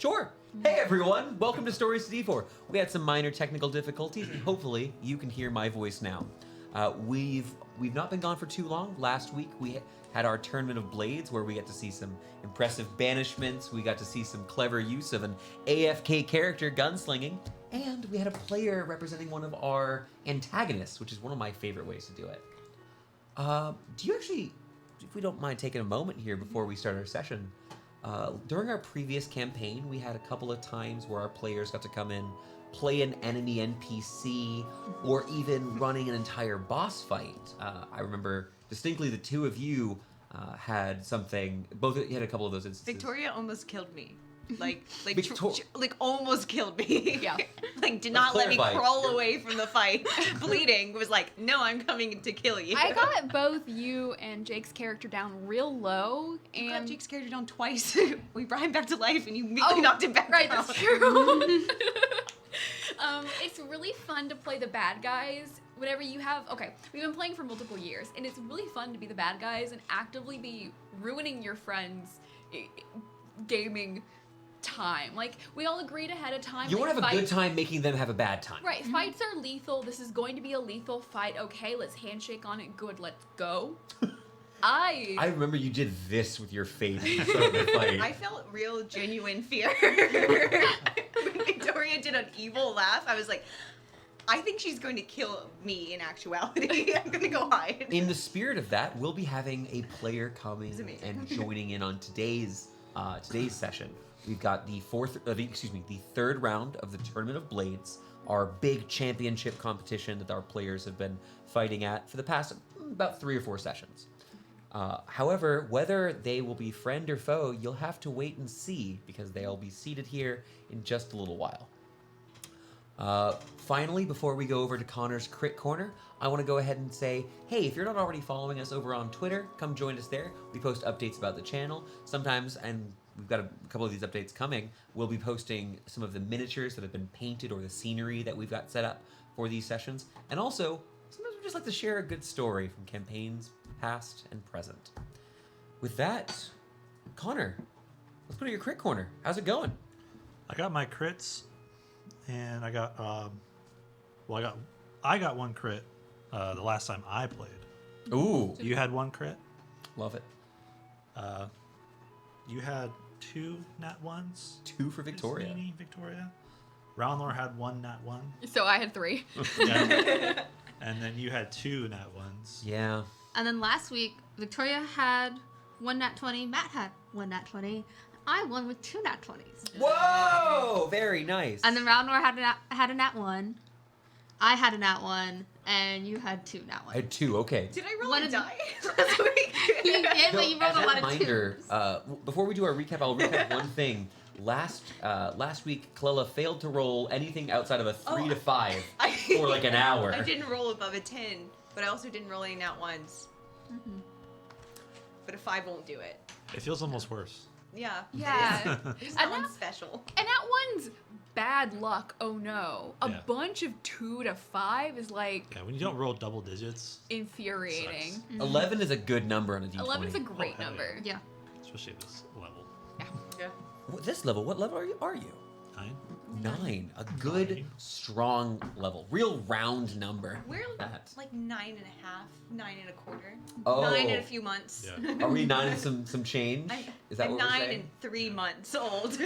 Sure. Hey everyone, welcome to Stories to D4. We had some minor technical difficulties, and hopefully you can hear my voice now. We've not been gone for too long. Last week we had our Tournament of Blades, where we got to see some impressive banishments. We got to see some clever use of an AFK character gunslinging, and we had a player representing one of our antagonists, which is one of my favorite ways to do it. Do you actually, if we don't mind taking a moment here before we start our session, during our previous campaign, we had a couple of times where our players got to come in, play an enemy NPC, or even running an entire boss fight. I remember distinctly the two of you had something. Both you had a couple of those instances. Victoria almost killed me. Like almost killed me. Yeah. Like did not let me crawl away from the fight, bleeding. Was like, no, I'm coming to kill you. I got both you and Jake's character down real low, and You got Jake's character down twice. We brought him back to life, and you immediately knocked him back. Right, down. that's true. It's really fun to play the bad guys. Whenever you have, we've been playing for multiple years, and it's really fun to be the bad guys and actively be ruining your friends' gaming time. Like, we all agreed ahead of time. You want to have a good time making them have a bad time. Right, fights are lethal. This is going to be a lethal fight. Okay, let's handshake on it. Good, let's go. I remember you did this with your face at the start of the fight. I felt real, genuine fear. When Victoria did an evil laugh, I was like, I think she's going to kill me in actuality. I'm going to go hide. In the spirit of that, we'll be having a player coming and joining in on today's session. We've got the third round of the Tournament of Blades, our big championship competition that our players have been fighting at for the past about 3 or 4 sessions. However, whether they will be friend or foe, you'll have to wait and see, because they'll be seated here in just a little while. Finally, before we go over to Connor's Crit Corner, I want to go ahead and say, hey, if you're not already following us over on Twitter, come join us there. We post updates about the channel. Sometimes, and we've got a couple of these updates coming, we'll be posting some of the miniatures that have been painted or the scenery that we've got set up for these sessions. And also, sometimes we just like to share a good story from campaigns past and present. With that, Connor, let's go to your Crit Corner. How's it going? I got my crits, and I got I got 1 crit the last time I played. Ooh, You had 1 crit. love it. You had 2 nat 1s. 2 for Victoria. Sweeney, Victoria. Roundlore had 1 nat 1. So I had 3. Yeah. And then you had 2 nat 1s. Yeah. And then last week, Victoria had 1 nat 20, Matt had 1 nat 20, I won with 2 nat 20s. Whoa! Very nice. And then Roundlore had a nat 1, I had a nat 1, and you had 2 nat 1s. I had 2, okay. Did I roll One a of- die last week? You did, but you rolled a lot of reminder, 2s. before we do our recap, I'll recap one thing. Last week, Clella failed to roll anything outside of a 3 to 5 for like an hour. I didn't roll above a 10, but I also didn't roll any nat 1s. Mm-hmm. But a 5 won't do it. It feels almost worse. Yeah. Yeah. It's And not that- special. And that one's bad luck. Oh no. A Yeah. bunch of 2 to 5 is like Yeah, when you don't roll double digits, infuriating. sucks. 11 is a good number on a D20. 11's a great hell number. Yeah. especially at this level. Yeah. This level, what level are you? 9. 9. A good, 9. strong level. Real round number. We're That. like 9.5, 9 1/4. Oh. 9 in a few months. Yeah. Are we 9 and some change? Is that I'm what we're 9 saying? and 3 months old.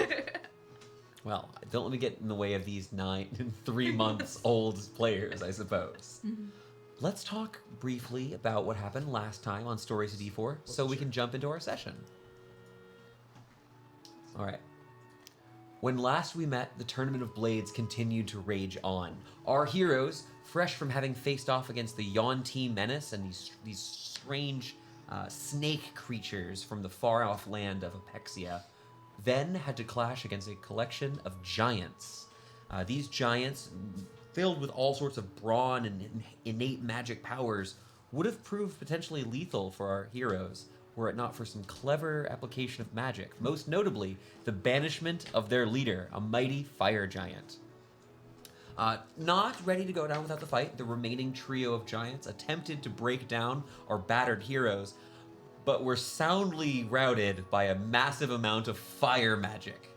Well, don't let me get in the way of these 9 and 3 months old players, I suppose. Let's talk briefly about what happened last time on Stories to D4 so we can jump into our session. All right. When last we met, the Tournament of Blades continued to rage on. Our heroes, fresh from having faced off against the Yuan-Ti menace and these strange snake creatures from the far-off land of Apexia, then had to clash against a collection of giants. These giants, filled with all sorts of brawn and innate magic powers, would have proved potentially lethal for our heroes were it not for some clever application of magic, most notably the banishment of their leader, a mighty fire giant. Not ready to go down without the fight, the remaining trio of giants attempted to break down our battered heroes, but were soundly routed by a massive amount of fire magic.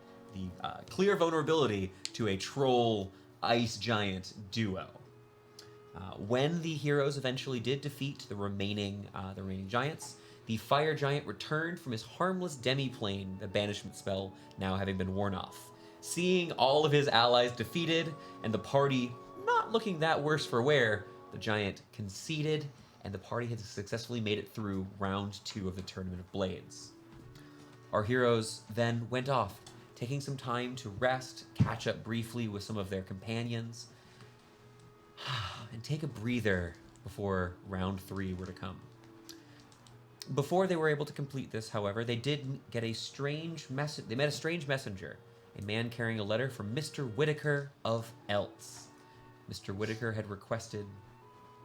clear vulnerability to a troll ice giant duo. When the heroes eventually did defeat the remaining giants, the fire giant returned from his harmless demiplane, the banishment spell now having been worn off. Seeing all of his allies defeated and the party not looking that worse for wear, the giant conceded, and the party had successfully made it through round 2 of the Tournament of Blades. Our heroes then went off, taking some time to rest, catch up briefly with some of their companions, and take a breather before round 3 were to come. Before they were able to complete this, however, they did get a strange message. They met a strange messenger, a man carrying a letter from Mr. Whitaker of Elts. Mr. Whitaker had requested...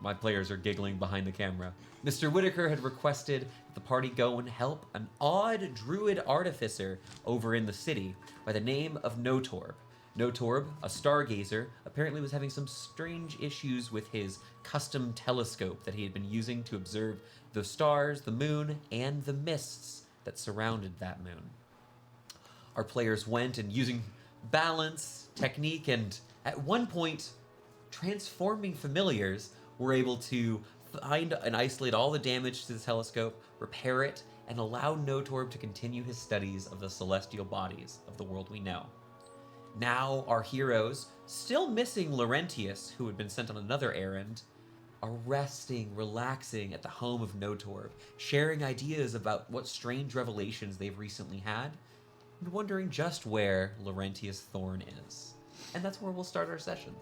My players are giggling behind the camera. Mr. Whitaker had requested that the party go and help an odd druid artificer over in the city by the name of Notorb. Notorb, a stargazer, apparently was having some strange issues with his custom telescope that he had been using to observe the stars, the moon, and the mists that surrounded that moon. Our players went and using balance, technique, and at one point, transforming familiars, were able to find and isolate all the damage to the telescope, repair it, and allow Notorb to continue his studies of the celestial bodies of the world we know. Now our heroes, still missing Laurentius, who had been sent on another errand, are resting, relaxing at the home of Notorb, sharing ideas about what strange revelations they've recently had, and wondering just where Laurentius Thorn is. And that's where we'll start our session.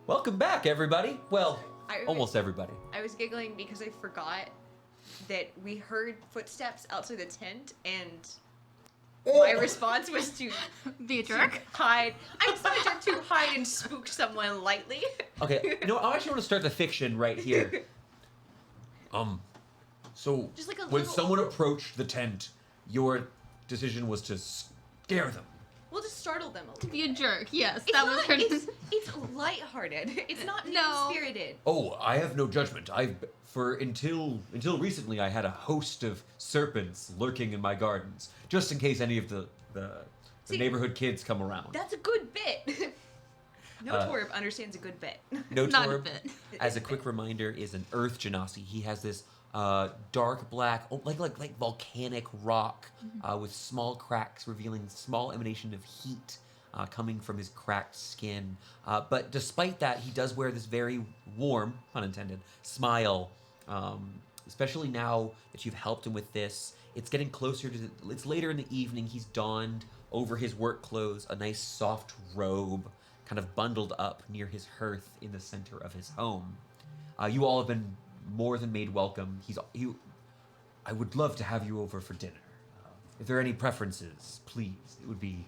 Welcome back, everybody. Well, almost everybody. I was giggling because I forgot that we heard footsteps outside the tent, and my response was to Be a jerk. hide. I'm so a jerk to hide and spook someone lightly. Okay, you know, I actually want to start the fiction right here. So Just like a when little- someone approached the tent, your decision was to scare them. We'll just startle them a little. Be a jerk. Yes, It's that not, was her. it's lighthearted. It's not No. mean-spirited. Oh, I have no judgment. Until recently, I had a host of serpents lurking in my gardens, just in case any of the See, neighborhood kids come around. That's a good bit. Notorb understands a good bit. Not a Notorb, bit. as a quick reminder, is an earth genasi. He has this dark black, like volcanic rock with small cracks revealing small emanation of heat coming from his cracked skin. But despite that, he does wear this very warm, pun intended, smile. Especially now that you've helped him with this, it's getting closer to. It's later in the evening. He's donned over his work clothes a nice soft robe, kind of bundled up near his hearth in the center of his home. You all have been more than made welcome. I would love to have you over for dinner. If there are any preferences, please. It would be...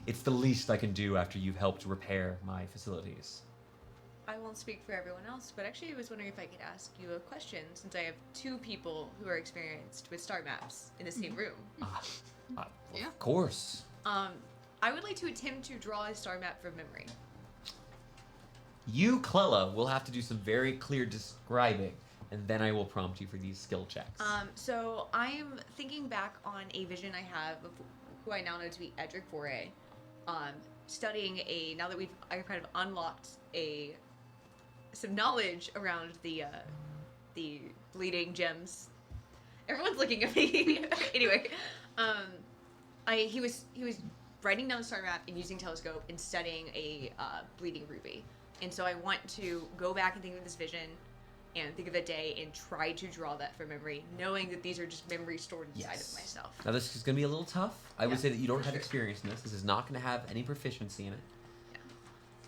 It's the least I can do after you've helped repair my facilities. I won't speak for everyone else, but actually I was wondering if I could ask you a question, since I have 2 people who are experienced with star maps in the same room. Yeah. Of course. I would like to attempt to draw a star map from memory. You, Clella, will have to do some very clear describing, and then I will prompt you for these skill checks. So I am thinking back on a vision I have of who I now know to be Edric Foray, studying now that I've kind of unlocked some knowledge around the bleeding gems. Everyone's looking at me. Anyway, he was writing down the star map and using telescope and studying a bleeding ruby. And so I want to go back and think of this vision and think of the day and try to draw that from memory, knowing that these are just memories stored inside of myself. Now this is going to be a little tough. I would Yeah, say that you don't for have sure. experience in this. This is not going to have any proficiency in it.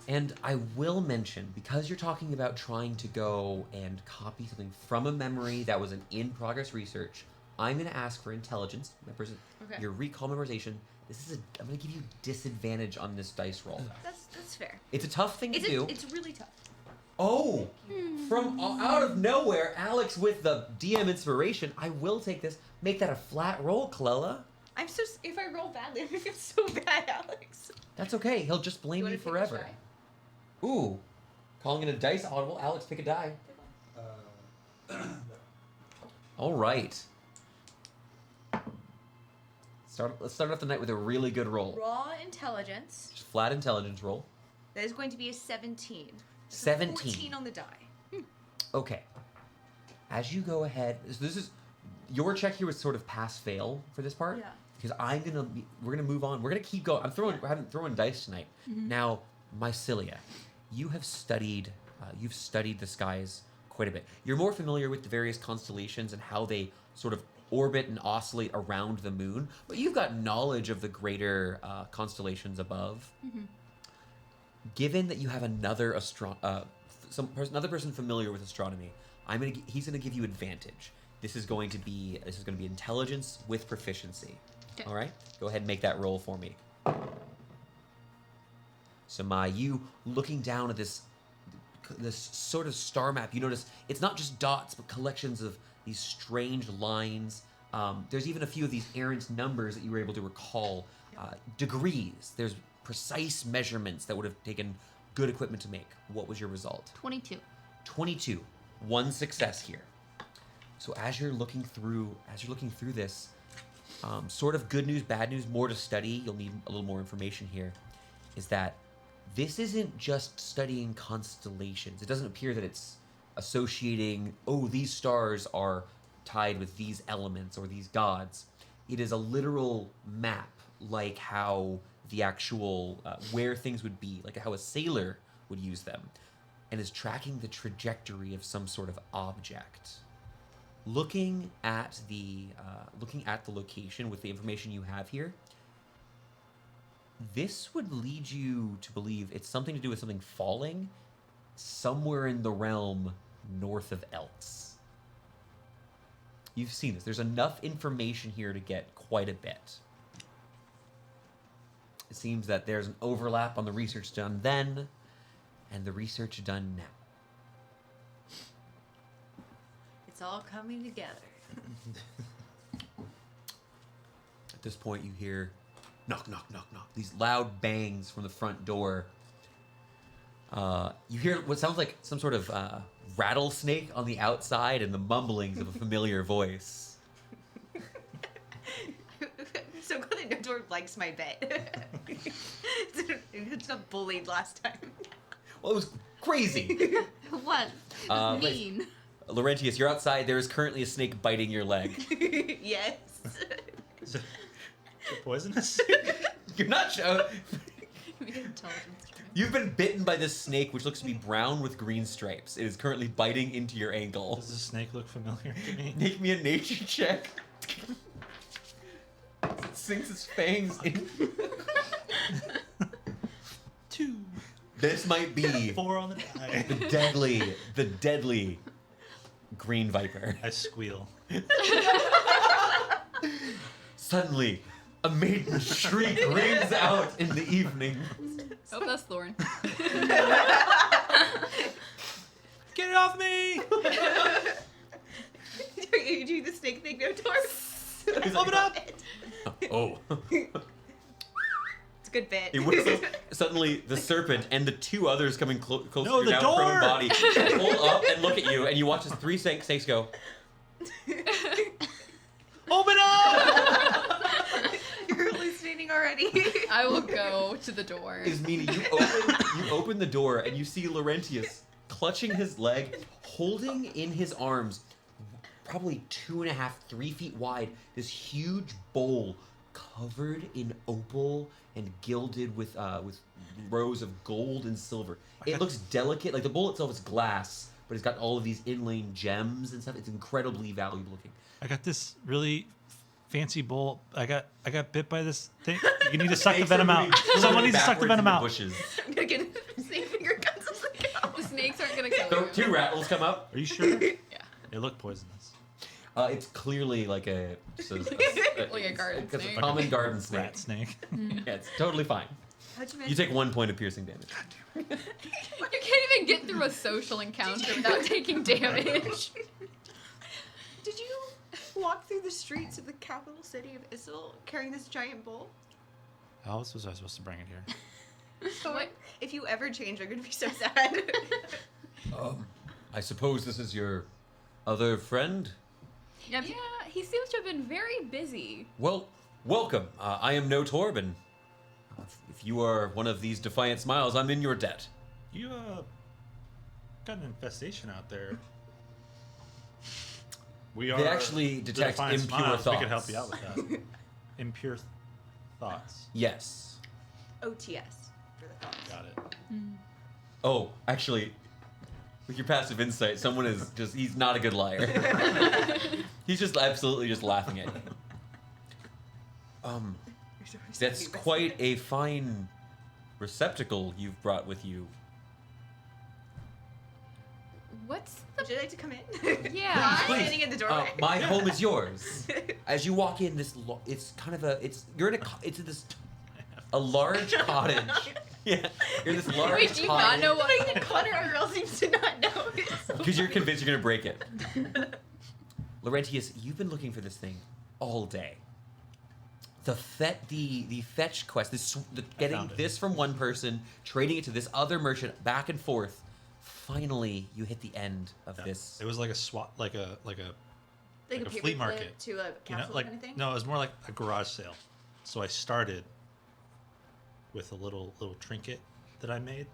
And I will mention, because you're talking about trying to go and copy something from a memory that was an in-progress research, I'm going to ask for intelligence, Okay. your recall memorization. I'm going to give you disadvantage on this dice roll. That's fair. It's a tough thing to do. It's really tough. Oh, from out of nowhere, Alex with the DM inspiration. I will take this. Make that a flat roll, Clella. If I roll badly, I feel so bad, Alex. That's okay. He'll just blame you wanna take a forever. try? Ooh. Calling it a dice audible. Alex, pick a die. All right. Let's start off the night with a really good roll. Raw intelligence. Just flat intelligence roll. That is going to be a 17. 17. 14 on the die. Okay. As you go ahead, so this is your check here was sort of pass fail for this part. Yeah. Because we're gonna move on. We're gonna keep going. We're having throwing dice tonight. Now, Mycelia, you've studied the skies quite a bit. You're more familiar with the various constellations and how they sort of orbit and oscillate around the moon, but you've got knowledge of the greater constellations above. Given that you have another another person familiar with astronomy, he's gonna give you advantage. This is going to be intelligence with proficiency. Okay. All right, go ahead and make that roll for me. So you looking down at this sort of star map, you notice it's not just dots, but collections of these strange lines. There's even a few of these errant numbers that you were able to recall. Degrees. There's precise measurements that would have taken good equipment to make. What was your result? 22. 22. One success here. So as you're looking through this, sort of good news, bad news, more to study. You'll need a little more information here. Is that this isn't just studying constellations. It doesn't appear that it's associating, these stars are tied with these elements or these gods. It is a literal map, like how the actual, where things would be, like how a sailor would use them, and is tracking the trajectory of some sort of object. Looking at the location with the information you have here, this would lead you to believe it's something to do with something falling somewhere in the realm north of Eltz. You've seen this. There's enough information here to get quite a bit. It seems that there's an overlap on the research done then and the research done now. It's all coming together. At this point, you hear knock, knock, knock, knock. These loud bangs from the front door. You hear what sounds like some sort of rattlesnake on the outside and the mumblings of a familiar voice. So glad that no door likes my bet. It's not bullied last time. Well, it was crazy. What? It's mean. Laurentius, you're outside. There is currently a snake biting your leg. Yes. Is it poisonous? You're not sure. Make an intelligence check. You've been bitten by this snake, which looks to be brown with green stripes. It is currently biting into your ankle. Does the snake look familiar to me? Make me a nature check. It sinks its fangs in. 2. This might be 4 on the die. the deadly green viper. I squeal. Suddenly, a maiden shriek rings out in the evening. Oh, that's Lauren. Get it off me! You do the snake thing, no door. Open up! Oh. It's a good bit. It whistles. Suddenly, the serpent and the two others coming close No, to your the now prone door! body pull up and look at you, and you watch as 3 snakes go. Open up! You're hallucinating already. I will go to the door. Is meaning you open the door and you see Laurentius clutching his leg, holding in his arms, probably 2.5, 3 feet wide, this huge bowl covered in opal and gilded with rows of gold and silver. It looks delicate, like the bowl itself is glass, but it's got all of these inlaid gems and stuff. It's incredibly valuable looking. I got this really fancy bowl. I got bit by this thing. You need to suck the venom out. Someone needs to suck the venom out. Bushes. I'm gonna get snake finger guns as I go. The snakes aren't gonna kill So you. 2 rattles come up. Are you sure? Yeah. They look poisonous. It's clearly like a Like a garden it's snake. a common garden snake. Rat snake. Yeah, it's totally fine. How'd you You take 1 point of piercing damage. You can't even get through a social encounter without taking damage. Did you walk through the streets of the capital city of Issel carrying this giant bowl? How else was I supposed to bring it here? What? If you ever change, I'm gonna be so sad. I suppose this is your other friend? Yeah, he seems to have been very busy. Well, Welcome. I am No Torben. If you are one of these defiant smiles, I'm in your debt. You got an infestation out there. We are. They actually the detect Defiant impure Smiles. thoughts. We could help you out with that. Impure thoughts. Yes. OTS for the thoughts. Got it. Oh, actually, with your passive insight, someone is he's not a good liar. He's just absolutely just laughing at you. That's quite a fine receptacle you've brought with you. What's Would you like to come in? Yeah. I'm Please. standing in the doorway. My home is yours. As you walk in, it's kind of a large cottage. Yeah, you're in this large Wait, do you cottage. not know what? the Connor girl seems to not know. Because you're convinced you're gonna break it. Laurentius, you've been looking for this thing all day. The fetch quest, getting found it. this from one person, trading it to this other merchant, back and forth. Finally, you hit the end of Yeah. this. It was like a SWAT, like a Like a a flea market. to a you know, castle like kind of thing? no, it was more like a garage sale. So I started with a little trinket that I made,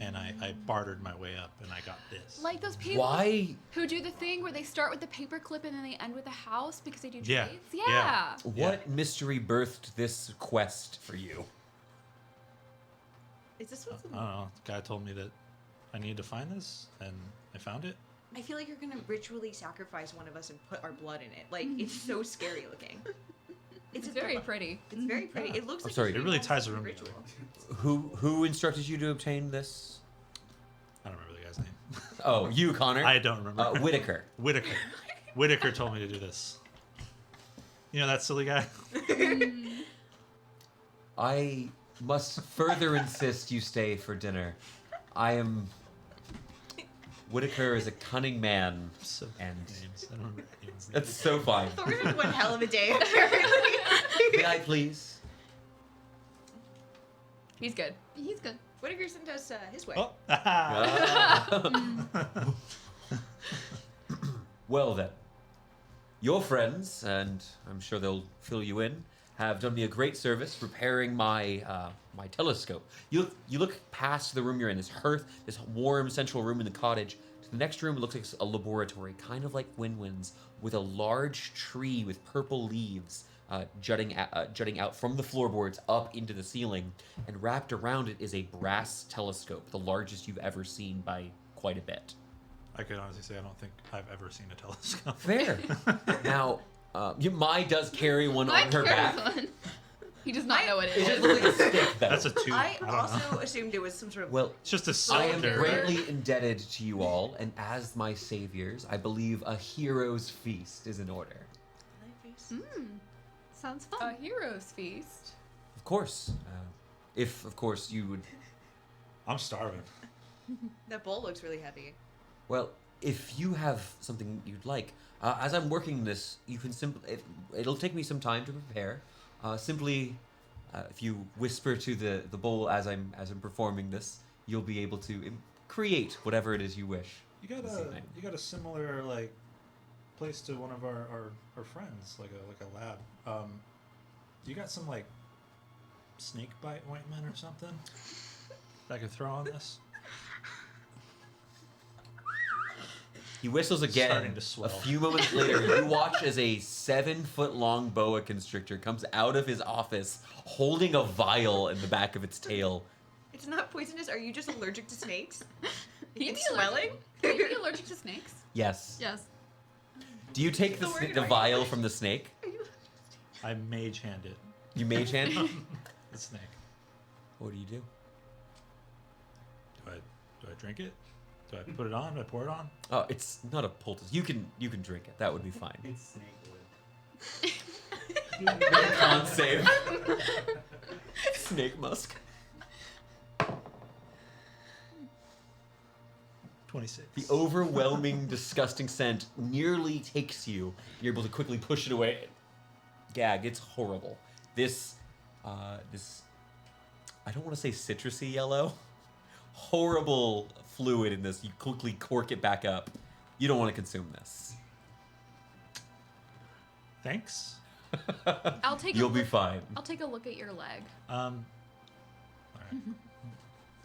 and I bartered my way up, and I got this. Like those people Why? who do the thing where they start with the paperclip and then they end with a house because they do Yeah. trades? Yeah. Yeah. What mystery birthed this quest for you? Is this I what's don't know. The guy told me that I needed to find this, and I found it. I feel like you're gonna ritually sacrifice one of us and put our blood in it. Like it's so scary looking. It's a very devi- pretty. It's very pretty. Yeah. It looks I'm like sorry. it's It really almost ties the like a room ritual. Who instructed you to obtain this? I don't remember the guy's name. Oh, you, Connor. I don't remember. Whitaker. Whitaker. Whitaker told me to do this. You know that silly guy? I must further insist you stay for dinner. Whitaker is a cunning man, So and names. I don't remember anyone's name. that's so fine. Thor's had one hell of a day. Apparently. May I please? He's good. He's good. Whitaker sent us his way. Oh. Well then, your friends, and I'm sure they'll fill you in, have done me a great service repairing my my telescope. You look past the room you're in, this hearth, this warm central room in the cottage. To the next room, it looks like a laboratory, kind of like Win-Win's, with a large tree with purple leaves jutting out from the floorboards up into the ceiling, and wrapped around it is a brass telescope, the largest you've ever seen by quite a bit. I could honestly say I don't think I've ever seen a telescope. Fair. Now, Mai does carry one on her back. He does not know what it It is. just looks like a stick, though. That's a tube. I don't also know. assumed it was some sort of. Well, It's just a I am cylinder. greatly indebted to you all, and as my saviors, I believe a hero's feast is in order. Sounds A fun. hero's feast. Of course. If, of course, you would... I'm starving. That bowl looks really heavy. Well, if you have something you'd like, as I'm working this, you can simply... It'll take me some time to prepare. Simply, if you whisper to the bowl as I'm performing this, you'll be able to create whatever it is you wish. You got this a evening. similar like place to one of our friends, like a lab. You got some like snake bite ointment or something that I could throw on this? He whistles again. Starting to A swell. few moments later, you watch as a 7-foot-long boa constrictor comes out of his office holding a vial in the back of its tail. It's not poisonous. Are you just allergic to snakes? Can you It's be swelling? Can you be allergic to snakes? Yes. Yes. Do you take the, So we're the gonna- vial from the snake? I mage hand it. You mage hand? The snake. What do you do? Do I drink it? Do I put it on? Do I pour it on? Oh, it's not a poultice. You can drink it. That would be fine. It's snake wood. Make a con save. Snake musk. 26. The overwhelming, disgusting scent nearly takes you. You're able to quickly push it away. Gag, it's horrible. This I don't want to say citrusy yellow. Horrible fluid in this. You quickly cork it back up. You don't want to consume this. Thanks. I'll take. You'll be fine. I'll take a look at your leg. All right.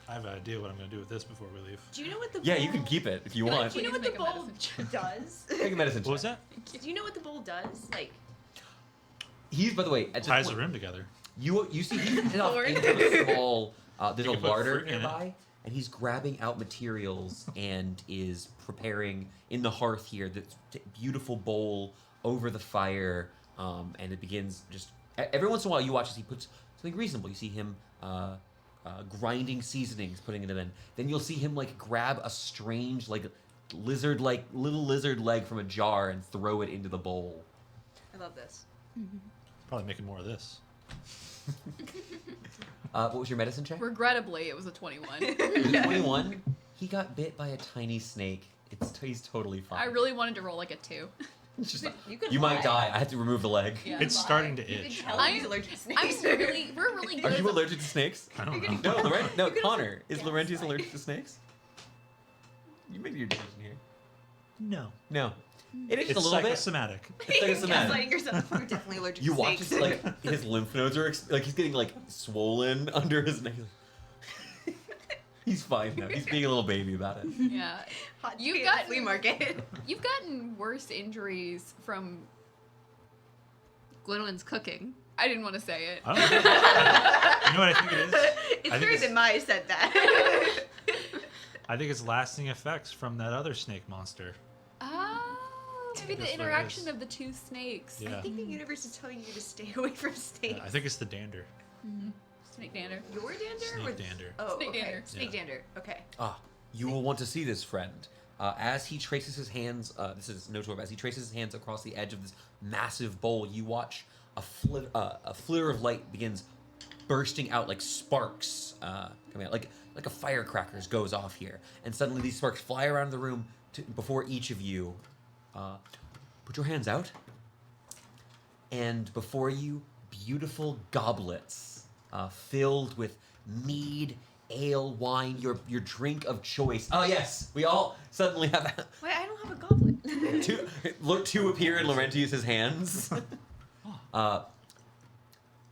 I have an idea what I'm going to do with this before we leave. Do you know what the Yeah, bowl... you can keep it if you You're want. like, Do you know what Please the make a bowl medicine does? Make a medicine check. What was that? Do you know what the bowl does? Like, He's, by the way, at this Ties the point, room together. you see he's headed off Lord. into a small. There's a You can put larder fruit in it. nearby, and he's grabbing out materials and is preparing in the hearth here this beautiful bowl over the fire, and it begins just every once in a while you watch as he puts something reasonable. You see him grinding seasonings, putting them in. Then you'll see him like grab a strange like little lizard leg from a jar and throw it into the bowl. I love this. Probably making more of this. What was your medicine check? Regrettably, it was a 21. It was 21. He got bit by a tiny snake. He's totally fine. I really wanted to roll like a 2. It's just like, You could you might lie. die. I have to remove the leg. Yeah. It's starting to You can itch. tell I- he's allergic to snakes. We're really Are good. you at- allergic to snakes? I don't know. No, Laurent. No, You could Connor. Is guess, Laurentius like- allergic to snakes? You made your decision here. No. No. It is It's a little bit. psychosomatic. It's psychosomatic. Gaslighting yourself. You're definitely allergic You to watch snakes. his like his lymph nodes are like he's getting like swollen under his neck. He's fine now. He's being a little baby about it. Yeah. Hot You've tea at the got- flea market. You've gotten worse injuries from. Gwendolyn's cooking. I didn't want to say it. I don't know. You know what I think it is? It's I think weird it's- that Maya said that. I think it's lasting effects from that other snake monster. Oh, maybe That's the what it interaction is. of the two snakes. Yeah. I think the universe is telling you to stay away from snakes. I think it's the dander. Snake dander. Your dander? Snake or... dander. Oh, Snake okay. dander. Snake Yeah. dander. Okay. Ah, you will want to see this, friend. As he traces his hands, this is Snowdrop, as he traces his hands across the edge of this massive bowl, you watch a flitter of light begins bursting out like sparks coming out, like a firecrackers goes off here. And suddenly these sparks fly around the room before each of you. Put your hands out. And before you, beautiful goblets filled with mead, ale, wine, your drink of choice. Oh yes, we all suddenly have Wait, I don't have a goblet. two appear in Laurentius's hands.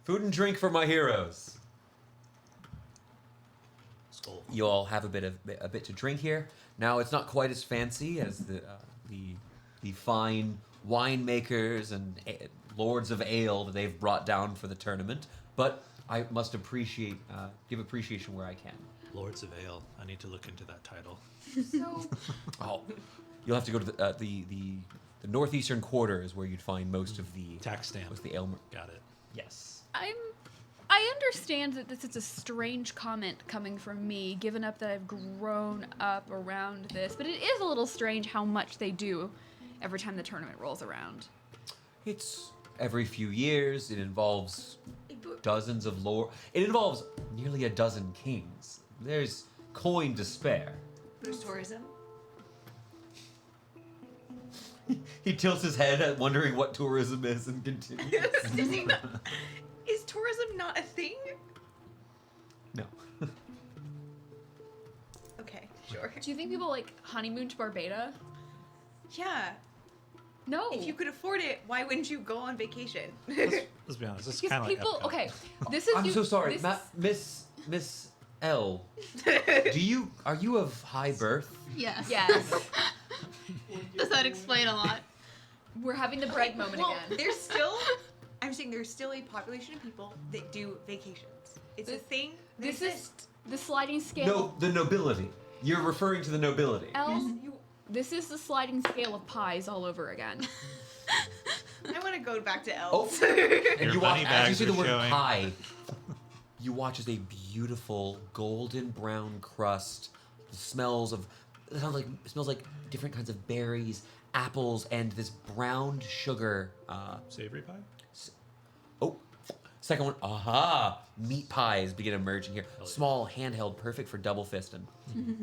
Food and drink for my heroes. Skull. You all have a bit to drink here. Now it's not quite as fancy as the fine winemakers and lords of ale that they've brought down for the tournament, but I must give appreciation where I can. Lords of Ale. I need to look into that title. So, Oh, you'll have to go to the northeastern quarter is where you'd find most of the Tax stamp. most of the ale. Got it. Yes. I understand that this is a strange comment coming from me, given up that I've grown up around this, but it is a little strange how much they do every time the tournament rolls around. It's every few years. It involves dozens of lore. It involves nearly a dozen kings. There's coin to spare. There's tourism. He tilts his head, wondering what tourism is, and continues. Is tourism not a thing? No. Okay, sure. Do you think people like honeymoon to Barbada? Yeah. No. If you could afford it, why wouldn't you go on vacation? Let's be honest. It's Because kind of like people, Epcot. okay, this is. I'm so sorry, this Miss L. Are you of high birth? Yes. Yes. Does that explain a lot? We're having the bread moment well, again. I'm saying there's still a population of people that do vacations. It's a This- thing. that This exists. is the sliding scale. No, the nobility. You're referring to the nobility. L, this is the sliding scale of pies all over again. I want to go back to Oh, elves. and Your you watch money as you bags see the are word showing. pie. You watch as a beautiful golden brown crust. It smells like different kinds of berries, apples, and this browned sugar. Savory pie? Oh, second one. Aha! Meat pies begin emerging here. Small, handheld, perfect for double fisting.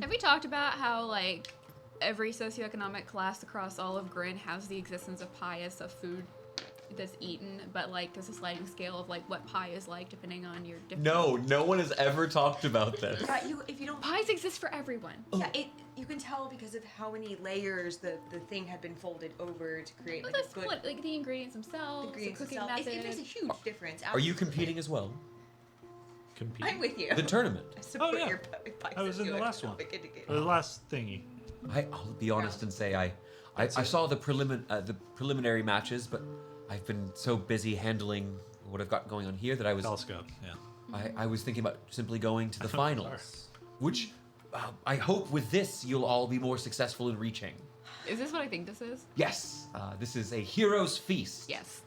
Have we talked about how like every socioeconomic class across all of Grin has the existence of pie as a food? that's eaten, but like there's a sliding scale of like what pie is like depending on your different. No one has ever talked about this. If you don't Pies exist for everyone. Yeah, you can tell because of how many layers the thing had been folded over to create But like that's a good what, like the ingredients themselves, ingredients the cooking itself. method. It makes a huge difference. Are you competing as well? Compete. I'm with you. The tournament. I support yeah. your pie. I was in the last one. The last thingy. I'll be honest and say I saw the preliminary matches, but I've been so busy handling what I've got going on here that I was Telescope. Yeah. I was thinking about simply going to the finals, which I hope with this you'll all be more successful in reaching. Is this what I think this is? Yes, this is a hero's feast. Yes.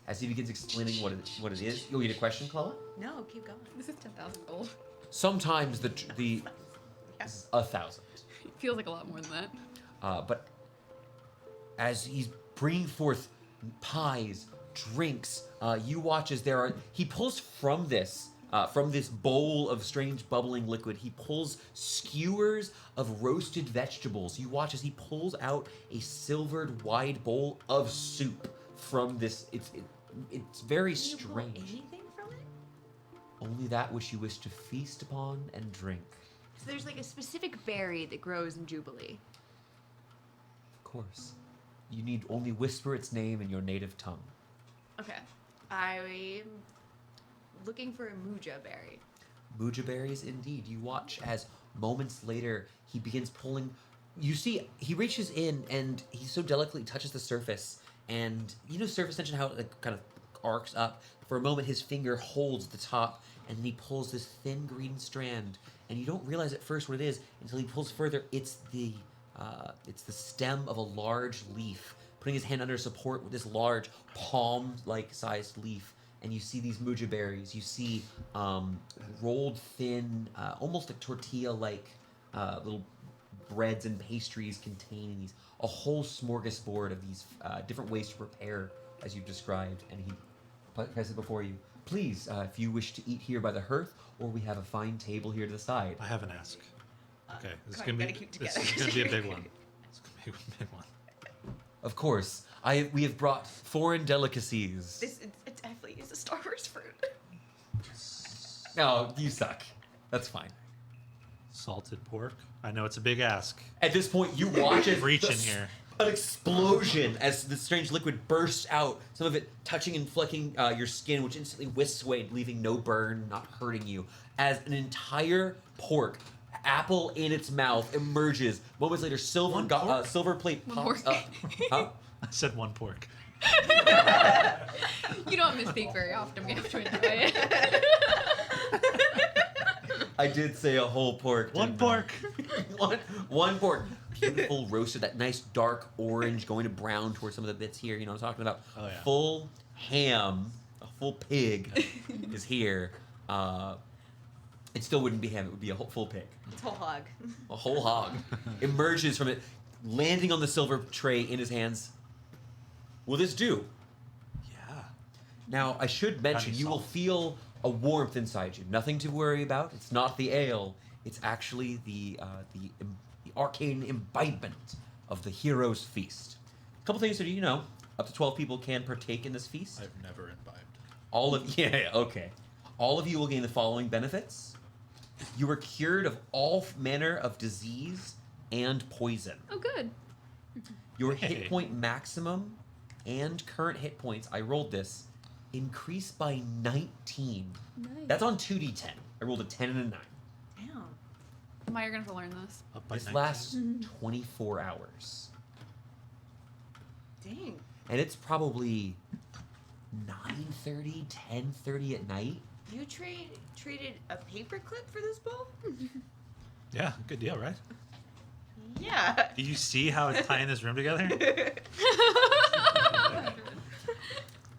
As he begins explaining what it is, you'll get a question, Chloe? No, keep going. This is 10,000 gold. Sometimes the Yes. 1,000. It feels like a lot more than that. But as he's bringing forth pies, drinks, you watch as he pulls from this bowl of strange bubbling liquid, he pulls skewers of roasted vegetables. You watch as he pulls out a silvered wide bowl of soup from this. It's very Can you pull strange. anything from it? Only that which you wish to feast upon and drink. So there's like a specific berry that grows in Jubilee. Of course. You need only whisper its name in your native tongue. Okay. I'm looking for a Muja berry. Muja berries, indeed. You watch as moments later he begins pulling. You see, he reaches in and he so delicately touches the surface. And you know surface tension, how it like, kind of arcs up. For a moment, his finger holds the top, and then he pulls this thin green strand. And you don't realize at first what it is until he pulls further. It's the stem of a large leaf. Putting his hand under support with this large palm-like sized leaf, and you see these muja berries. You see rolled thin, almost like tortilla-like little breads and pastries containing these. A whole smorgasbord of these different ways to prepare, as you've described, and he presses it before you. Please, if you wish to eat here by the hearth, or we have a fine table here to the side. I have an ask. Okay, this is come gonna on, be gotta keep this together. is gonna be a big one. It's gonna be a big one. Of course, we have brought foreign delicacies. It definitely is a Star Wars fruit. No, you suck. That's fine. Salted pork. I know it's a big ask. At this point, you watch it Reach in here. An explosion as the strange liquid bursts out. Some of it touching and flecking your skin, which instantly whisks away, leaving no burn, not hurting you. As an entire pork, apple in its mouth, emerges. Moments later, silver plate One pops pork. up. Huh? I said one pork. You don't misspeak very often. We have to enjoy it. I did say a whole pork. One didn't I? pork. one pork. Beautiful roasted, that nice dark orange going to brown towards some of the bits here. You know what I'm talking about? Oh, yeah. Full ham, a full pig is here. It still wouldn't be ham, it would be a full pig. It's whole hog. A whole hog emerges from it, landing on the silver tray in his hands. Will this do? Yeah. Now, I should mention, you will salt. feel a warmth inside you. Nothing to worry about. It's not the ale. It's actually the arcane imbibement of the hero's feast. A couple things that you know. Up to 12 people can partake in this feast. I've never imbibed. All of okay. All of you will gain the following benefits. You are cured of all manner of disease and poison. Oh, good. Your Hey. hit point maximum and current hit points, I rolled this, increased by 19. Nice. That's on 2d10. I rolled a 10 and a 9. Damn. Maya, you're gonna have to learn this. Up by This 19. lasts 24 hours. Dang. And it's probably 9:30, 10:30 at night. You traded a paperclip for this bowl? Yeah, good deal, right? Yeah. Do you see how it's tying this room together?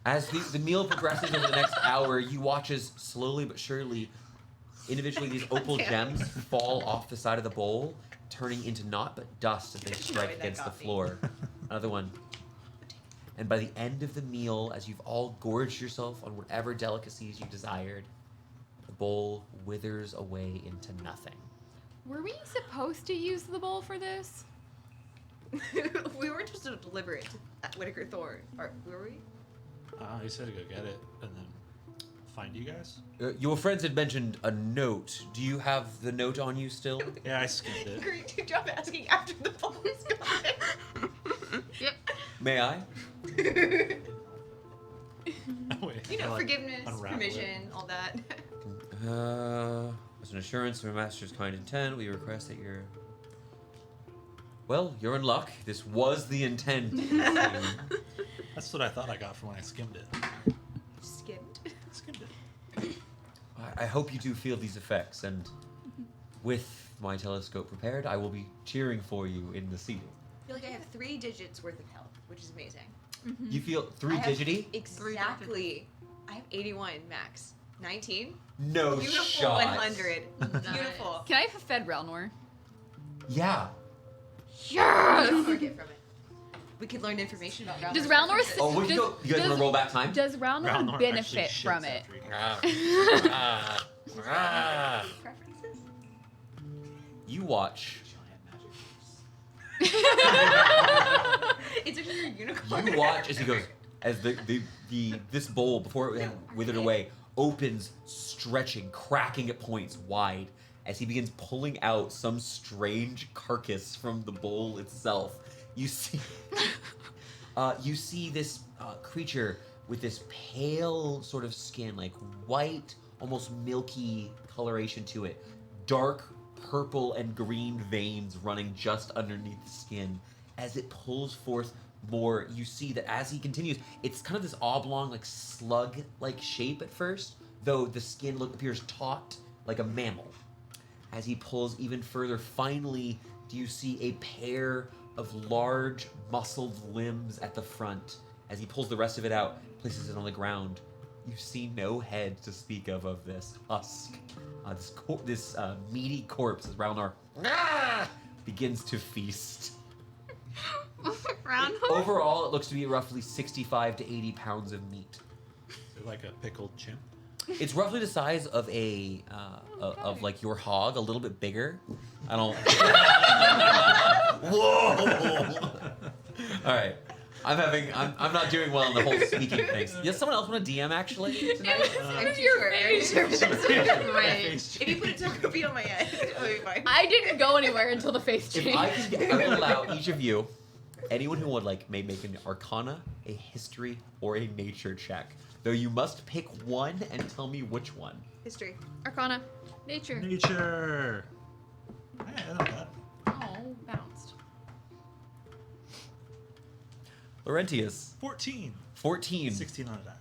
As the meal progresses over the next hour, you watch as slowly but surely, individually, these opal gems fall off the side of the bowl, turning into naught but dust as they strike that against the got me. floor. Another one. And by the end of the meal, as you've all gorged yourself on whatever delicacies you desired, the bowl withers away into nothing. Were we supposed to use the bowl for this? We weren't supposed to deliver it at Whitaker Thorn, or were we? He said to go get it and then find you guys. Your friends had mentioned a note. Do you have the note on you still? Yeah, I skimmed it. Great job asking after the ball is gone. Yep. May I? Wait, You know, I, like, forgiveness, unravel it. permission, all that. As an assurance of your master's kind intent, we request that you're... Well, you're in luck. This was the intent. That's what I thought I got from when I skimmed it. Skimmed. Skimmed it. I hope you do feel these effects, and with my telescope prepared, I will be cheering for you in the seal. I feel like I have 3 digits worth of health, which is amazing. You feel I have 3-digity? Exactly. I have 81 max. 19. No Beautiful shot. 100. Beautiful. Can I have a Fed Ralnor? Yeah. What do we get from it? We could learn information about Ralnor. Does Ralnor preferences. Oh, we Does- go. You guys want to roll back time? Does Ralnor Ralnor actually benefit shits from it? after he goes. Preferences? You watch. It's a your unicorn. You watch as he goes, as this bowl before it had withered away opens, stretching, cracking at points wide, as he begins pulling out some strange carcass from the bowl itself. You see, this creature with this pale sort of skin, like white, almost milky coloration to it, dark purple and green veins running just underneath the skin. As it pulls forth more, you see that as he continues, it's kind of this oblong, like slug-like shape at first, though the skin appears taut like a mammal. As he pulls even further, finally, do you see a pair of large, muscled limbs at the front. As he pulls the rest of it out, places it on the ground. You see no head to speak of this husk. This meaty corpse as Ralnor begins to feast. Round Overall, it looks to be roughly 65 to 80 pounds of meat. Is it like a pickled chimp? It's roughly the size of of like your hog, a little bit bigger. I don't. Whoa! All right, I'm not doing well in the whole speaking thing. Does someone else want to DM actually tonight? I'm too your short. face. If you put a token on my head, it'll be fine. I didn't go anywhere until the face If changed. I will allow each of you, anyone who would like, may make an Arcana, a History, or a Nature check. Though you must pick one and tell me which one. History. Arcana. Nature. Nature. Hey, not bad. Oh, bounced. Laurentius, 14. 14. 16 on a die.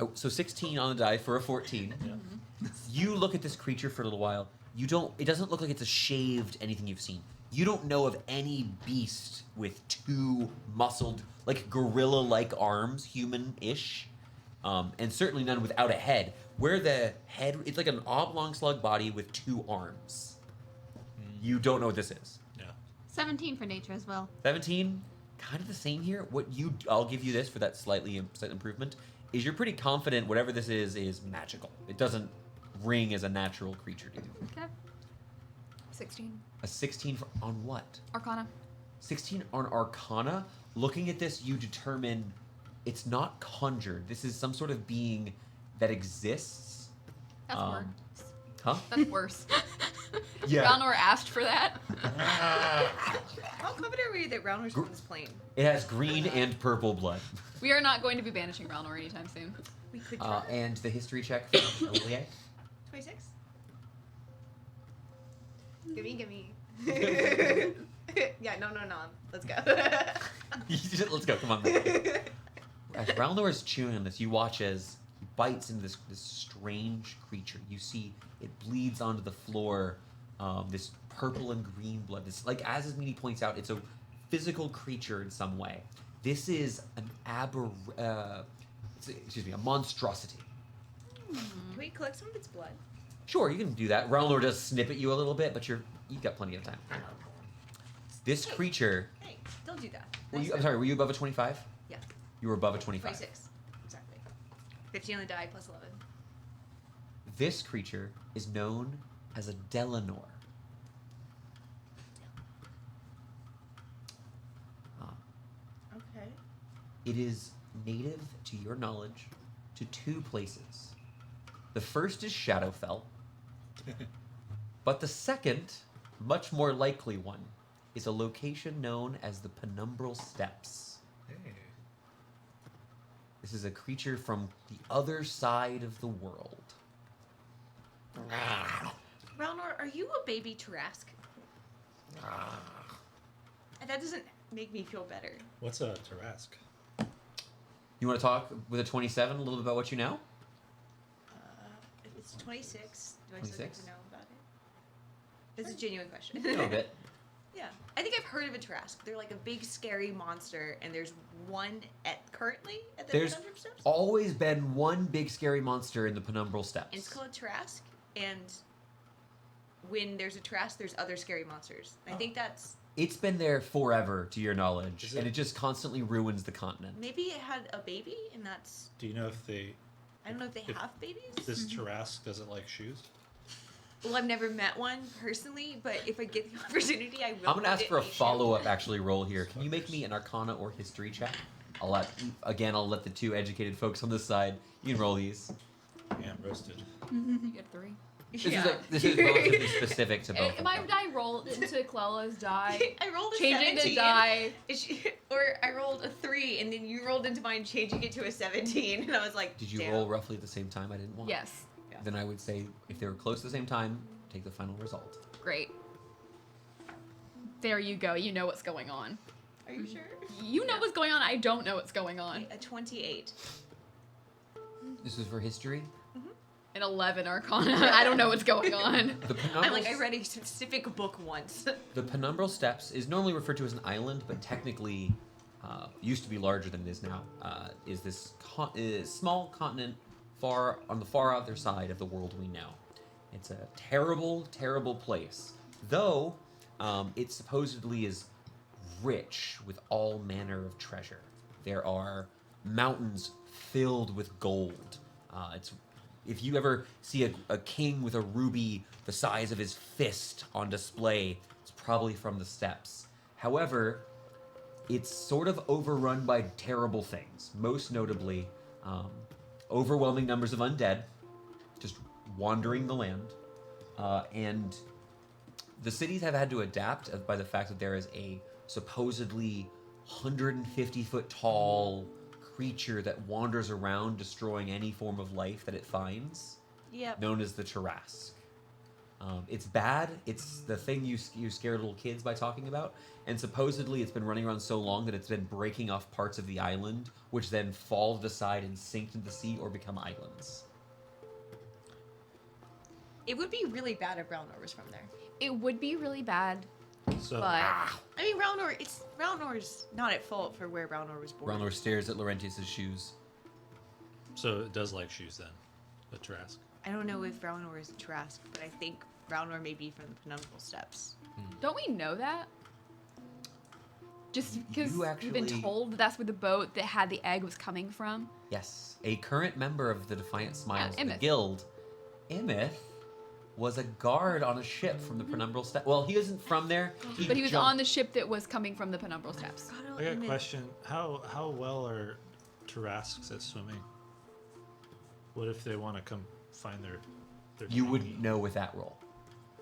Oh, so 16 on the die for a 14. Yeah. You look at this creature for a little while. It doesn't look like it's a shaved anything you've seen. You don't know of any beast with 2 muscled, like gorilla-like arms, human-ish, and certainly none without a head. Where the head, it's like an oblong slug body with 2 arms. You don't know what this is. Yeah. 17 for nature as well. 17, kind of the same here. I'll give you this for that slight improvement, is you're pretty confident whatever this is magical. It doesn't ring as a natural creature to you. Okay. 16. A 16 on what? Arcana. 16 on Arcana. Looking at this, you determine it's not conjured. This is some sort of being that exists. That's worse. Huh? That's worse. Yeah. Ralnor asked for that. How confident are we that Ralnor's on this plane? It has green and purple blood. We are not going to be banishing Ralnor anytime soon. We could try. And the history check from Olivier. 26. Gimme. Yeah, no. Let's go. Let's go. Come on. As Ralnor is chewing on this, you watch as he bites into this strange creature. You see it bleeds onto the floor. This purple and green blood. This, like as his meaty points out, it's a physical creature in some way. This is an a monstrosity. Can we collect some of its blood? Sure, you can do that. Ralnor does snip at you a little bit, but you've got plenty of time. This creature. Hey, don't do that. I'm sorry. Were you above a 25? Yeah. You were above a 25. 26. Exactly. 15 on the die plus 11. This creature is known as a Delanor. Okay. It is native, to your knowledge, to 2 places. The first is Shadowfell, but the second, much more likely one, is a location known as the Penumbral Steppes. Hey. This is a creature from the other side of the world. Ralnor, are you a baby Tarask? That doesn't make me feel better. What's a Tarask? You want to talk with a 27 a little bit about what you know? If it's 26, do I still get 26? to know about it? It's a genuine question. A little bit. Yeah. I think I've heard of a Tarask. They're like a big, scary monster, and there's one currently at the There's Penumbral Steps. always been one big scary monster in the Penumbral Steppes. And it's called Tarask, and when there's a Tarask, there's other scary monsters. I think that's... It's been there forever, to your knowledge, Is and it- it just constantly ruins the continent. Maybe it had a baby, and that's... Do you know if they I don't know if they If- have babies. this Tarask doesn't like shoes? Well, I've never met one personally, but if I get the opportunity, I will. I'm gonna ask get for a a shoe. follow-up actually roll here. Can you make me an Arcana or History check? I'll let the 2 educated folks on this side. You can roll these. Yeah, roasted. You get 3. This Yeah. is relatively specific to both. Am I die rolled into Clella's die? I rolled a Changing 17. the die. Or I rolled a 3, and then you rolled into mine, changing it to a 17, and I was like, Did you damn. roll roughly at the same time? I didn't want. Yes. Then I would say if they were close at the same time, take the final result. Great. There you go. You know what's going on. Are you sure? You know what's going on. I don't know what's going on. A 28. This is for history. An 11 Arcana. I don't know what's going on. The I'm Penumbral, like, I read a specific book once. the Penumbral Steppes is normally referred to as an island, but technically used to be larger than it is now. Is this small continent far on the far other side of the world we know. It's a terrible, terrible place. Though it supposedly is rich with all manner of treasure. There are mountains filled with gold. It's if you ever see a king with a ruby the size of his fist on display, it's probably from the steppes. However, it's sort of overrun by terrible things. Most notably, overwhelming numbers of undead just wandering the land. And the cities have had to adapt by the fact that there is a supposedly 150-foot tall creature that wanders around destroying any form of life that it finds, Yep. known as the Tarask. It's bad. It's the thing you scare little kids by talking about. And supposedly it's been running around so long that it's been breaking off parts of the island, which then fall to the side and sink into the sea or become islands. It would be really bad if Ralnor was from there. It would be really bad, So but I mean, Ralnor's not at fault for where Ralnor was born. Ralnor stares at Laurentius' shoes. so it does like shoes then, the Tarask. I don't know if Ralnor is a Tarask, but I think Ralnor may be from the Penumbral Steppes. don't we know that? Just because You we've been actually- told that that's where the boat that had the egg was coming from. Yes, a current member of the Defiant Smiles, the Imeth. guild, Imeth, was a guard on a ship from the Penumbral Steppe. Well, he isn't from there. But he was jumped- on the ship that was coming from the Penumbral Steppes. I got a question. How well are Tarasks at swimming? What if they want to come find their You baby, wouldn't know with that role.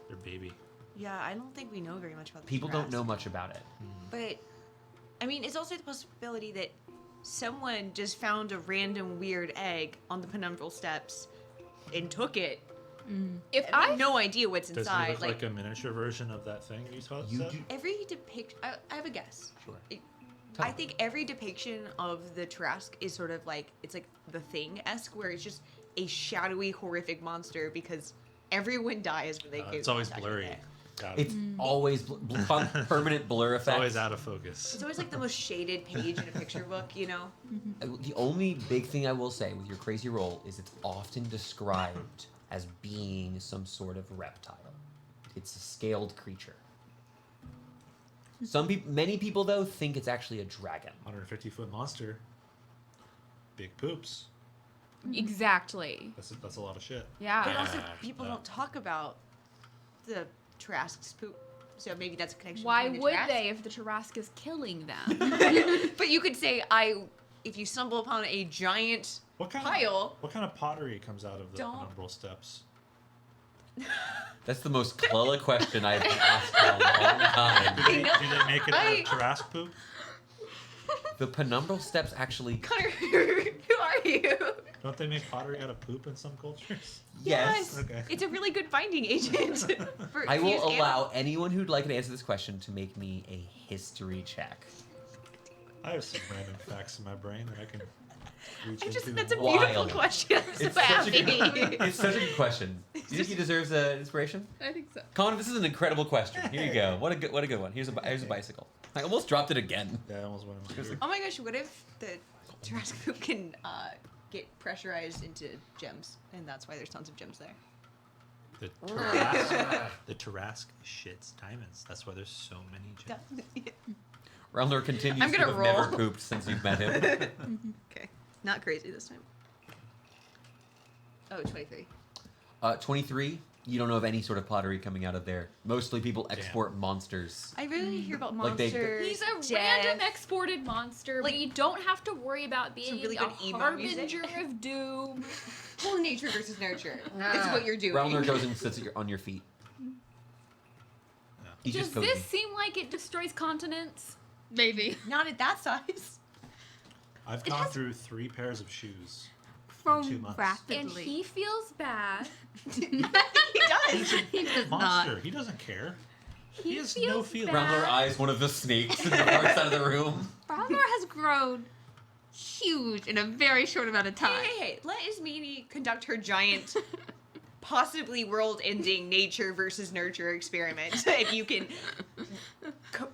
their baby? Yeah, I don't think we know very much about the People don't Tarask. know much about it. But, I mean, it's also the possibility that someone just found a random weird egg on the Penumbral Steppes and took it. If I I have no idea what's Does inside. it look like a miniature version of that thing you said? You do- Every depiction, I have a guess. Sure. I think every depiction of the Tarask is sort of like, it's like the Thing-esque, where it's just a shadowy, horrific monster because everyone dies when they get It's always contact with blurry. it. Got it. It's always permanent blur It's effect. always out of focus. It's always like the most shaded page in a picture book, you know? The only big thing I will say with your crazy roll is it's often described as being some sort of reptile. It's a scaled creature. Many people though think it's actually a dragon. 150-foot monster. Big poops. exactly, That's a lot of shit. But yeah. also, people don't talk about the Tarask's poop. So maybe that's a connection. Why between the would Tarask. they if the Tarask is killing them? But you could say, if you stumble upon a giant What kind pile, What kind of pottery comes out of the Don't- penumbral steps? That's the most Clella question I've been asked in a long time. Do they make it out of Tarrasque poop? The penumbral steps actually. Connor, who are you? Don't they make pottery out of poop in some cultures? Yes. Okay. It's a really good finding agent. For I to use will animals. allow anyone who'd like to answer this question to make me a history check. I have some random facts in my brain that I can reach into. That's a Wild. beautiful question. I'm so It's such, a happy. good, it's such a good question. Do you think he deserves an inspiration? I think so. Colin, this is an incredible question. Here you go. What a good one. Here's a bicycle. I almost dropped it again. Yeah, I almost went in my Oh my gosh, what if the Tarrasque poop can get pressurized into gems, and that's why there's tons of gems there? The Tarrasque shits diamonds. That's why there's so many gems. Rellner continues I'm to gonna have roll. never pooped since you've met him. Okay, not crazy this time. Oh, 23. 23, you don't know of any sort of pottery coming out of there. Mostly people export monsters. I really hear about Like they- monsters. He's a death. random exported monster, Like- but you don't have to worry about being Some really a good emo music. harbinger of doom. Whole nature versus nurture. It's what you're doing. Rellner goes and sits on your feet. He's Does just cozy. this seem like it destroys continents? Maybe. Not at that size. I've It gone has- through 3 pairs of shoes. From 2 months. rapidly. And he feels bad. He does. He does Monster. not. He doesn't care. He has feels no feeling. bad. Rellner eyes one of the snakes in the far side of the room. Browner has grown huge in a very short amount of time. Hey, let Ismini conduct her giant, possibly world-ending nature versus nurture experiment. If you can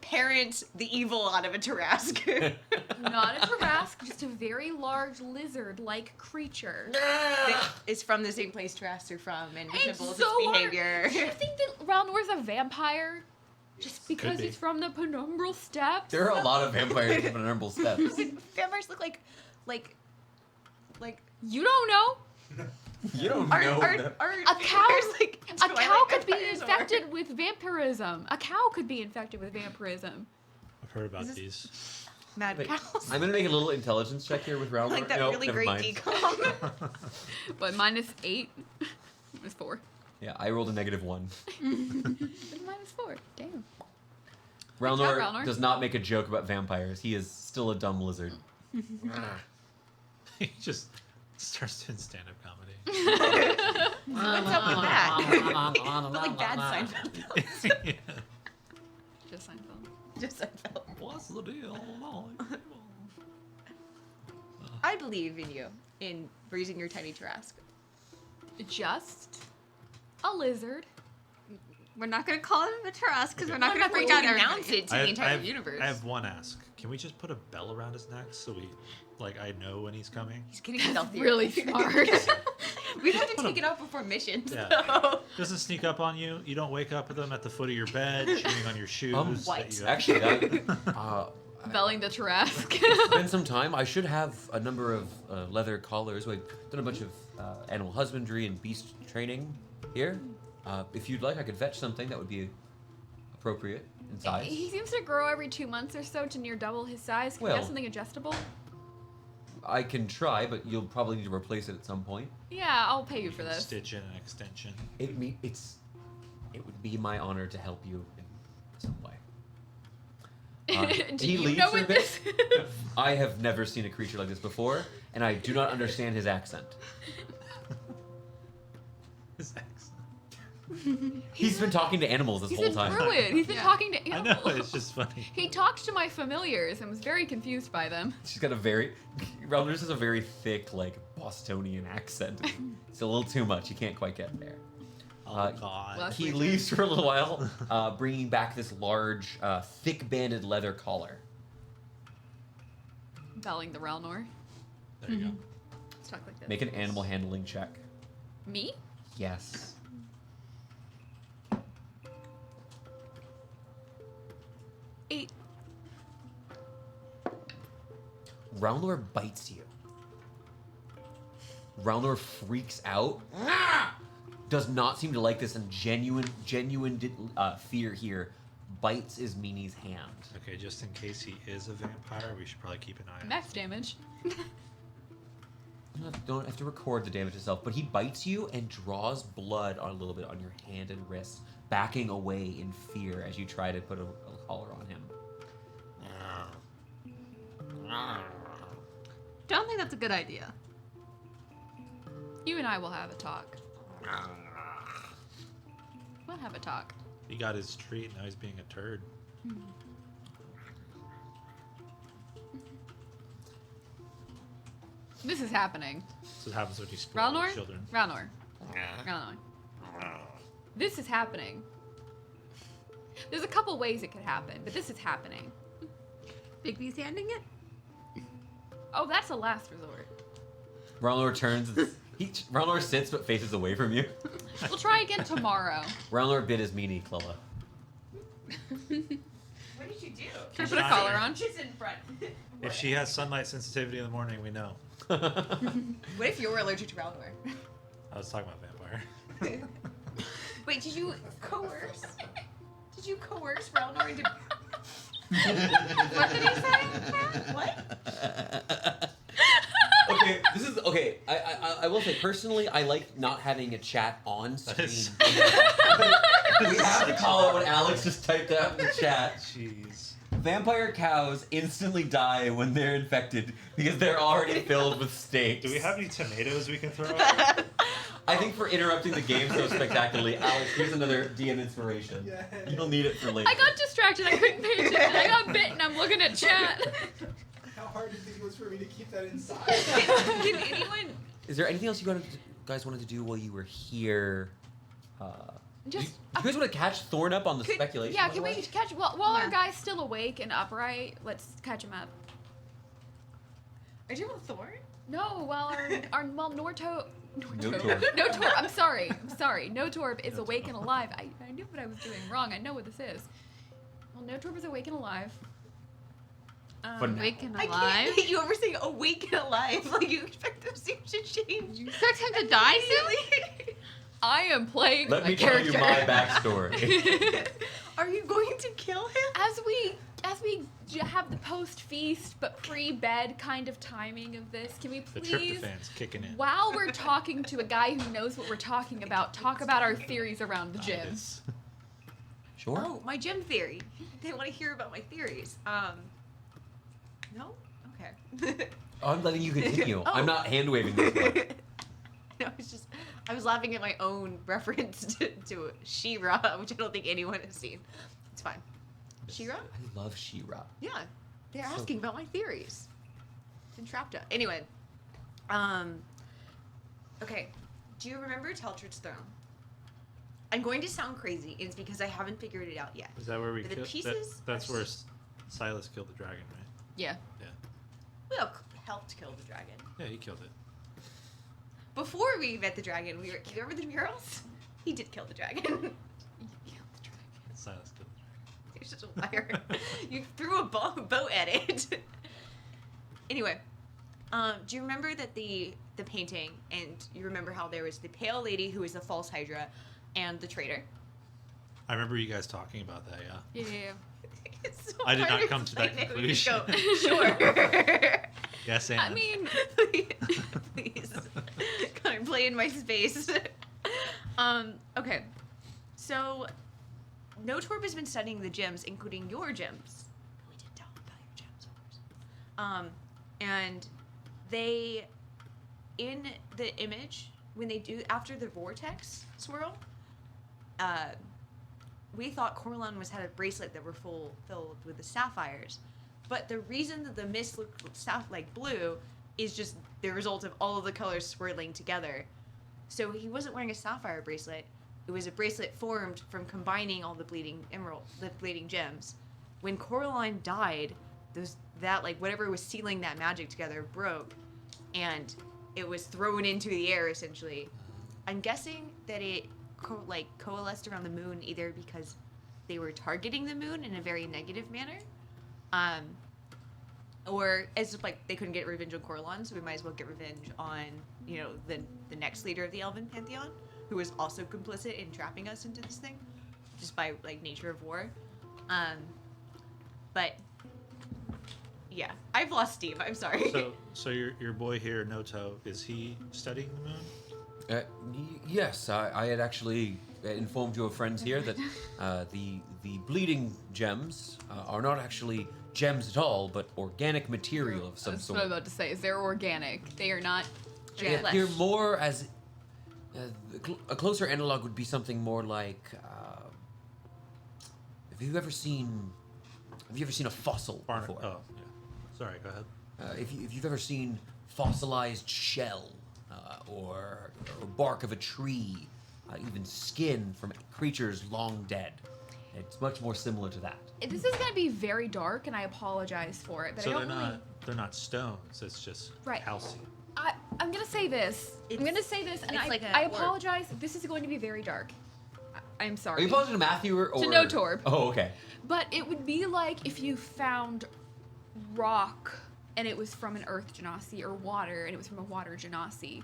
parent the evil out of a Tarrasque. Not a Tarrasque, just a very large lizard-like creature. that is from the same place Tarrasques are from and It's resembles so its hard. behavior. Do you think that Ralnor's a vampire? Just because be. he's from the penumbral steppes? There are a lot of vampires in the penumbral steps. Vampires look like You don't know. You don't are know. A cow, like a cow Twilight could be vampires or- infected with vampirism. A cow could be infected with vampirism. I've heard about Is this- these. Mad Wait, cows. I'm gonna make a little intelligence check here with Rellner. like that No, really never great mind. decom. But -8 is 4. Yeah, I rolled a -1. -4. Damn. Rellner Rellner. does not make a joke about vampires. He is still a dumb lizard. He just starts doing stand-up comedy. What's up with that? but like bad Seinfeld. Yeah. Just Seinfeld. Just Seinfeld. What's the deal? I believe in you in raising your tiny Tarrasque. Just a lizard. We're not gonna call him a Tarrasque because Okay. we're not I'm gonna not freak going out to announce everybody. it to the entire universe. I have one ask. Can we just put a bell around his neck so I know when he's coming? He's getting stealthier. Really smart. We'd have to take it out before mission. Yeah. So. Doesn't sneak up on you. You don't wake up with him at the foot of your bed, chewing on your shoes. What? that you- Actually, Belling the Tarrasque. it's been some time. I should have a number of leather collars. We've done a bunch of animal husbandry and beast training here. If you'd like, I could fetch something that would be appropriate in size. He seems to grow every 2 months or so to near double his size. Can we Well- have something adjustable? I can try, but you'll probably need to replace it at some point. Yeah, I'll pay you for this. Stitch in an extension. It would be my honor to help you in some way. Do he you leaves know for a what bit. this I have never seen a creature like this before, and I do not understand his accent. His accent. He's been talking to animals this He's whole a time. druid. He's been Yeah. talking to I animals. know, it's just funny. He talked to my familiars and was very confused by them. She's got a Rellner's has a very thick, like, Bostonian accent. It's a little too much. You can't quite get there. Oh, God. well, He leaves for a little while, bringing back this large, thick-banded leather collar. Belling the Ralnor. There you go. Let's talk like this. Make an animal handling check. Me? Yes. Eight. Rellner bites you. Rellner freaks out. Does not seem to like this, and genuine fear here bites Ismini's hand. Okay, just in case he is a vampire, we should probably keep an eye on him. Max damage. You don't have to record the damage itself, but he bites you and draws blood a little bit on your hand and wrist, backing away in fear as you try to put a collar on him. Don't think that's a good idea. You and I will have a talk. We'll have a talk. He got his treat, now he's being a turd. This is happening. That's what happens when you spoil Ralnor? children. Ralnor. This is happening. There's a couple ways it could happen, but this is happening. Bigby's handing it? Oh, that's a last resort. Ralnor turns. Ralnor sits but faces away from you. We'll try again tomorrow. Ralnor bit his meanie, Clella. What did you do? Should I put a collar on? She's in front. If she has sunlight sensitivity in the morning, we know. What if you were allergic to Ralnor? I was talking about vampire. Wait, did you coerce? Did you coerce Ralnor into? What did he say? What? Okay, this is okay. I will say personally, I like not having a chat on screen. We have to call out what Alex just typed out in the chat. Jeez. Vampire cows instantly die when they're infected because they're already filled with steaks. Do we have any tomatoes we can throw out? I think for interrupting the game so spectacularly, Alex, here's another DM inspiration. Yeah. You'll need it for later. I got distracted. I couldn't pay attention. I got bit and I'm looking at chat. How hard do you think it was for me to keep that inside? Did anyone? Is there anything else you guys wanted to do while you were here? Do you guys want to catch Thorn up on the speculation? Yeah, by can the we way? catch while our guy's still awake and upright? Let's catch him up. Are you with Thorn? No, while Nortorb. Notorb. Notorb. I'm sorry. Notorb is awake and alive. I knew what I was doing wrong. I know what this is. Well, Notorb is awake and alive. But Awake and I alive? can't get you over saying awake and alive. Like you expect those things to change. You expect him to die soon? I am playing Let my me tell you character. my backstory. Are you going to kill him? As we have the post feast but pre bed kind of timing of this, can we The please, tryptophan's kicking in. while we're talking to a guy who knows what we're talking about, talk about our theories around the gym? Nice. Sure. Oh, my gym theory. They want to hear about my theories. No? Okay. I'm letting you continue. Oh. I'm not hand waving this one. No, I was laughing at my own reference to She-Ra, which I don't think anyone has seen. It's fine. She-Ra? I love She-Ra. Yeah. They're So- asking about my theories. Entrapta. Anyway. Okay. Do you remember Teltrid's Throne? I'm going to sound crazy. It's because I haven't figured it out yet. Is that where we But the killed? pieces That's are where Silas killed the dragon, right? Yeah. Yeah. Well, helped kill the dragon. Yeah, he killed it. Before we met the dragon, you remember the murals? He did kill the dragon. Silas killed the dragon. You're such a liar. You threw a boat at it. Anyway, do you remember that the painting, and you remember how there was the pale lady who was the false Hydra, and the traitor? I remember you guys talking about that, yeah. Yeah. It's so I did hard not come to that explain it. conclusion. Go, sure. Yes, and. I mean, Please. Connor, play in my space. Okay. So, Notorb has been studying the gems, including your gems. We did tell him about your gems, of course. And they, in the image, when they do, after the vortex swirl, we thought Corlon had a bracelet that were filled with the sapphires. But the reason that the mist looked like blue is just the result of all of the colors swirling together. So he wasn't wearing a sapphire bracelet. It was a bracelet formed from combining all the bleeding gems. When Coraline died, whatever was sealing that magic together broke, and it was thrown into the air essentially. I'm guessing that it coalesced around the moon either because they were targeting the moon in a very negative manner, or as if they couldn't get revenge on Coraline, so we might as well get revenge on the next leader of the Elven Pantheon, who was also complicit in trapping us into this thing, just by nature of war. But yeah, I've lost Steve. I'm sorry. So your boy here, Noto, is he studying the moon? Yes, I had actually informed your friends here that the bleeding gems are not actually gems at all, but organic material of some That's sort. what I'm about to say. Is they're organic. They are not They gems. appear more as a closer analog would be something more like. Have you ever seen a fossil before? Oh, yeah. Sorry, go ahead. If you've ever seen fossilized shell or bark of a tree, even skin from creatures long dead, it's much more similar to that. This is going to be very dark, and I apologize for it. But So I don't they're not stones. It's just Right. calcium. I'm going to say this. I'm going to say this, and it's like a I orb. apologize. This is going to be very dark. I'm Are sorry. you apologizing to Matthew or? To no Torb. Oh, okay. But it would be like if you found rock and it was from an earth genasi, or water and it was from a water genasi.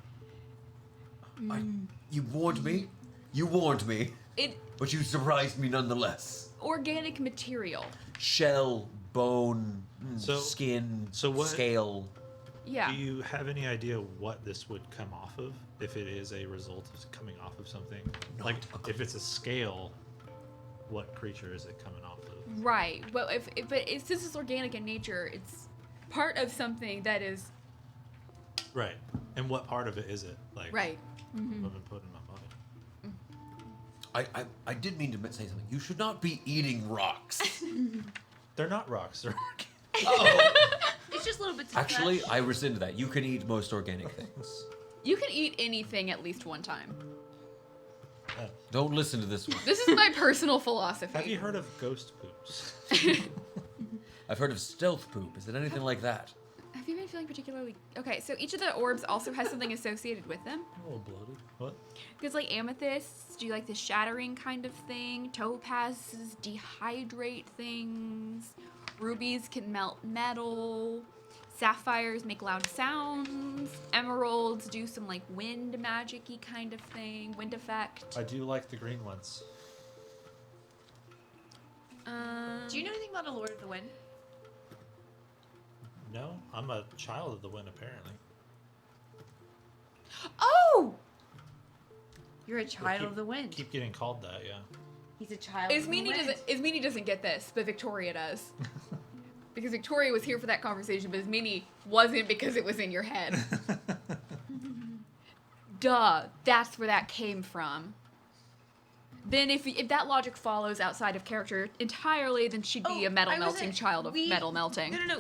You warned me. You warned me. But you surprised me nonetheless. Organic material. Shell, bone, skin, so what- scale. Yeah. Do you have any idea what this would come off of? If it is a result of coming off of something? Like, if it's a scale, what creature is it coming off of? Right. Well, since it's organic in nature, it's part of something that is Right. And what part of it is it? Like, right. I've been put in my body. I did mean to say something. You should not be eating rocks. They're not rocks. They're It's just little bits of Actually, flesh. I rescind that. You can eat most organic things. You can eat anything at least one time. Don't listen to this one. This is my personal philosophy. Have you heard of ghost poops? I've heard of stealth poop. Is it anything like that? Have you been feeling particularly okay? So each of the orbs also has something associated with them. A little bloated. What? Because like amethysts do like the shattering kind of thing. Topazes dehydrate things. Rubies can melt metal. Sapphires make loud sounds. Emeralds do some like wind magic-y kind of thing. Wind effect. I do like the green ones. Do you know anything about a Lord of the Wind? No, I'm a child of the wind, apparently. Oh! You're a child of the wind. Keep getting called that, yeah. He's a child of the wind. Ismini doesn't get this, but Victoria does. Because Victoria was here for that conversation, but Ismini wasn't because it was in your head. Duh, that's where that came from. Then if that logic follows outside of character entirely, then she'd be a metal melting child of metal melting. No.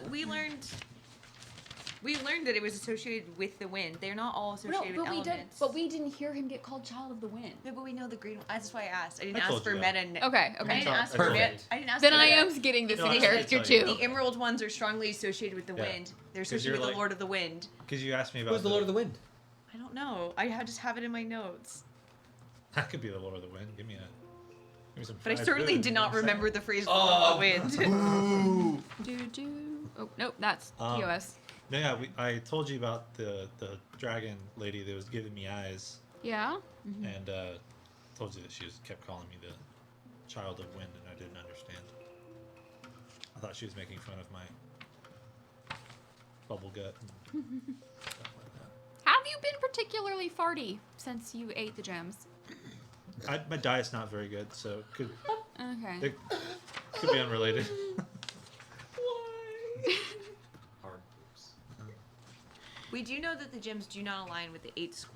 We learned that it was associated with the wind. They're not all associated with elements. we didn't hear him get called child of the wind. No, but we know the green one. That's why I asked. I didn't I ask told for you meta. that. Okay. I didn't ask for Perfect. meta. I didn't ask Then for I meta. am getting this No, I in didn't character tell you. too. The emerald ones are strongly associated with the Yeah. wind. They're 'Cause associated you're with the like- Lord of the Wind. Because you asked me about Who's the Lord of the Wind? I don't know. just have it in my notes. That could be the Lord of the Wind. Give me some But I fried certainly food, did you know not what I'm remember saying? the phrase Lord of the Wind. Oh nope, that's TOS. No, yeah, I told you about the dragon lady that was giving me eyes, Yeah. and told you that she kept calling me the child of wind, and I didn't understand. I thought she was making fun of my bubble gut and stuff like that. Have you been particularly farty since you ate the gems? My diet's not very good, so Okay. it could be unrelated. Hard. We do know that the gems do not align with the 8 school.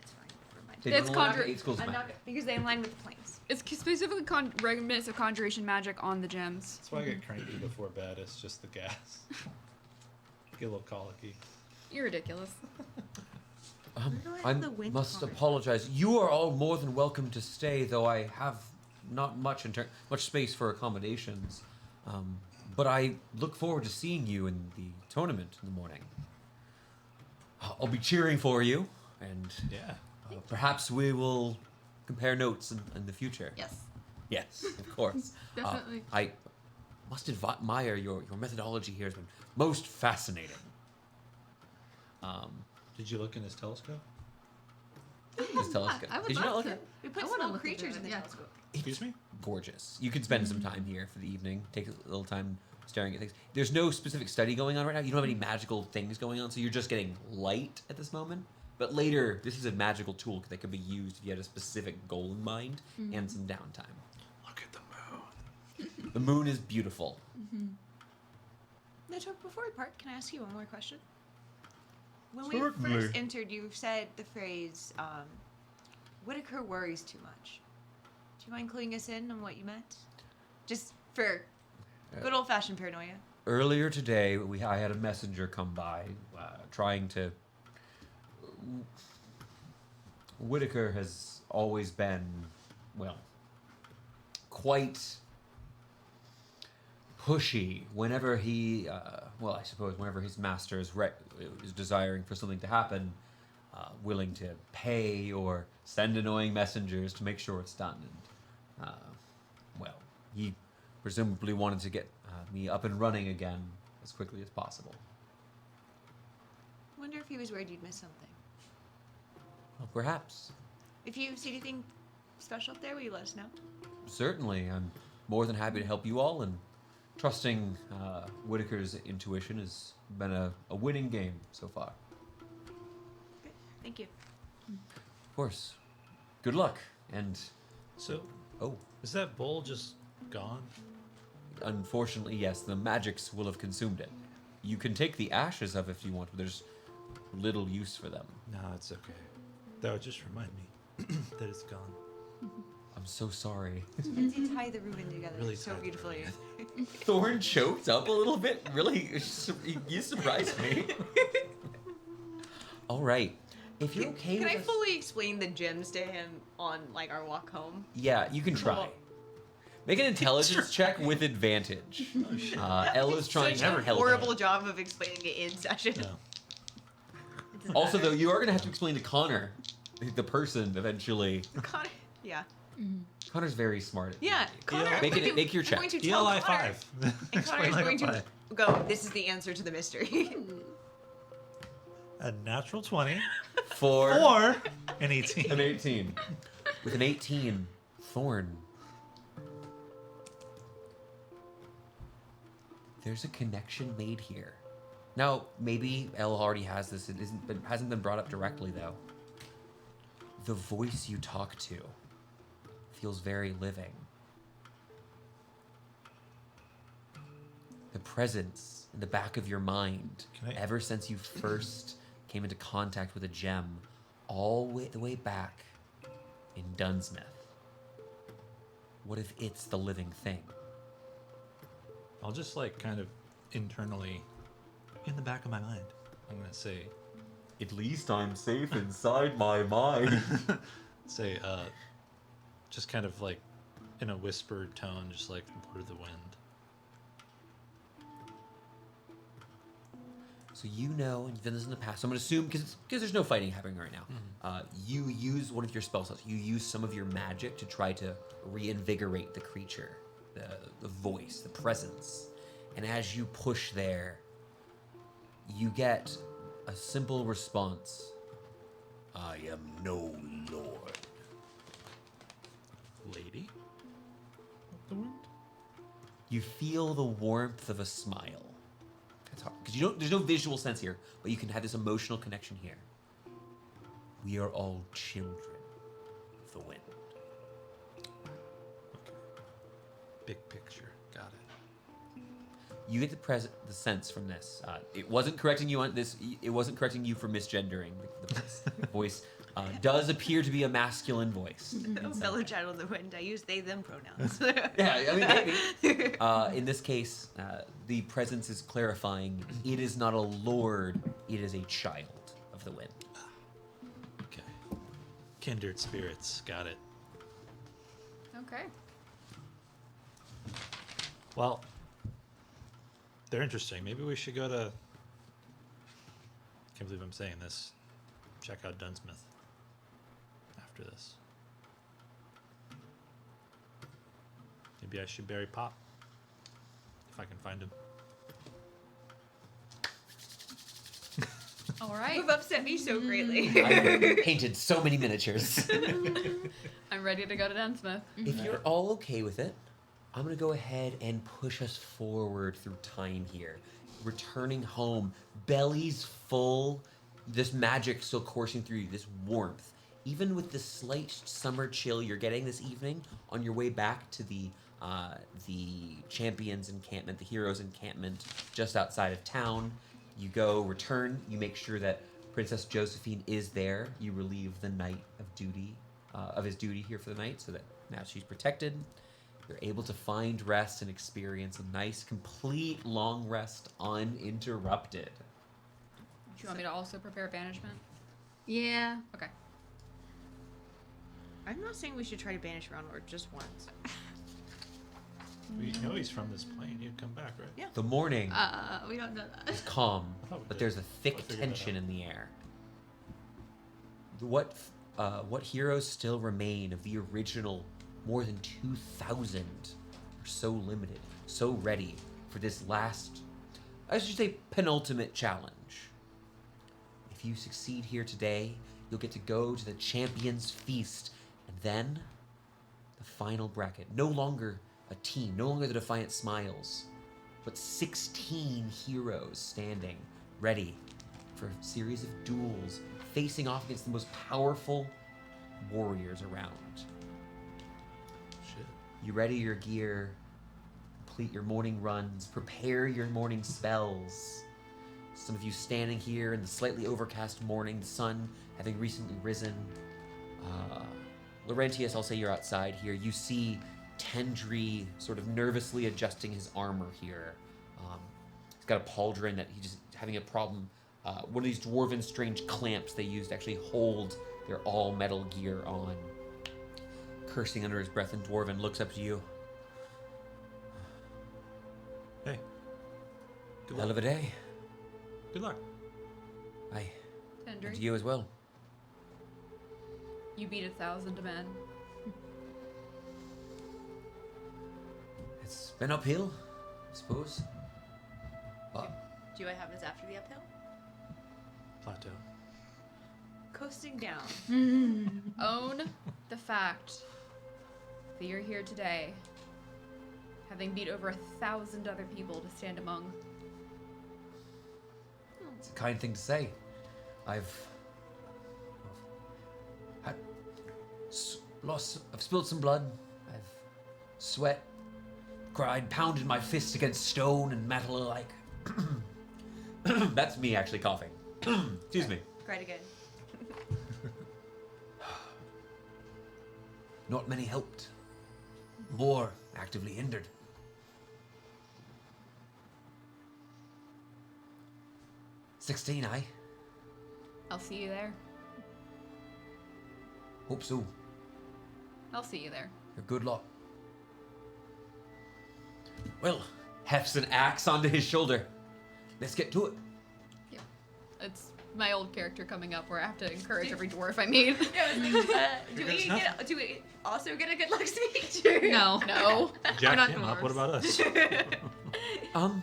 It's fine. Never mind. They That's don't align conjure- with 8 schools of I'm magic. not because they align with the planes. It's specifically remnants of conjuration magic on the gems. That's why I get cranky before bed. It's just the gas. Get a little colicky. You're ridiculous. do I I have the wind must card? apologize. You are all more than welcome to stay, though I have not much much space for accommodations. But I look forward to seeing you in the tournament in the morning. I'll be cheering for you, and Yeah. perhaps we will compare notes in the future. Yes. Yes, of course. Definitely. I must admire your methodology here has been most fascinating. Did you look in his telescope? His telescope. I would Did you not love look to. at? We put I wanna small look into creatures it, in the yeah. telescope. Excuse me? gorgeous. You could spend some time here for the evening, take a little time staring at things. There's no specific study going on right now. You don't have any magical things going on, so you're just getting light at this moment. But later, this is a magical tool that could be used if you had a specific goal in mind and some downtime. Look at the moon. The moon is beautiful. Nato, before we part, can I ask you one more question? When Certainly. we first entered, you said the phrase, Whitaker worries too much. Do you mind cluing us in on what you meant? Just for good old-fashioned paranoia. Earlier today, I had a messenger come by trying to... Whitaker has always been, well, quite pushy whenever he, I suppose whenever his master is desiring for something to happen, willing to pay or send annoying messengers to make sure it's done. And, he presumably wanted to get me up and running again as quickly as possible. Wonder if he was worried you'd miss something. Well, perhaps. If you see anything special up there, will you let us know? Certainly. I'm more than happy to help you all, and trusting Whitaker's intuition has been a winning game so far. Okay, thank you. Of course. Good luck, and... So, Oh, is that bowl just gone? unfortunately, yes, the magics will have consumed it. You can take the ashes of it if you want, but there's little use for them. No, it's okay. That would just remind me that it's gone. I'm so sorry. They tie the ruin together Really so tied the beautifully. Thorn choked up a little bit. Really, you surprised me. All right. If you're okay Can with I us- fully explain the gems to him on like our walk home? Yeah, you can try. Make an intelligence check with advantage. Ella's trying Such to a help. horrible job of explaining it in session. No. It doesn't Also, matter. though, you are going to have to explain to Connor, the person, eventually. Connor, yeah, Connor's very smart. yeah. Connor, I'm Make going it- to- make your I'm check. going to tell ELI Connor, 5. and Explain Connor's like going a to 5. go. This is the answer to the mystery. A natural 20 For or an 18. an 18. With an 18, Thorn. There's a connection made here. Now, maybe Ella already has this. It hasn't been brought up directly, though. The voice you talk to feels very living. The presence in the back of your mind, Can I- ever since you first came into contact with a gem, the way back in Dunsmith. What if it's the living thing? I'll just like kind of internally, in the back of my mind, I'm gonna say, At least I'm safe inside my mind. just kind of like in a whispered tone, just like Lord of the Wind. So you know, and you've done this in the past. So I'm going to assume, because there's no fighting happening right now, you use one of your spell slots. You use some of your magic to try to reinvigorate the creature, the voice, the presence. And as you push there, you get a simple response. I am no lord. Lady of the Wind? You feel the warmth of a smile. That's hard because there's no visual sense here, but you can have this emotional connection here. We are all children of the wind. Okay. Big picture. Got it. You get the sense from this. It wasn't correcting you on this. It wasn't correcting you for misgendering the voice. Voice does appear to be a masculine voice. Fellow child of the wind. I use they them pronouns. Yeah, I mean maybe. In this case, the presence is clarifying. It is not a lord. It is a child of the wind. Okay. Kindred spirits. Got it. Okay. Well, they're interesting. Maybe we should go to. Can't believe I'm saying this. Check out Dunsmith. After this. Maybe I should bury Pop. If I can find him. All right. You've upset me so greatly. I painted so many miniatures. I'm ready to go to Dunsmith. If you're all okay with it, I'm gonna go ahead and push us forward through time here. Returning home, bellies full, this magic still coursing through you, this warmth. Even with the slight summer chill you're getting this evening, on your way back to the champions encampment, the heroes encampment just outside of town, you go, return, you make sure that Princess Josephine is there. You relieve the knight of duty, of his duty here for the night, so that now she's protected. You're able to find rest and experience a nice, complete long rest uninterrupted. Do you want me to also prepare banishment? Yeah. Okay. I'm not saying we should try to banish Roundward just once. We know he's from this plane. He'd come back, right? Yeah. The morning We don't know that. is calm, I thought we but did. there's a thick I'll figure that tension out. in the air. What heroes still remain of the original more than 2,000 are so limited, so ready for this last, I should say, penultimate challenge. If you succeed here today, you'll get to go to the Champions Feast, and then the final bracket. No longer a team, no longer the Defiant Smiles, but 16 heroes standing ready for a series of duels, facing off against the most powerful warriors around. Shit. You ready your gear, complete your morning runs, prepare your morning spells. Some of you standing here in the slightly overcast morning, the sun having recently risen. Laurentius, I'll say you're outside here. You see Tendry sort of nervously adjusting his armor here. He's got a pauldron that he's just having a problem. One of these dwarven strange clamps they use to actually hold their all metal gear on. Cursing under his breath in Dwarven, looks up to you. Hey. Good Hell luck. of a day. Good luck. Aye. And Tendry, you as well. you beat 1,000 men. It's been uphill, I suppose. But Do I have this after the uphill? Plateau. Coasting down. Own the fact that you're here today, having beat over 1,000 other people to stand among. it's a kind thing to say. I've spilled some blood. I've sweat, cried, pounded my fists against stone and metal alike. That's me actually coughing. Excuse me. Cried again. Not many helped. More actively hindered. 16, aye? I'll see you there. Hope so. I'll see you there. You're good luck. Well, hefts an axe onto his shoulder. Let's get to it. Yeah. It's my old character coming up where I have to encourage every dwarf I meet. Yeah, I was thinking, do we also get a good luck speech? Or- No. No. Jack not him up. What dwarves. about us?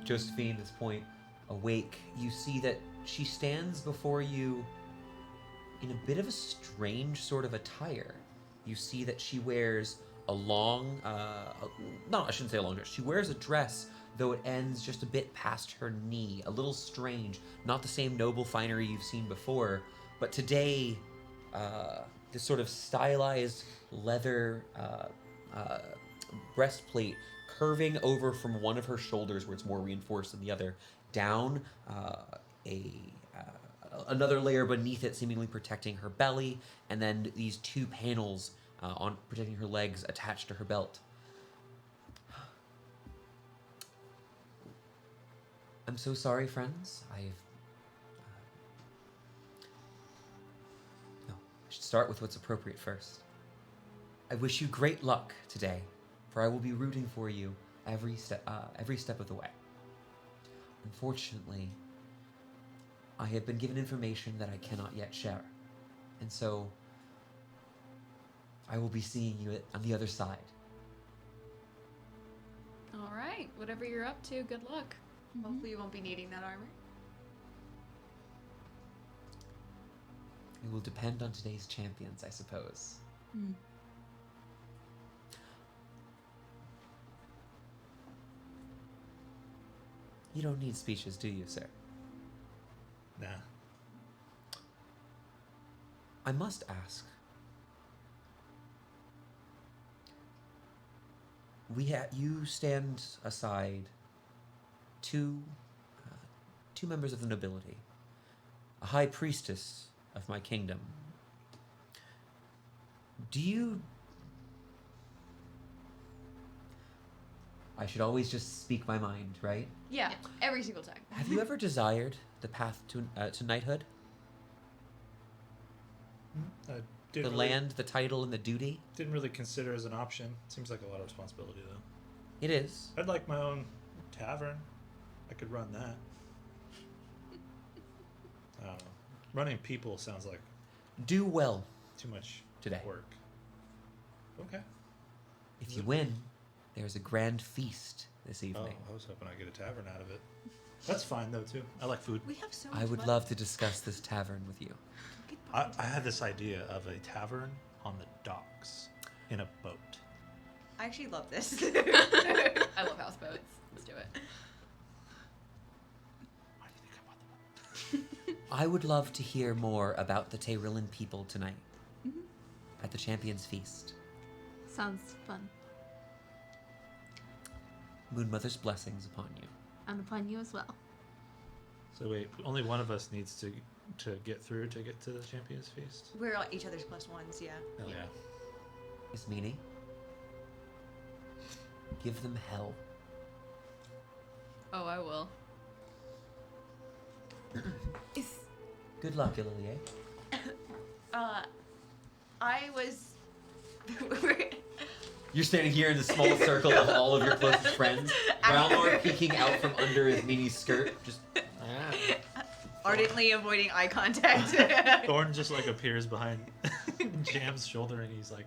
Josephine, at this point, awake, you see that she stands before you in a bit of a strange sort of attire. You see that she wears a long, no, I shouldn't say a long dress. She wears a dress, though it ends just a bit past her knee. A little strange. Not the same noble finery you've seen before, but today, this sort of stylized leather breastplate curving over from one of her shoulders where it's more reinforced than the other, down another layer beneath it, seemingly protecting her belly, and then these two panels on protecting her legs attached to her belt. I'm so sorry, friends. I should start with what's appropriate first. I wish you great luck today, for I will be rooting for you every step of the way. Unfortunately, I have been given information that I cannot yet share, and so I will be seeing you on the other side. All right. Whatever you're up to, good luck. Hopefully you won't be needing that armor. It will depend on today's champions, I suppose. Hmm. You don't need speeches, do you, sir? Nah. I must ask. You stand aside two members of the nobility, a high priestess of my kingdom. Do you... I should always just speak my mind, right? Yeah, every single time. Have you ever desired the path to knighthood? I The didn't really, land, the title, and the duty? didn't really consider as an option. Seems like a lot of responsibility, though. It is. I'd like my own tavern. I could run that. I don't know. Running people sounds like Do well too much today. work. Okay. If you win, there's a grand feast this Oh, evening. I was hoping I'd get a tavern out of it. That's fine, though, too. I like food. We have so much I would money. love to discuss this tavern with you. I had this idea of a tavern on the docks in a boat. I actually love this. I love houseboats. Let's do it. Why do you think I bought the boat? I would love to hear more about the Teyrillan people tonight Mm-hmm. at the Champions Feast. Sounds fun. Moonmother's blessings upon you. And upon you as well. So wait, only one of us needs to get through to get to the Champions Feast? We're all each other's +1s, yeah. Hell yeah. Miss Meanie, give them hell. Oh, I will. Is Good luck, Illier. I was. You're standing here in the small circle of all of your closest friends. Ralmor peeking out from under his mini skirt, just... ardently avoiding eye contact. Thorn just like appears behind Jam's shoulder and he's like,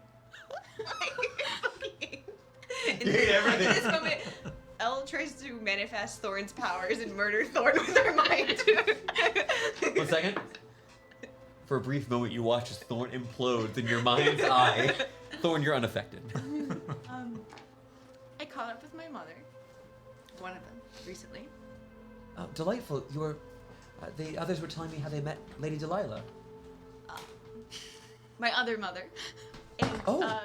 In hate everything. this moment, Elle tries to manifest Thorn's powers and murder Thorn with her mind. 1 second. For a brief moment, you watch as Thorn implodes in your mind's eye. Thorn, you're unaffected. I caught up with my mother. One of them, recently. Oh, delightful. You were... the others were telling me how they met Lady Delilah. My other mother. And, Oh.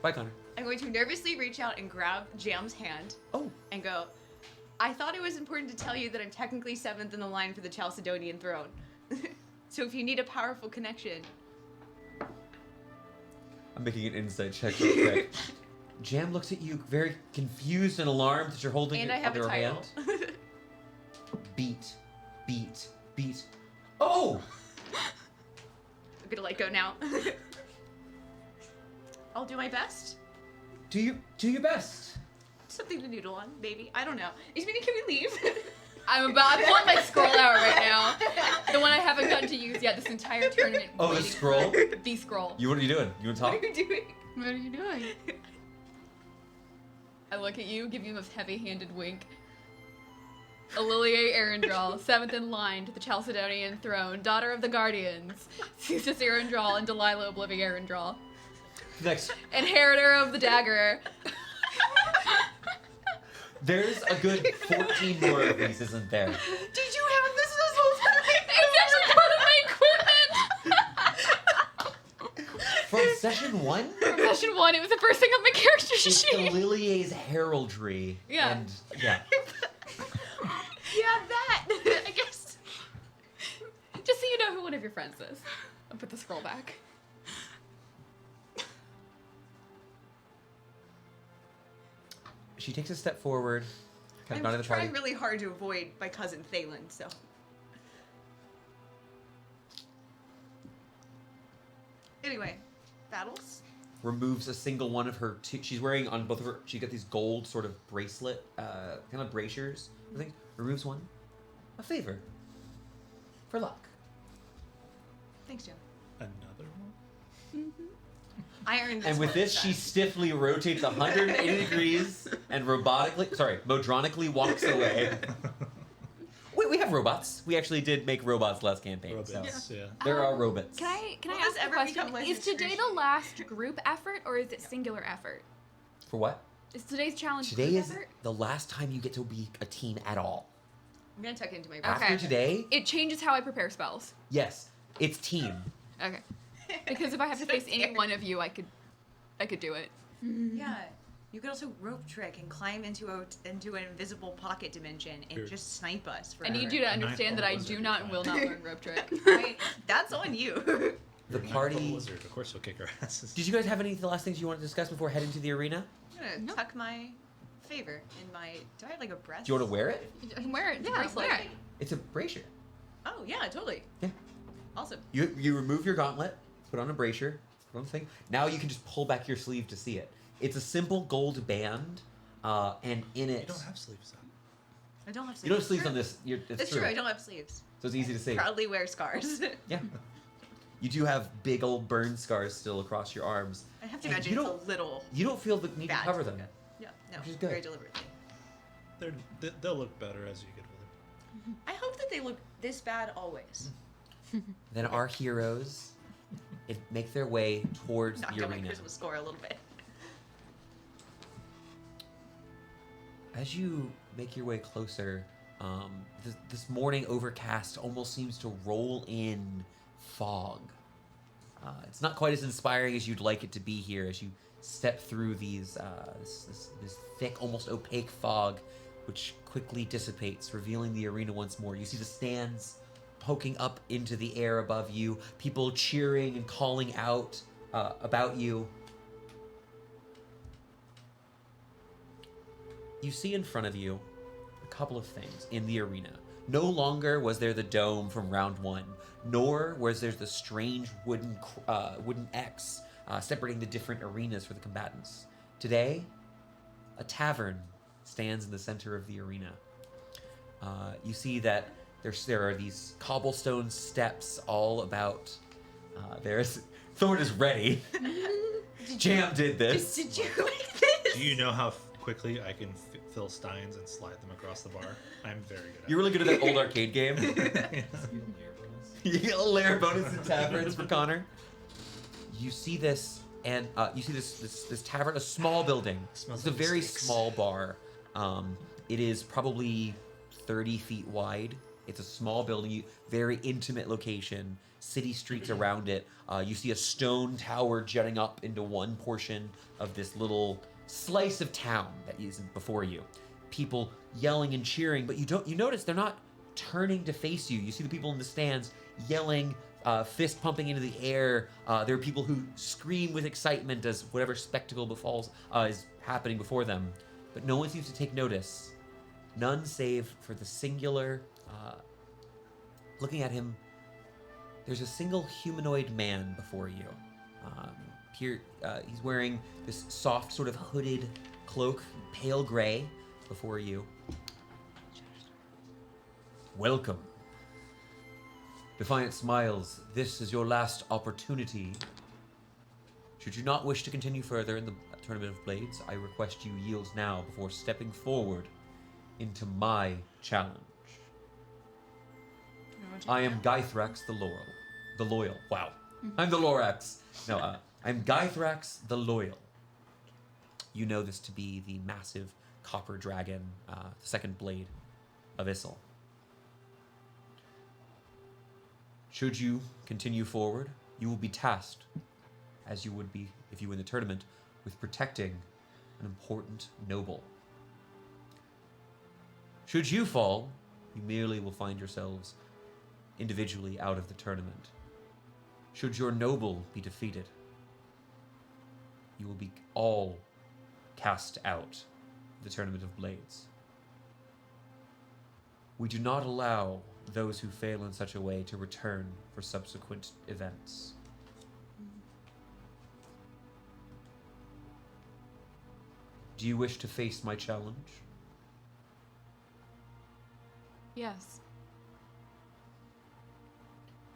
Bye, Connor. I'm going to nervously reach out and grab Jam's hand Oh, and go, I thought it was important to tell you that I'm technically 7th in the line for the Chalcedonian throne. So if you need a powerful connection. I'm making an insight check real quick. Jam looks at you very confused and alarmed that you're holding And it I have under a her title. hand. Beat. Oh! I'm gonna let go now. I'll do my best. Do your best. Something to noodle on, maybe. I don't know. Is meaning, can we leave? I'm pulling my scroll out right now. The one I haven't gotten to use yet this entire tournament. Oh, the waiting scroll? for The scroll. What are you doing? You want to What talk? are you doing? What are you doing? I look at you, give you a heavy-handed wink. Illier Arundral, 7th in line to the Chalcedonian throne, daughter of the Guardians, Ceasus Arundral and Delilah Oblivion Arundral, Next. inheritor of the dagger. There's a good 14 more of these, isn't there? Did you have this whole time? It's actually part of my equipment! From session 1? From session 1, it was the first thing on my character It's the sheet. Lilier's heraldry. Yeah. And, yeah. Yeah, that. I guess. Just so you know who one of your friends is. I'll put the scroll back. She takes a step forward, kind of I'm out of the party. trying really hard to avoid my cousin Thalen, so. Anyway, battles? Removes a single one of her she's wearing on both of her, she got these gold sort of bracelet, kind of braziers, I think. Removes one. A favor. For luck. Thanks, Jim. another one? I earned this. And with one this, time. she stiffly rotates 180 degrees and modronically walks away. Wait, we have have robots. We actually did make robots last campaign. Robots, So yeah. there are robots. Can I Will ask this a ever question? become less Is today the excruciating? last group effort or is it singular effort? For what? Is today's challenge Today group is effort? the last time you get to be a team at all. I'm gonna tuck into my After today, It changes how I prepare spells. yes, it's team. Okay. Because if I have to So face any scared. one of you, I could do it. Yeah. You could also rope trick and climb into an invisible pocket dimension and Here. just snipe us. I need forever. you to A understand that ninth I level do wizard not would and will be not fine. learn rope trick. Right? That's on you. The You're a ninth party. level wizard. Of course, we'll kick our asses. Did you guys have any of the last things you want to discuss before heading to the arena? I'm gonna Nope. tuck my favor in my. Do I have like a breast? Do you want to wear it? I can wear it. It's a Yeah, bracelet. wear it. It's a brazier. Oh yeah, totally. Yeah. Awesome. You remove your gauntlet, put on a brazier, put on the thing. Now you can just pull back your sleeve to see it. It's a simple gold band, and in You it, don't have sleeves. I don't have sleeves. you don't have sleeves True. on this. It's That's true. I don't have sleeves. So it's easy to see. Proudly wear scars. Yeah. You do have big old burn scars still across your arms. I have to And imagine you it's don't- a little You don't feel the need bad. to cover them. Yeah, no, Which is good. very deliberately. They'll look better as you get older. I hope that they look this bad always. Then our heroes make their way towards Knock the down my arena. charisma score a little bit. As you make your way closer, this morning overcast almost seems to roll in fog. It's not quite as inspiring as you'd like it to be here as you step through this thick, almost opaque fog, which quickly dissipates, revealing the arena once more. You see the stands poking up into the air above you, people cheering and calling out about you. You see in front of you a couple of things in the arena. No longer was there the dome from round one, nor was there the strange wooden X separating the different arenas for the combatants. Today, a tavern stands in the center of the arena. You see that there are these cobblestone steps all about. Thorn is ready. Jam did this. Did you like this? Do you know how quickly I can fill steins and slide them across the bar? I'm very good at You're really good at that old arcade game. it. You get a layer bonus in taverns for Connor. You see this, and you see this tavern, a small building. Smells It's a like very steaks. small bar. It is probably 30 feet wide. It's a small building, very intimate location. City streets around it. You see a stone tower jutting up into one portion of this little slice of town that is before you. People yelling and cheering, but you notice they're not turning to face you. You see the people in the stands yelling, fist pumping into the air. There are people who scream with excitement as whatever spectacle befalls is happening before them. But no one seems to take notice. None save for the singular. Looking at him, there's a single humanoid man before you. Here, he's wearing this soft, sort of hooded cloak, pale gray, before you. Welcome. Defiant smiles. This is your last opportunity. Should you not wish to continue further in the Tournament of Blades, I request you yield now before stepping forward into my challenge. I am Gythrax the Loyal. Wow. I'm the Lorax. No, I'm Gythrax the Loyal. You know this to be the massive copper dragon, the second blade of Issel. Should you continue forward, you will be tasked, as you would be if you win the tournament, with protecting an important noble. Should you fall, you merely will find yourselves individually out of the tournament. Should your noble be defeated, you will be all cast out of the Tournament of Blades. We do not allow those who fail in such a way to return for subsequent events. Do you wish to face my challenge? Yes.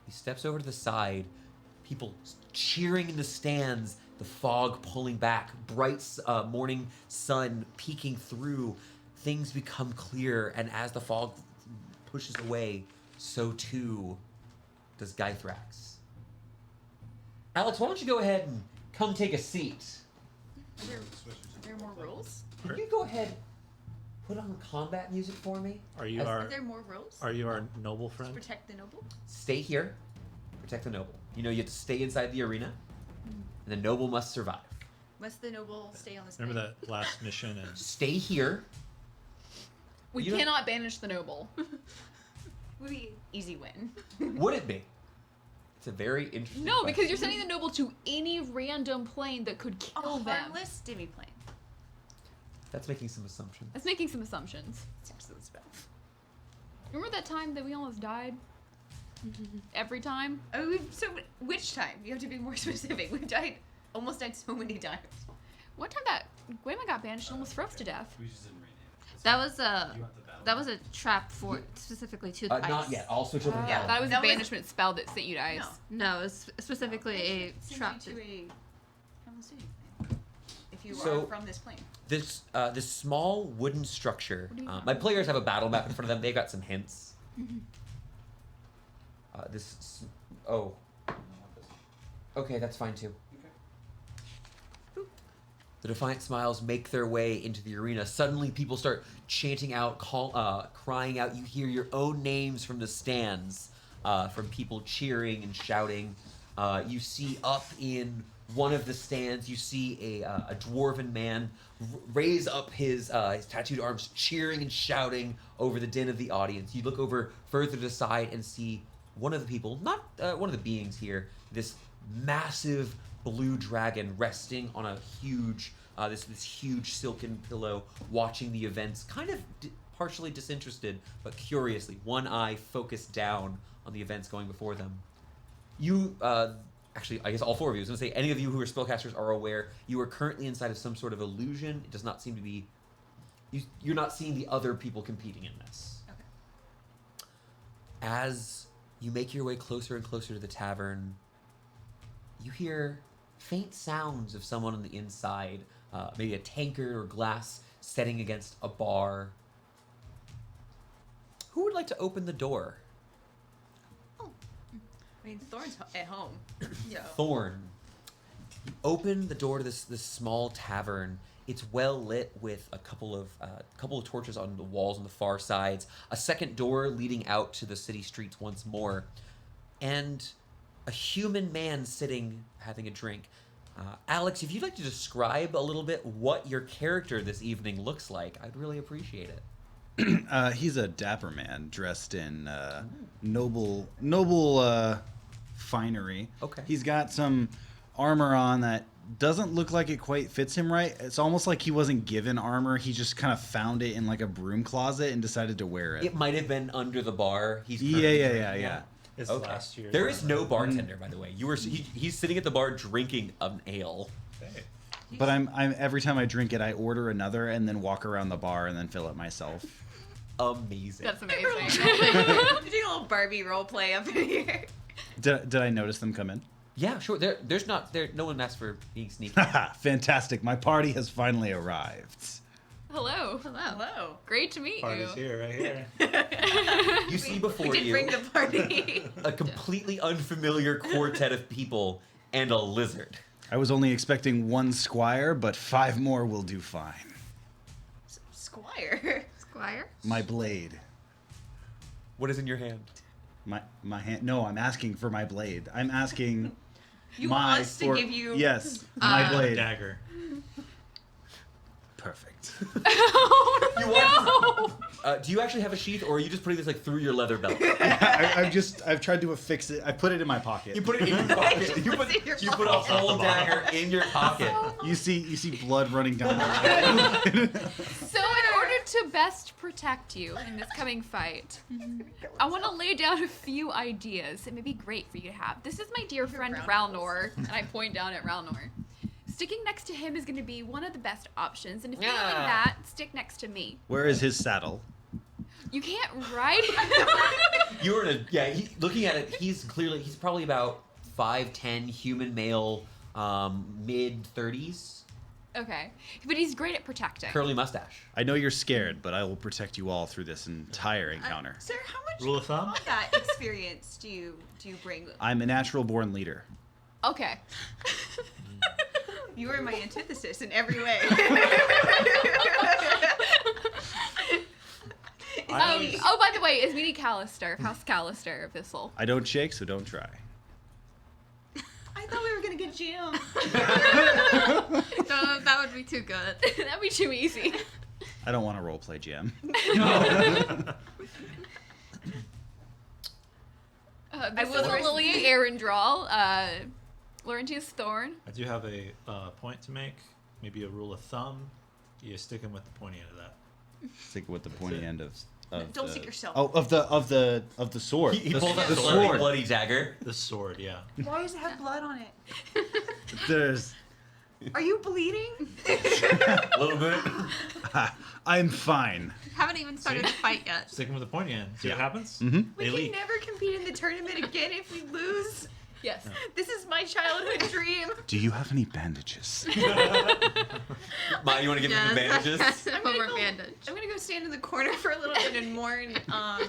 He steps over to the side, people cheering in the stands, the fog pulling back, bright morning sun peeking through. Things become clear, and as the fog pushes away, so too does Gythrax. Alex, why don't you go ahead and come take a seat? Are there more rules? Can you go ahead, put on combat music for me? Are you As- Are our there more rules? Are you our noble friend? Protect the noble? Stay here, protect the noble. You know you have to stay inside the arena, and the noble must survive. Must the noble stay on this Remember plane? that last mission and Stay here. We You don't- cannot banish the noble. Would be easy win. Would it be? It's a very interesting No, because question. you're sending the noble to any random plane that could A kill them. harmless demi-plane. That's making some assumptions. That's making some assumptions. Seems to the spell. Remember that time that we almost died? Every time? Oh, so which time? You have to be more specific. We've almost died so many times. One time that Gwayman got banished and almost froze to death. We just didn't rename it. That was You a want the battle. that was a trap for specifically to the ice. Not yet. I'll switch over to Yeah, Alex. That was a That was- banishment spell that sent you to ice. No. No, it's specifically a Send trap. you to a harmless demi-plane. If you So- are from this plane. This small wooden structure. What do you mean? My players have a battle map in front of them. They've got some hints. Oh. Okay, that's fine too. The defiant smiles make their way into the arena. Suddenly, people start chanting out, crying out. You hear your own names from the stands, from people cheering and shouting. You see up in one of the stands, you see a dwarven man raise up his tattooed arms, cheering and shouting over the din of the audience. You look over further to the side and see one of the people, not one of the beings here, this massive blue dragon resting on a huge, this huge silken pillow, watching the events, kind of partially disinterested, but curiously, one eye focused down on the events going before them. You, actually, I guess all four of you, I was going to say, any of you who are spellcasters are aware, you are currently inside of some sort of illusion. It does not seem to be, you're not seeing the other people competing in this. Okay. As you make your way closer and closer to the tavern, you hear faint sounds of someone on the inside, maybe a tankard or glass setting against a bar. Who would like to open the door? I mean, Thorn's at home. Yeah. Thorn. You open the door to this small tavern. It's well lit with a couple of torches on the walls on the far sides, a second door leading out to the city streets once more, and a human man sitting having a drink. Alex, if you'd like to describe a little bit what your character this evening looks like, I'd really appreciate it. He's a dapper man dressed in noble finery. Okay. He's got some armor on that doesn't look like it quite fits him right. It's almost like he wasn't given armor. He just kind of found it in like a broom closet and decided to wear it. It might have been under the bar. He's Yeah, currently yeah, drinking yeah. at. it's Okay. last year. There is no bartender, by the way. He's sitting at the bar drinking an ale. Hey. But I'm every time I drink it, I order another and then walk around the bar and then fill it myself. Amazing. That's amazing. You're doing a little Barbie role play up in here. Did I notice them come in? Yeah, sure. There's not no one asked for being sneaky. Haha, fantastic. My party has finally arrived. Hello. Hello. Hello. Great to meet Party's you. here, right here. You see before We did you bring the party. a completely unfamiliar quartet of people and a lizard. I was only expecting one squire, but 5 more will do fine. Squire. Squire. My blade. What is in your hand? My hand. No, I'm asking for my blade. I'm asking. You my want us to for- give you. Yes, my blade. Dagger. Perfect. You want? Do you actually have a sheath, or are you just putting this like through your leather belt? I've tried to affix it. I put it in my pocket. You put it in your pocket. You put a whole dagger in your pocket. You see blood running down my leg. So in order to best protect you in this coming fight, I want to lay down a few ideas that may be great for you to have. This is my dear friend Ralnor, and I point down at Ralnor. Sticking next to him is going to be one of the best options, and if you're doing that, stick next to me. Where is his saddle? You can't ride You're in a looking at it, he's probably about 5'10", human male, mid 30s. Okay. But he's great at protecting. Curly mustache. I know you're scared, but I will protect you all through this entire encounter. Sir, how much Rule of thumb? combat experience do you bring? I'm a natural born leader. Okay. You are my antithesis in every way. Oh, by the way, is Meanie Callister, House Callister of Thistle. I don't shake, so don't try. I thought we were gonna get jammed. No, that would be too good. That'd be too easy. I don't want to roleplay GM. This will is a first- Lily Arendral, Laurentius Thorn. I do have a point to make. Maybe a rule of thumb. You stick him with the pointy end of that. Stick with the pointy end of Don't the, stick yourself. Oh, of the sword. He the, pulls out the the sword. bloody dagger. The sword, yeah. Why does it have blood on it? There's. Are you bleeding? A little bit. I'm fine. Haven't even started the fight yet. Stick him with the pointy end. See what happens? Mm-hmm. We They can leave. never compete in the tournament again if we lose. Yes. This is my childhood dream. Do you have any bandages? Ma, you want to give me the bandages? I'm gonna Over go- bandage. I'm gonna go stand in the corner for a little bit and mourn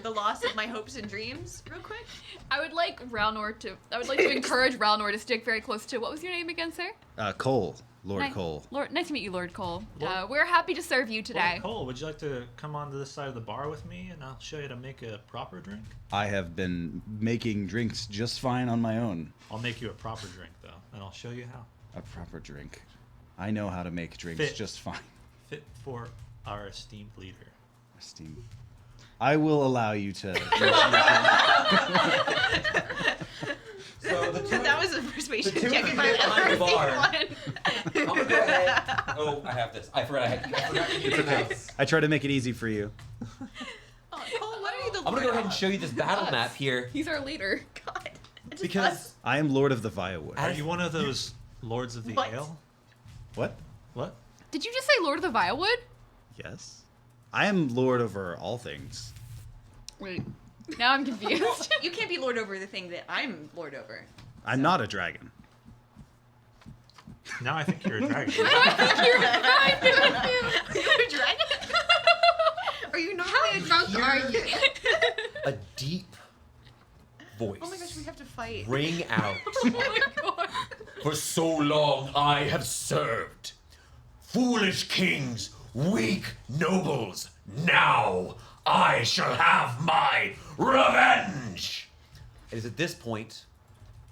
the loss of my hopes and dreams real quick. I would like to encourage Ralnor to stick very close to, what was your name again, sir? Cole. Lord Nice. Cole. Nice to meet you, Lord Cole. Lord- We're happy to serve you today. Lord Cole, would you like to come onto this side of the bar with me and I'll show you how to make a proper drink? I have been making drinks just fine on my own. I'll make you a proper drink though, and I'll show you how. A proper drink. I know how to make drinks Fit. just fine. Fit for our esteemed leader. Esteem. I will allow you to. So the two, That was a persuasion the two check of if you I've behind ever the seen bar. one. I'm gonna go ahead. Oh, I have this. I forgot to give you this. I try to make it easy for you. Oh, Cole, what are you the I'm gonna go ahead and show you this battle map here He's our leader. God. It's because us. I am Lord of the Virewood. Are you one of those lords of the What? ale? What? What? Did you just say Lord of the Virewood? Yes. I am Lord over all things. Wait. Now I'm confused. You can't be lord over the thing that I'm lord over. I'm not a dragon. Now I think you're a dragon. You're You're a dragon? Are you normally How a drunk are you? a deep voice Oh my gosh, we have to fight. ring out. Oh my god. For so long I have served. Foolish kings, weak nobles, now I shall have my revenge! It is at this point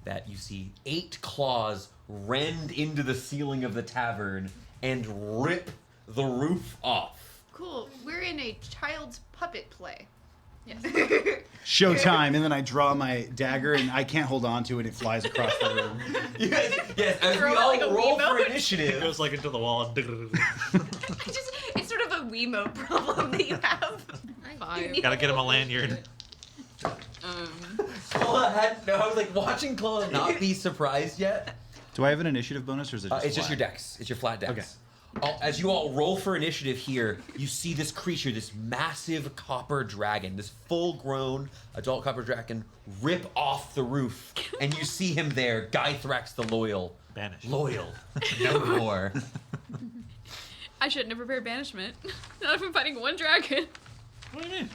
that you see 8 claws rend into the ceiling of the tavern and rip the roof off. Cool. We're in a child's puppet play. Yes. Showtime, and then I draw my dagger, and I can't hold on to it. It flies across the room. Yes, as Throw we it all like a roll Wiimote. for It initiative. goes like into the wall. It's sort of a Wiimote problem that you have. Five. Gotta get him a lanyard. Cloa had, no, I was like watching Cloa not be surprised yet. Do I have an initiative bonus, or is it just It's just flat? your dex. It's your flat dex. Okay. As you all roll for initiative here, you see this creature, this massive copper dragon, this full-grown adult copper dragon, rip off the roof, and you see him there, Gythrax the Loyal. Banished. Loyal. No more. I shouldn't have prepared banishment. Not if I'm fighting one dragon. What do you mean?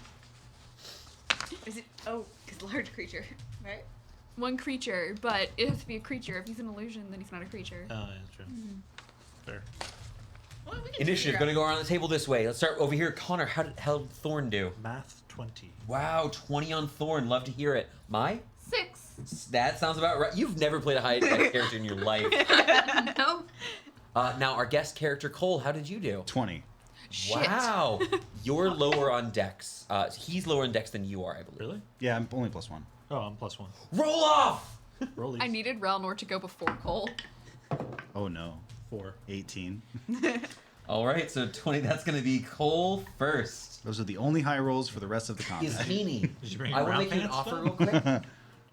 Is it? Oh, because large creature, right? One creature, but it has to be a creature. If he's an illusion, then he's not a creature. Oh, that's true. Fair. Well, we can Initiative, figure gonna out- go around the table this way. Let's start over here. Connor, how did Thorn do? Math 20. Wow, 20 on Thorn. Love to hear it. Mai? 6. That sounds about right. You've never played a high dex character in your life. No. Now, our guest character, Cole, how did you do? 20. Shit. Wow. You're lower on dex. He's lower on dex than you are, I believe. Really? Yeah, I'm only +1. Oh, I'm +1. Roll off! Rollies. I needed Ralnor to go before Cole. Oh no. 4. 18. All right, so 20, that's going to be Cole first. Those are the only high rolls for the rest of the Is combat. meanie. Did you bring I your want to brown make you an pants, offer though? real quick.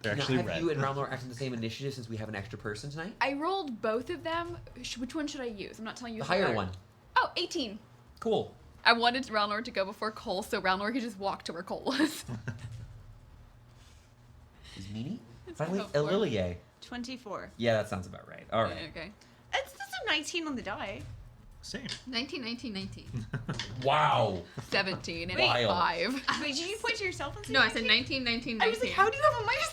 They're Now, actually have red. you and Ralnor acting the same initiative since we have an extra person tonight? I rolled both of them. Which one should I use? I'm not telling you. The if they're higher better. one. Oh, 18. Cool. I wanted Ralnor to go before Cole, so Ralnor could just walk to where Cole was. Is meanie? It's Finally, about 4. Ililier. 24. Yeah, that sounds about right. All right. Okay. That's a 19 on the die. Same. 19, 19, 19. Wow. 17 and Wild. 5. Wait, did you point to yourself and say No, I said 19? 19, 19, 19. I was like, how do you have a minus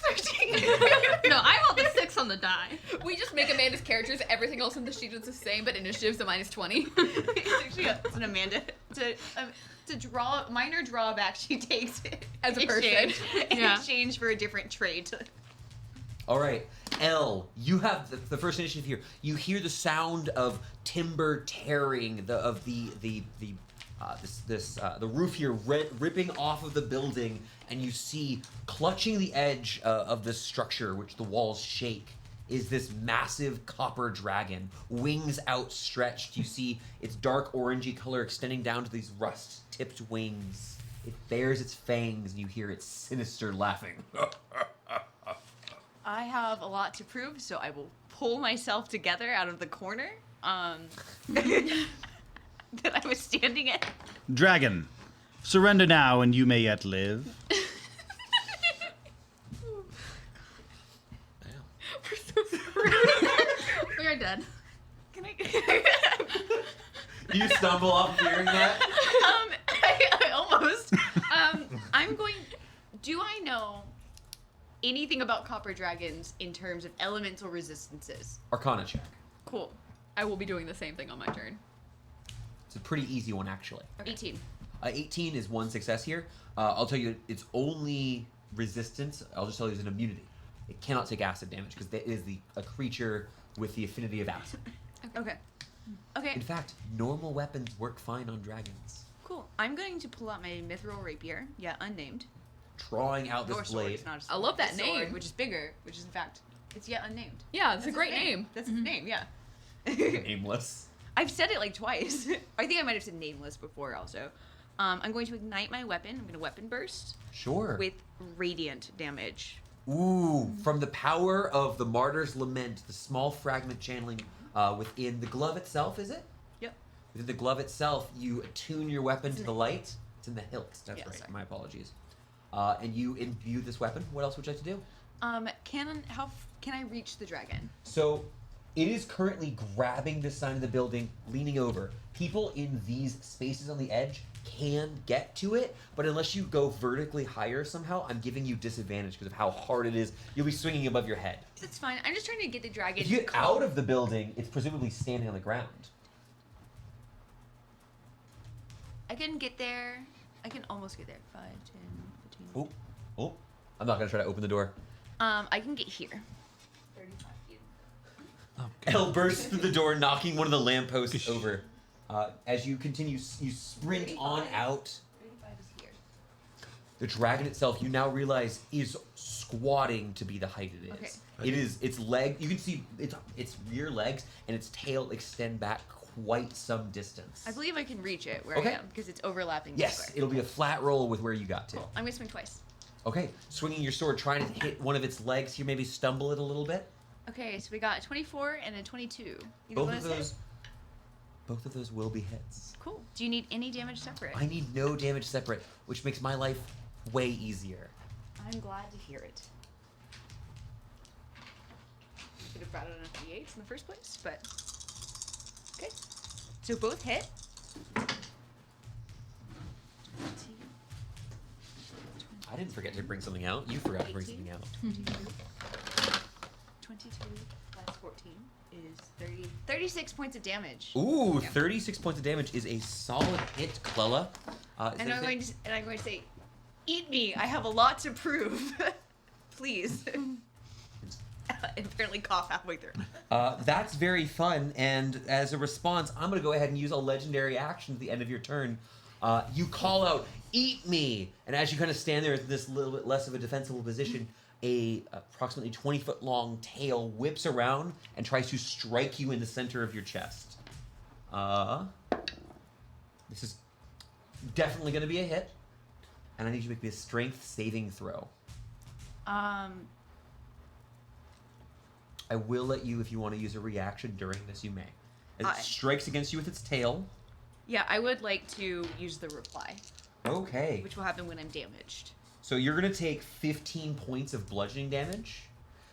13? No, I rolled a 6 on the die. We just make Amanda's characters. Everything else in the sheet is the same, but initiative's a minus 20. It's an Amanda. To draw minor drawback she takes As a in person. exchange- in Yeah. exchange for a different trait. All right, Elle, you have the first initiative here. You hear the sound of timber tearing, the roof here ripping off of the building, and you see clutching the edge of this structure, which the walls shake, is this massive copper dragon, wings outstretched. You see its dark orangey color extending down to these rust-tipped wings. It bares its fangs, and you hear its sinister laughing. I have a lot to prove, so I will pull myself together out of the corner that I was standing in. Dragon, surrender now and you may yet live. We're so screwed. We are dead. Can I? You stumble off hearing that? I almost. I'm going. Do I know anything about copper dragons in terms of elemental resistances? Arcana check. Cool. I will be doing the same thing on my turn. It's a pretty easy one, actually. 18. 18 is one success here. I'll tell you, it's only resistance. I'll just tell you, it's an immunity. It cannot take acid damage because that is a creature with the affinity of acid. Okay. Okay. In fact, normal weapons work fine on dragons. Cool. I'm going to pull out my mithril rapier. Yeah, unnamed. Drawing out this Or sword. blade. It's not a I sword. love that It's a sword, name. which is bigger, which is in fact, it's yet unnamed. Yeah, it's a That's great its name. That's its name. Yeah. Nameless. I've said it like twice. I think I might have said nameless before also. I'm going to ignite my weapon. I'm going to weapon burst Sure. with radiant damage. Ooh, from the power of the Martyr's Lament, the small fragment channeling within the glove itself, is it? Yep. Within the glove itself, you attune your weapon to the light. It's in the hilt. That's Yeah, right. sorry. My apologies. And you imbue this weapon. What else would you like to do? Can I reach the dragon? So, it is currently grabbing this side of the building, leaning over. People in these spaces on the edge can get to it, but unless you go vertically higher somehow, I'm giving you disadvantage because of how hard it is. You'll be swinging above your head. That's fine. I'm just trying to get the dragon. If you to get calm- out of the building, it's presumably standing on the ground. I can get there. I can almost get there. 5, 10, 15. Oh, I'm not gonna try to open the door. I can get here. 35 feet. Elle bursts through the door, knocking one of the lampposts over. As you continue, you sprint on 35. out. 35 is here. The dragon itself, you now realize, is squatting to be the height it is. Okay. It is its leg. You can see its rear legs and its tail extend back quite some distance. I believe I can reach it where Okay. I am because it's overlapping. the Yes, square. it'll be a flat roll with where you got to. Cool. I'm gonna swing twice. Okay, swinging your sword, trying to hit one of its legs. You maybe stumble it a little bit. Okay, so we got a 24 and a 22. Either Both one of is hit? those will be hits. Cool. Do you need any damage separate? I need no damage separate, which makes my life way easier. I'm glad to hear it. Should have brought it on a D8 in the first place, but okay. So both hit. I didn't forget to bring something out. You forgot to bring 18. something out. 22 plus 14 is 30. 36 points of damage. Ooh, Yeah. 36 points of damage is a solid hit, Clella. And I'm going to say, eat me. I have a lot to prove. Please. And apparently cough halfway through. That's very fun, and as a response, I'm going to go ahead and use a legendary action at the end of your turn. You call out, "Eat me!" And as you kind of stand there at this little bit less of a defensible position, a approximately 20-foot-long tail whips around and tries to strike you in the center of your chest. This is definitely going to be a hit, and I need you to make me a strength saving throw. I will let you, if you want to use a reaction during this, you may. As it strikes against you with its tail. Yeah, I would like to use the reply, Okay. which will happen when I'm damaged. So you're going to take 15 points of bludgeoning damage,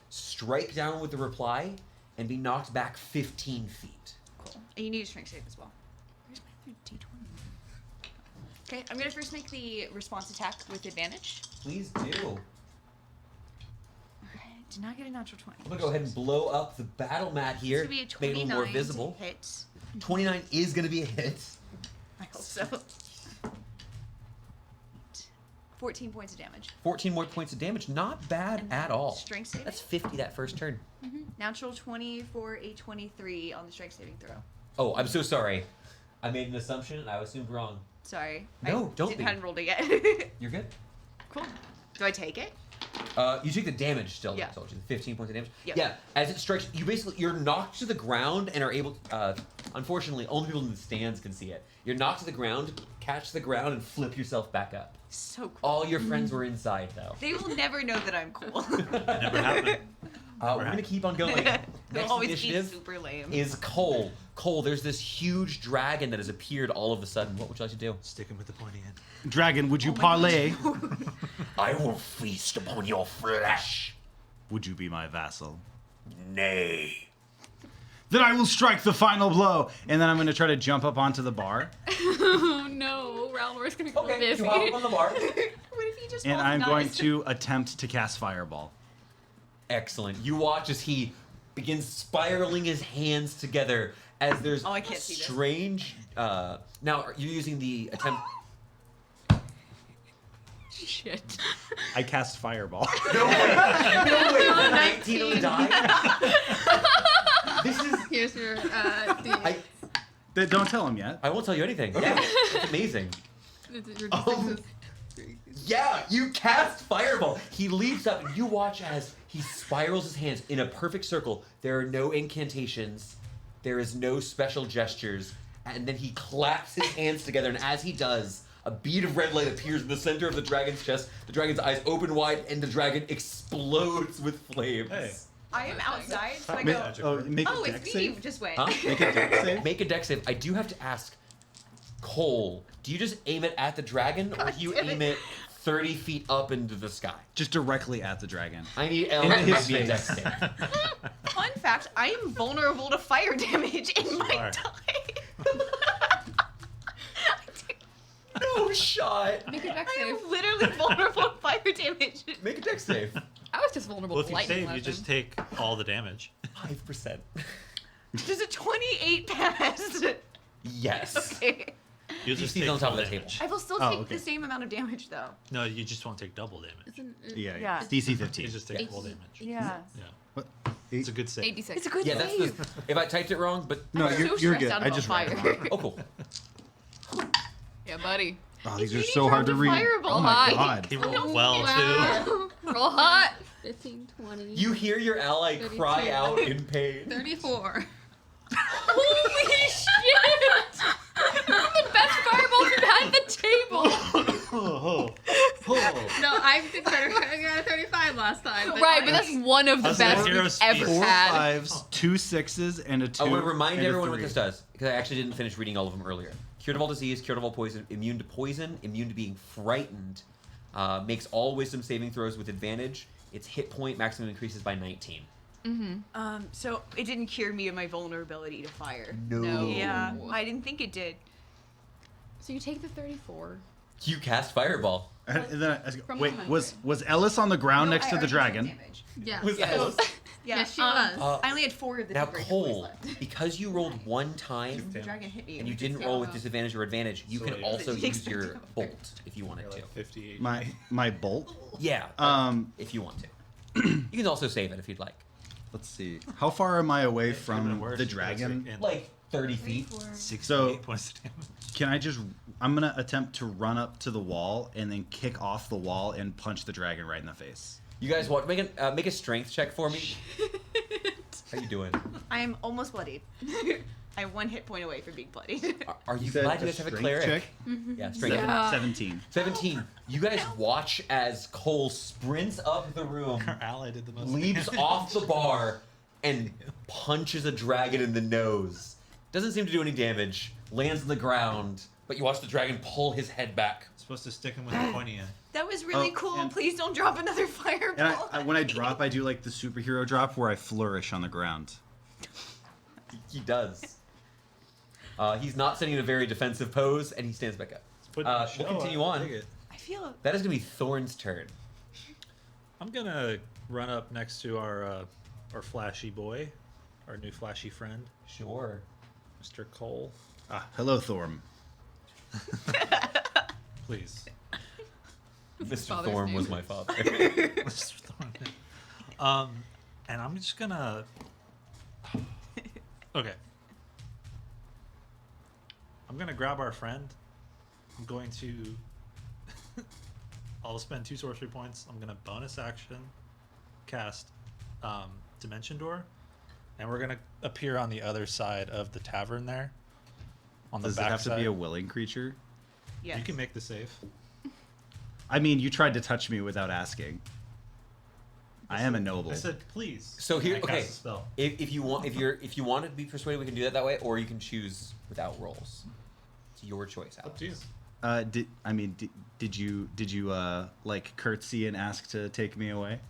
strike down with the reply, and be knocked back 15 feet. Cool. And you need a strength save as well. D20. Okay, I'm gonna first make the response attack with advantage. Please do. Okay, did not get a natural 20. I'm gonna go ahead and blow up the battle mat here. It's gonna be a Make it a 29 little more visible. to hit. 29 is gonna be a hit. I hope so. 14 points of damage. 14 more points of damage. Not bad And at all. strength saving? That's 50 that first turn. Natural 20 for a 23 on the strength saving throw. Oh, I'm so sorry. I made an assumption and I assumed wrong. Sorry. No, don't be. Hadn't rolled it yet. You're good. Cool. Do I take it? You take the damage still. Yeah. I told you, the 15 points of damage. Yep. Yeah. As it strikes, you're knocked to the ground and are able. Unfortunately, only people in the stands can see it. You're knocked to the ground, catch the ground, and flip yourself back up. So cool. All your friends were inside though. They will never know that I'm cool. Never happened. We're gonna keep on going. They'll Next always be initiative super lame. is Cole. Cole, there's this huge dragon that has appeared all of a sudden. What would you like to do? Stick him with the pointy end. Dragon, would Oh you parlay? I will feast upon your flesh. Would you be my vassal? Nay. Then I will strike the final blow, and then I'm going to try to jump up onto the bar, Oh no, Ralnor's gonna go Okay, busy. you hop up on the bar. What if he just and rolls I'm going dice? to attempt to cast Fireball. Excellent. You watch as he begins spiraling his hands together as there's Oh, I can't see this. strange. Now you're using the attempt. Shit. I cast Fireball. No way. 19 on the die. This is. Here's your I Don't tell him yet. won't tell you anything. Yeah, it's amazing. your Um, Yeah, you cast Fireball. He leaps up, and you watch as he spirals his hands in a perfect circle. There are no incantations. There is no special gestures. And then he claps his hands together, and as he does, a bead of red light appears in the center of the dragon's chest. The dragon's eyes open wide, and the dragon explodes with flames. Hey. I am outside, so I Ma- go. Make Oh, a dex it's me. save. Just went. Huh? Make a dex save. Make a dex save. I do have to ask, Cole, do you just aim it at the dragon, or do you God damn aim it 30 feet up into the sky? Just directly at the dragon. I need Elle In to his make me a dex face. save. Fun fact: I am vulnerable to fire damage in my are. die. No shot. Make a dex I save. am literally vulnerable to fire damage. Make a dex save. I was just vulnerable Well, if to you lightning save, you last just time. take all the damage. 5%. Does a 28 pass? Yes. Okay. You just DC's take on top of full the table. damage. I will still Oh, take okay. the same amount of damage, though. No, you just won't take double damage. Isn't it- Yeah. Yeah. It's DC 15. You just take Yes. full damage. Yeah. Yeah. What? It's a good save. 86. It's a good Yeah, that's save. the. If I typed it wrong, but No, I'm you're, so you're stressed good. out I about just read it fire. wrong. oh cool. Yeah, buddy. Oh, He's these are reading so hard to from read. Fireball. Oh my Hi. god. He rolled Oh, well, too. wow. Roll hot. 15, 20, You hear your ally 32. cry out in pain. 34. Holy shit! The best fireballs we've had at the table. Oh, oh. No, I did better. I got a 35 last time. Right, but that's one of the How's that best we've hero's ever feast? 4 had. fives, 2 6s, and a 2. I want to remind and a everyone what 3. this does, because I actually didn't finish reading all of them earlier. Cured of all disease, cured of all poison, immune to being frightened, makes all wisdom saving throws with advantage. Its hit point maximum increases by 19. So it didn't cure me of my vulnerability to fire. No. Yeah, I didn't think it did. So you take the 34. You cast Fireball. And then From wait, 100. was Ellis on the ground No, next I to the already took dragon? damage. Yeah. Was Yes. Ellis? Yeah, Yes, she was. I only had 4 of the Now, temporary Cole, points left. because you rolled one time The dragon hit me. and you with didn't its roll with tail. disadvantage or advantage, you So can wait. also It takes use your 50. bolt if you wanted You're to. like 58. My bolt. Yeah, If you want to. You can also save it if you'd like. let's see. How far am I away from Even worse, the you guys dragon? are in Like 30 feet. 68 So- points of damage. Can I just? I'm gonna attempt to run up to the wall and then kick off the wall and punch the dragon right in the face. You guys want make a strength check for me? How you doing? I am almost bloodied. I'm 1 hit point away from being bloodied. Are you said glad you a guys have a strength cleric? check? Yeah, strength. Yeah. 17. 17. You guys watch as Cole sprints up the room, Our ally did the most leaps damage. off the bar, and punches a dragon in the nose. Doesn't seem to do any damage. Lands on the ground, but you watch the dragon pull his head back. Supposed to stick him with the pointy end. That was really Oh, cool. and- Please don't drop another And fireball. when I drop, I do like the superhero drop where I flourish on the ground. He does. He's not sitting in a very defensive pose, and he stands back up. We'll continue on. I feel That is going to be Thorn's turn. I'm gonna run up next to our flashy boy, our new flashy friend, Sure. Mr. Cole. Hello, Thorm. Please. Mr. father's Thorn name. was my father. Mr. Thorn. And I'm just gonna. Okay. I'm gonna grab our friend. I'm going to. I'll spend 2 sorcery points. I'm gonna bonus action cast Dimension Door, and we're gonna appear on the other side of the tavern there. On the Does it back have side. to be a willing creature? yes. You can make the save. I mean, you tried to touch me without asking. I am a noble. I said please. So here, and I okay. cast a spell. If you want to be persuaded, we can do that way, or you can choose without rolls. It's your choice, Up Alex. to you. Did you like curtsy and ask to take me away?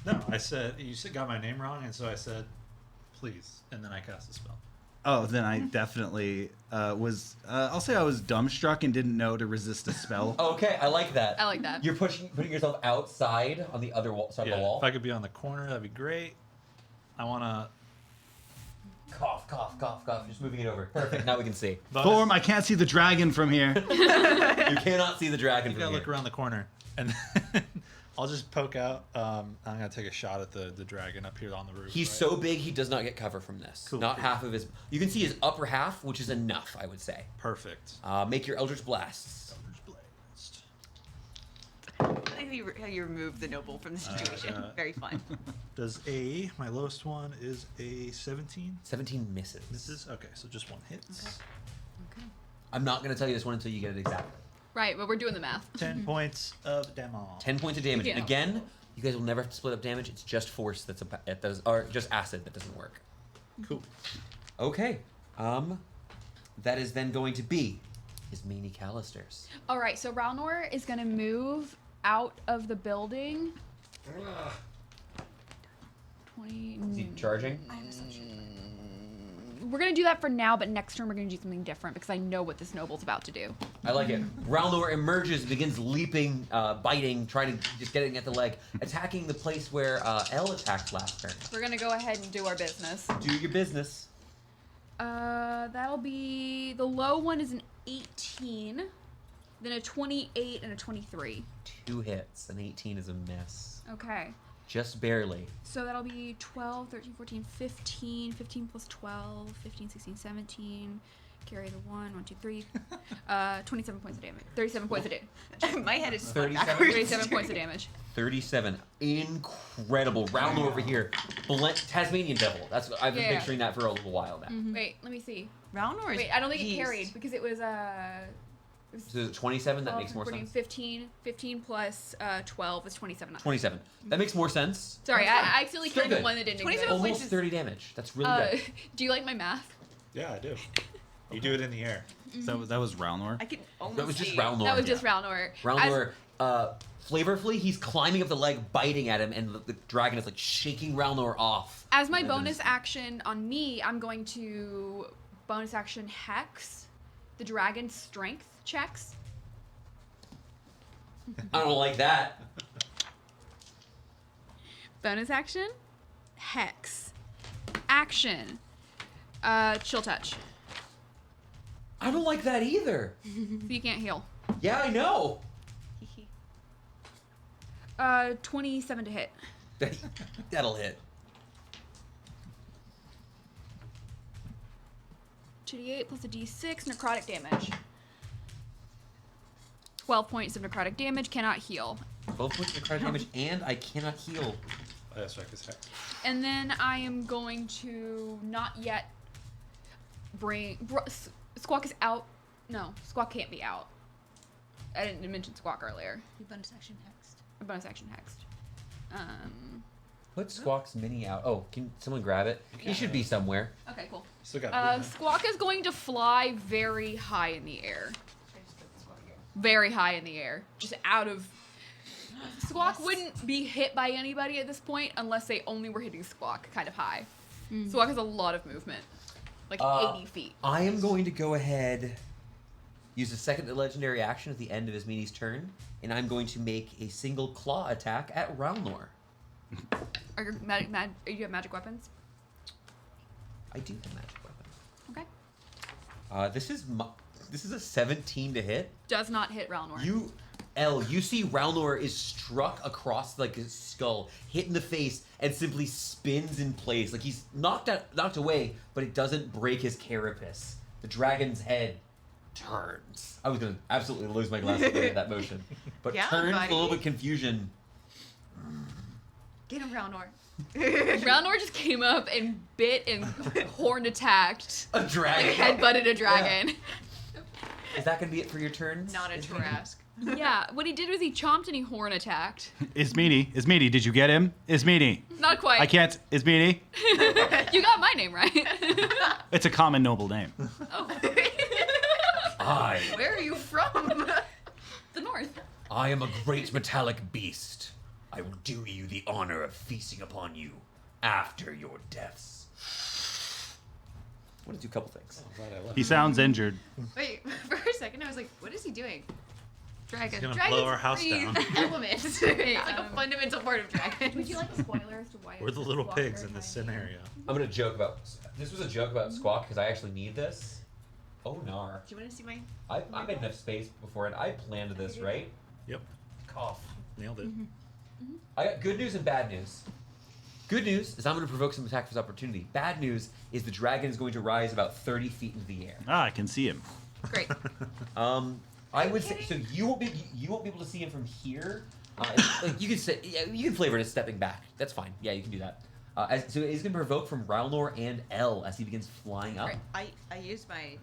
No, I said got my name wrong, and so I said please, and then I cast a spell. Oh, then I definitely was. I'll say I was dumbstruck and didn't know to resist a spell. Okay, I like that. I like that. You're putting yourself outside on the other side of the wall. If I could be on the corner, that'd be great. I want to. Cough, cough, cough, cough. Just moving it over. Perfect. Now we can see. Thorm, I can't see the dragon from here. You cannot see the dragon You from gotta here. look around the corner, and I'll just poke out. I'm gonna take a shot at the dragon up here on the roof. He's right? so big he does not get cover from this. Cool, Not cool. half of his. You can see his upper half, which is enough, I would say. perfect. Make your Eldritch Blasts. Eldritch Blast. I like how you removed the noble from the situation. Very fun. Does my lowest one is a 17? 17 misses. Misses. Okay, so just one hits. Okay. I'm not going to tell you this one until you get it exactly. Right, but we're doing the math. 10 points of damage. 10 points of damage. Yeah. Again, you guys will never have to split up damage. It's just force or just acid that doesn't work. Cool. Okay. That is then going to be his Maney Callisters. All right, so Ralnor is gonna move out of the building. 20. Is he charging? We're gonna do that for now, but next turn we're gonna do something different because I know what this noble's about to do. I like it. Ralnor emerges, begins leaping, biting, trying to just getting at the leg, attacking the place where Elle attacked last turn. We're gonna go ahead and do our business. Do your business. That'll be the low one is an 18, then a 28 and a 23. 2 hits. An 18 is a miss. Okay. Just barely. So that'll be 12, 13, 14, 15, 15 plus 12, 15, 16, 17. Carry the 1, 2, 3. 27 points of damage. 37 points of damage. My head is 37? backwards. 37 points of damage. 37. Incredible. Ralnor over here. Tasmanian Devil. That's what I've been Yeah. picturing that for a little while now. Wait, let me see. Ralnor is Wait, I don't think it beast. carried because it was So is it 27? That 12, makes more 14, sense. 15 plus 12 is 27. 27. That makes more sense. Sorry, I accidentally Still carried the good. one that didn't 27 exist. Almost points is- 30 damage. That's really good. Do you like my math? Yeah, I do. You do it in the air. So that was Ralnor. I can almost That was just see. Ralnor. That was just Ralnor. Ralnor, flavorfully, he's climbing up the leg, biting at him, and the dragon is like shaking Ralnor off. As my And bonus then- action on me, I'm going to bonus action Hex the dragon's strength checks. I don't like that. Bonus action Hex. Action. Chill touch. I don't like that either. So you can't heal. Yeah, I know. 27 to hit. That'll hit. 2d8 plus a d6 necrotic damage. 12 points of necrotic damage, cannot heal. 12 points of necrotic damage, and I cannot heal. Oh, that's right, this heck. And then I am going to not yet bring... Squawk is out. No, Squawk can't be out. I didn't mention Squawk earlier. You bonus action next. A bonus action hexed. Put Squawk's mini out. Oh, can someone grab it? He should be somewhere. Okay, cool. Still got movement. Squawk is going to fly very high in the air. Very high in the air. Just out of... Squawk wouldn't be hit by anybody at this point unless they only were hitting Squawk kind of high. Squawk has a lot of movement. like 80 feet. I am going to go ahead, use a second legendary action at the end of his meanie's turn, and I'm going to make a single claw attack at Ralnor. Are you have magic weapons? I do have magic weapons. Okay. This is a 17 to hit. Does not hit Ralnor. You see Ralnor is struck across like his skull, hit in the face, and simply spins in place. Like he's knocked away, but it doesn't break his carapace. The dragon's head turns. I was gonna absolutely lose my glasses at that motion. But Yeah, turns buddy. a little bit confusion. Get him, Ralnor. Ralnor just came up and bit and horn attacked. A dragon. Headbutted a dragon. Is that gonna be it for your turn? Not a Tarask. Yeah, what he did was he chomped and he horn attacked. Ismeeny, did you get him? Ismeeny. Not quite. I can't. Ismeeny. You got my name right. It's a common noble name. Oh, Where are you from? the north. I am a great metallic beast. I will do you the honor of feasting upon you after your deaths. I want to do a couple things. He sounds injured. Wait, for a second I was like, what is he doing? Dragon. He's gonna Dragons blow our house breathe down. elements. Hey, It's like a fundamental part of dragons. Would you like a spoiler as to why? We're the little pigs in this scenario. I'm gonna joke about this. Was a joke about Squawk because I actually need this. Oh nar! Do you want to see my? I made enough space beforehand. I planned this, right? Yep, Cough. nailed it. I got good news and bad news. Good news is I'm going to provoke some attack of opportunity. Bad news is the dragon is going to rise about 30 feet into the air. Ah, I can see him. Great. I would say so. You won't be able to see him from here. Like you can say, yeah, you can flavor it as stepping back. That's fine. Yeah, you can do that. So he's going to provoke from Ralnor and L as he begins flying up. Great. I used my.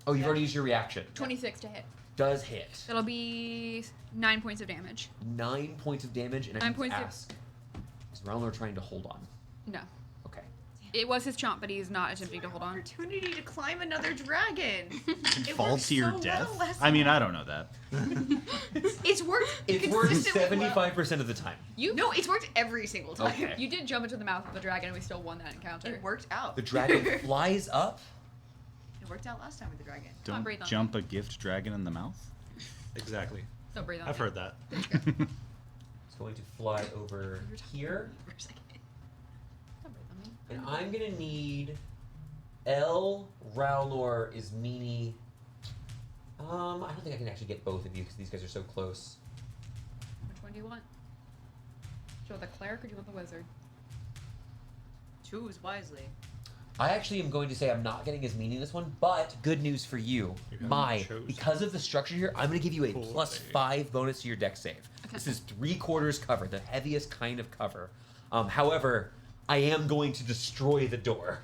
Oh, you've already used your reaction. 26 to hit. Does hit. That'll be 9 points of damage. 9 points of damage, and I 9 can points of- ask: is Ralnor trying to hold on? No. Okay. It was his chomp, but he's not attempting to hold on. Opportunity to climb another dragon. It Fall worked to your so death? well last I mean, time. I don't know that. It's worked. It works consistently well. 75% of the time. No, it's worked every single time. Okay. You did jump into the mouth of the dragon, and we still won that encounter. It worked out. The dragon flies up. It worked out last time with the dragon. Come on, Don't breathe on jump a gift dragon in the mouth. Exactly. Don't breathe on I've me. heard that. It's going to fly over here, For a second. Don't breathe on me. and I'm gonna need L. Ralnor is meanie. I don't think I can actually get both of you because these guys are so close. Which one do you want? Do you want the cleric or do you want the wizard? Choose wisely. I actually am going to say I'm not getting as meanie this one, but good news for you. You haven't chosen. Because of the structure here, I'm going to give you a Boy. +5 bonus to your deck save. This is 3/4 cover, the heaviest kind of cover. However, I am going to destroy the door.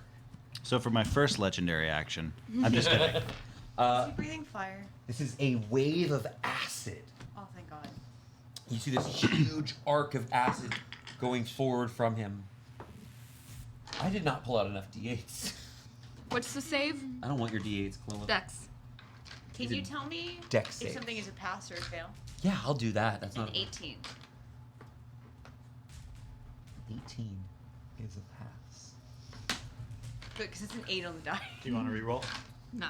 So for my first legendary action, I'm just kidding. Is he breathing fire? This is a wave of acid. Oh, thank God. You see this huge arc of acid going forward from him. I did not pull out enough d8s. What's the save? I don't want your d8s, Clone. Dex. Can He's you a tell me deck if save. something is a pass or a fail? Yeah, I'll do that. That's An not 18. 18 is a pass. Good, because it's an 8 on the die. Do you want to reroll? Nah.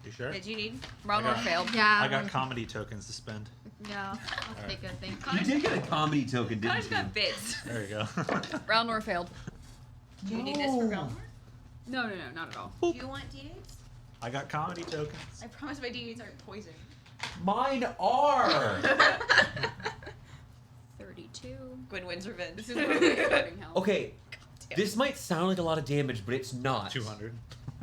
You sure? Did you need? Ralnor got- failed. Yeah. I got comedy tokens to spend. Yeah. I'll take it. Thank You did get a comedy token, Connor's didn't you? got bits. There you go. Ralnor failed. Do you need this for Ralnor? No, not at all. Do you want D8s? I got comedy tokens. I promise my D8s aren't poison. Mine are! 32. Gwen wins revenge. This is really exploding hell. Okay, this might sound like a lot of damage, but it's not. 200.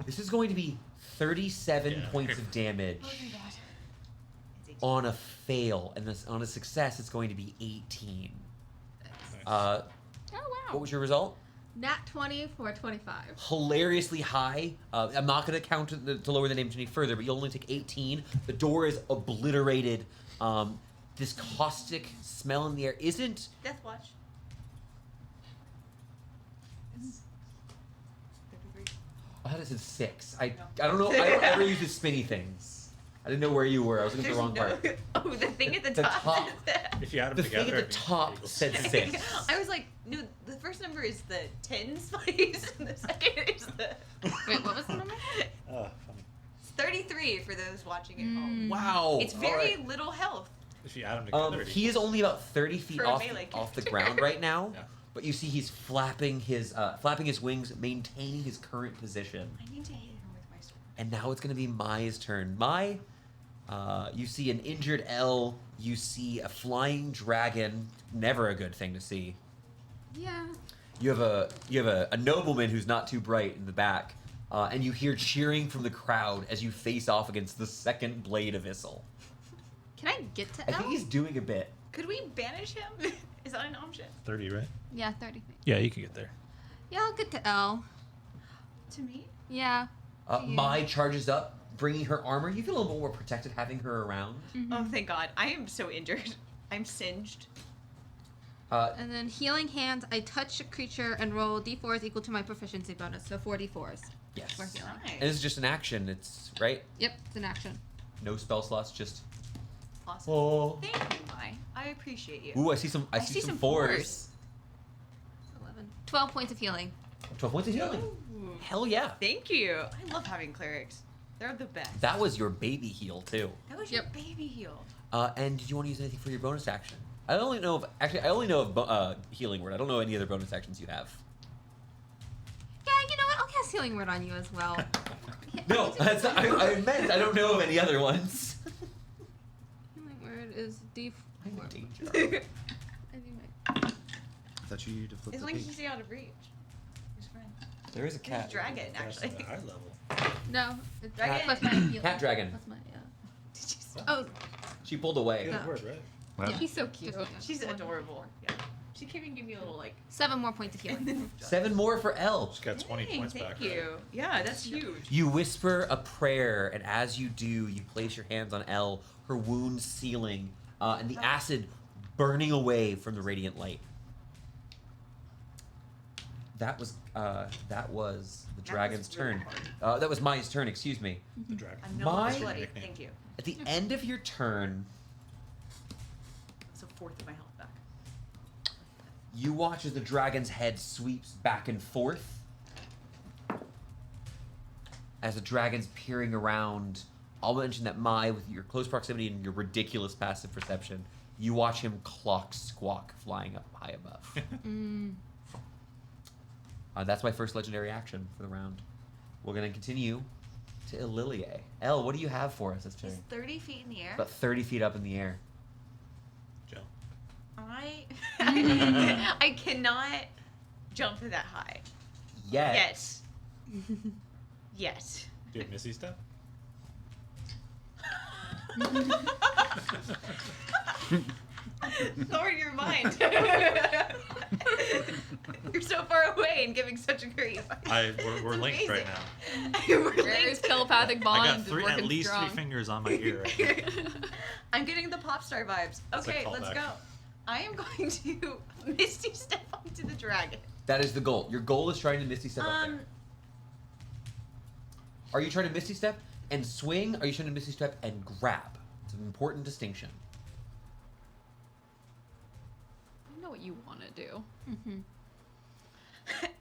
This is going to be 37 Yeah. points of damage Oh my God. It's 18. on a fail, and this, on a success, it's going to be 18. Oh, wow. What was your result? Nat 20 for 25. Hilariously high. I'm not going to count to lower the damage any further, but you'll only take 18. The door is obliterated. This caustic smell in the air isn't. Death Watch. It's 33. I thought it said 6. I don't know. I don't ever use the spinny things. I didn't know where you were. I was looking at the wrong part. Oh, the thing at the The top. top. says that. If you add them The together, thing at it the means top equals said 6. 6. I was like, no, the first number is the tens place, and the second is the. Wait, what was the number? 3 for those watching at home. Wow. It's very little health. If you add them together, it He is equals- only about 30 feet For a off, melee off the character. ground right now. Yeah. But you see he's flapping his wings, maintaining his current position. I need to hit him with my sword. And now it's going to be Mai's turn. Mai, you see an injured L. You see a flying dragon. Never a good thing to see. Yeah. You have a nobleman who's not too bright in the back, and you hear cheering from the crowd as you face off against the second blade of Issel. Can I get to I L? think he's doing a bit. Could we banish him? Is that an option? 30, right? Yeah, 30 feet. Yeah, you can get there. Yeah, I'll get to L. To me? Yeah. To you. Mai charges up, bringing her armor. You feel a little more protected having her around. Oh, thank God. I am so injured. I'm singed. And then healing hands, I touch a creature and roll d4s equal to my proficiency bonus, so 4 d4s. Yes. For healing. Nice. And it's just an action. It's right. Yep, it's an action. No spell slots. Just. Awesome. Oh. Thank you, Mai. I appreciate you. Ooh, I see some. I see some fours. 11. 12 points of healing. 12 points of healing. Ooh. Hell yeah. Thank you. I love having clerics. They're the best. That was your baby heal too. That was your baby heal. And did you want to use anything for your bonus action? I only know of healing word. I don't know any other bonus actions you have. Yeah, you know what? I'll cast healing word on you as well. No, that's not, I meant I don't know of any other ones. Healing word is d4. I'm in danger. I think my- I thought you needed to flip As the long as page. you stay out of reach. His friend. There is a There's a cat. dragon, That's actually. at a high level. No, it's Dragon. plus my healing. Cat dragon. Plus my, yeah. Did you see? Oh, She pulled away. Good No. word, right? Wow. He's so cute. She's adorable. Yeah. She came and give me a little like. 7 more points of healing. 7 more for Elle. She's got 20 Dang, points thank back. you. Right? Yeah, that's huge. You whisper a prayer, and as you do, you place your hands on Elle, her wound sealing, and the acid burning away from the radiant light. That was the dragon's really turn. That was Mai's turn. Excuse me. The dragon. I'm not My- bloody. Nickname. Thank you. At the end of your turn, That's a fourth of my health back. you watch as the dragon's head sweeps back and forth. As the dragon's peering around, I'll mention that Mai, with your close proximity and your ridiculous passive perception, you watch him clock squawk flying up high above. That's my first legendary action for the round. We're going to continue to Ililie. Elle, what do you have for us this turn? He's 30 feet in the air. About 30 feet up in the air. Jill. I cannot jump that high. Yet. Yet. Do you have Missy Step? Lower your mind. You're so far away and giving such a grief. We're It's linked right amazing. now. We're Where's linked. telepathic I bond? got is at working least strong. 3 fingers on my ear right now. I'm getting the pop star vibes. That's a Okay, let's callback. go. I am going to Misty step onto the dragon. That is the goal. Your goal is trying to Misty Step up there. Are you trying to Misty Step and swing? Or are you trying to Misty Step and grab? It's an important distinction. I know what you want to do.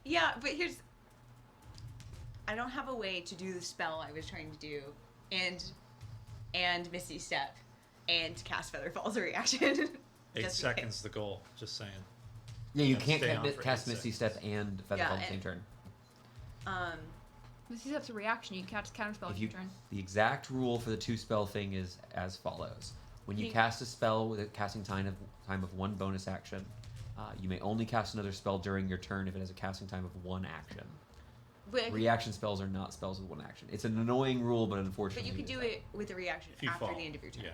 Yeah, but here's. I don't have a way to do the spell I was trying to do, and Misty Step, and cast Feather Fall's a reaction. 8 Just in seconds the goal. Just saying. Yeah, you Yeah, can't stay on for cast 8 Misty seconds. Step and Feather Yeah, Fall on the same and- turn. case. This is a reaction. You can cast counterspell If if you, you turn. the exact rule for the 2-spell thing is as follows: when you Okay. cast a spell with a casting time of 1 bonus action, you may only cast another spell during your turn if it has a casting time of 1 action. But, Reaction spells are not spells with 1 action. It's an annoying rule, but but unfortunately, you could do it with a reaction If you after fall. the end of your turn. Yeah.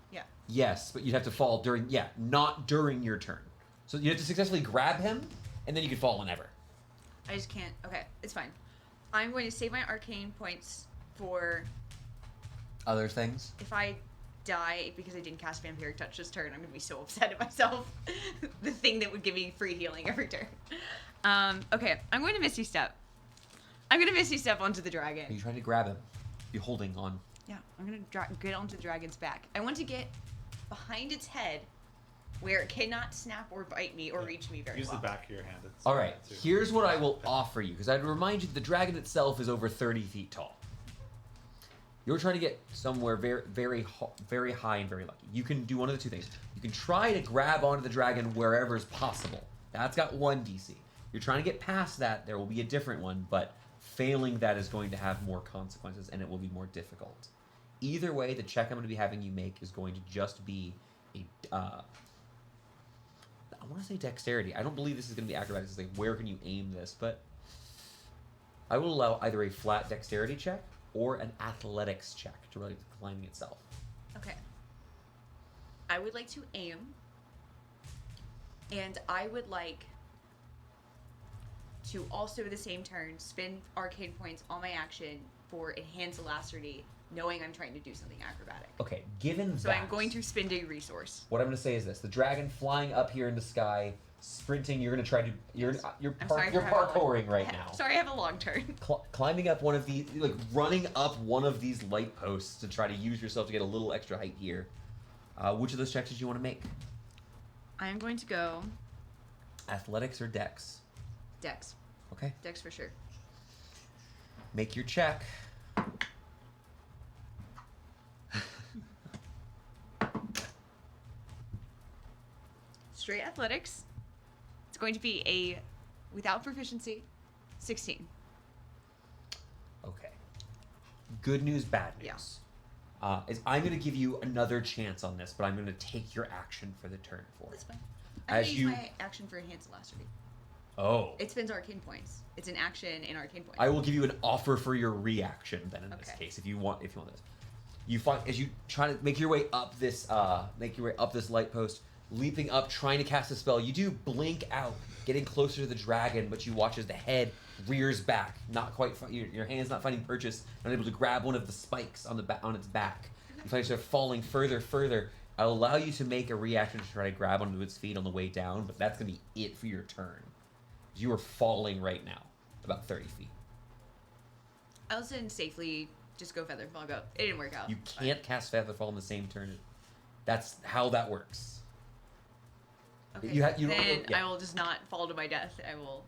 Yeah. Yes, but you'd have to fall during. Yeah, not during your turn. So you have to successfully grab him, and then you could fall whenever. I just can't. Okay, it's fine. I'm going to save my arcane points for Other things. if I die because I didn't cast Vampiric Touch this turn. I'm going to be so upset at myself. The thing that would give me free healing every turn. Okay, I'm going to Misty Step. I'm going to Misty Step onto the Are you dragon. trying to grab him? You're holding on. Yeah, I'm going to get onto the dragon's back. I want to get behind its head where it cannot snap or bite me or Yeah. reach me very Use well. the back of your hand. It's All right, too. here's what I will offer you, because I'd remind you that the dragon itself is over 30 feet tall. You're trying to get somewhere very high and very lucky. You can do one of the two things. You can try to grab onto the dragon wherever is possible. That's got 1 DC. You're trying to get past that. There will be a different one, but failing that is going to have more consequences, and it will be more difficult. Either way, the check I'm going to be having you make is going to just be a... I want to say dexterity. I don't believe this is going to be acrobatics. It's like, where can you aim this? But I will allow either a flat dexterity check or an athletics check to relate to the climbing itself. Okay. I would like to aim, and I would like to also, at the same turn, spend arcane points on my action for Enhance Alacrity, knowing I'm trying to do something acrobatic. Okay, given So that... I'm going to spend a resource. What I'm going to say is this. The dragon flying up here in the sky, sprinting, you're going to try to... You're I'm sorry for having a parkouring right now. Sorry, I have a long turn. Climbing up one of these... Like, running up one of these light posts to try to use yourself to get a little extra height here. Which of those checks did you want to make? I am going to go Athletics or Dex? Dex. Okay. Dex for sure. Make your check. Straight athletics. It's going to be a, without proficiency, 16. Okay. Good news, bad news. Is I'm going to give you another chance on this, but I'm going to take your action for the turn for it. That's fine. I'm As going to you... use my action for Enhance Alacrity. Oh. It spends arcane points. It's an action in arcane points. I will give you an offer for your reaction then in this Okay. case, if you want this. You find as you try to make your way up this light post, leaping up, trying to cast a spell, you do blink out, getting closer to the dragon, but you watch as the head rears back, not quite your hand's not finding purchase, not able to grab one of the spikes on its back. You find yourself falling further. I'll allow you to make a reaction to try to grab onto its feet on the way down, but that's gonna be it for your turn. You are falling right now, about 30 feet. I was in safely just go feather fall go. It didn't work out. You can't cast Featherfall in the same turn. That's how that works. Okay. You then yeah. I will just not fall to my death. I will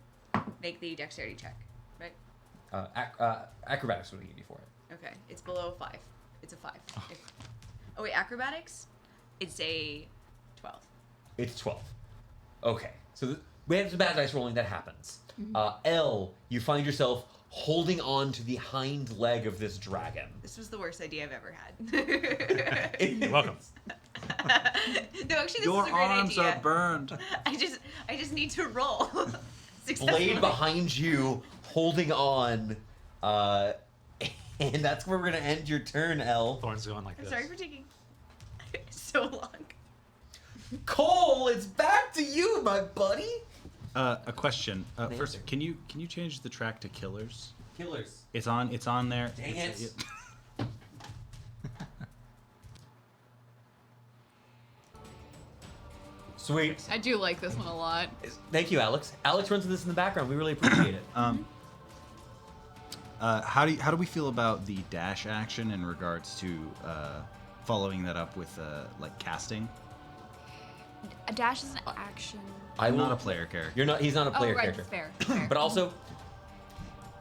make the dexterity check. Right? Acrobatics would give you for it. Okay. It's below 5. It's a 5. Oh wait, acrobatics? It's a 12. It's 12. Okay. So we have some bad dice rolling. That happens. L, you find yourself holding on to the hind leg of this dragon. This was the worst idea I've ever had. You're welcome. No, actually, this Your is a great arms idea. are burned. I just need to roll. Blade behind you, holding on. And that's where we're going to end your turn, L. Thorn's going like I'm this. sorry for taking so long. Cole, it's back to you, my buddy. A question. An First, answer. can you change the track to Killers? Killers. It's on there. Dang It's- it. Sweet. I do like this one a lot. Thank you, Alex. Alex runs this in the background. We really appreciate it. How do we feel about the dash action in regards to following that up with like casting? A dash is an action. I'm not a player character. You're not. He's not a player Oh, right, character. fair. But also,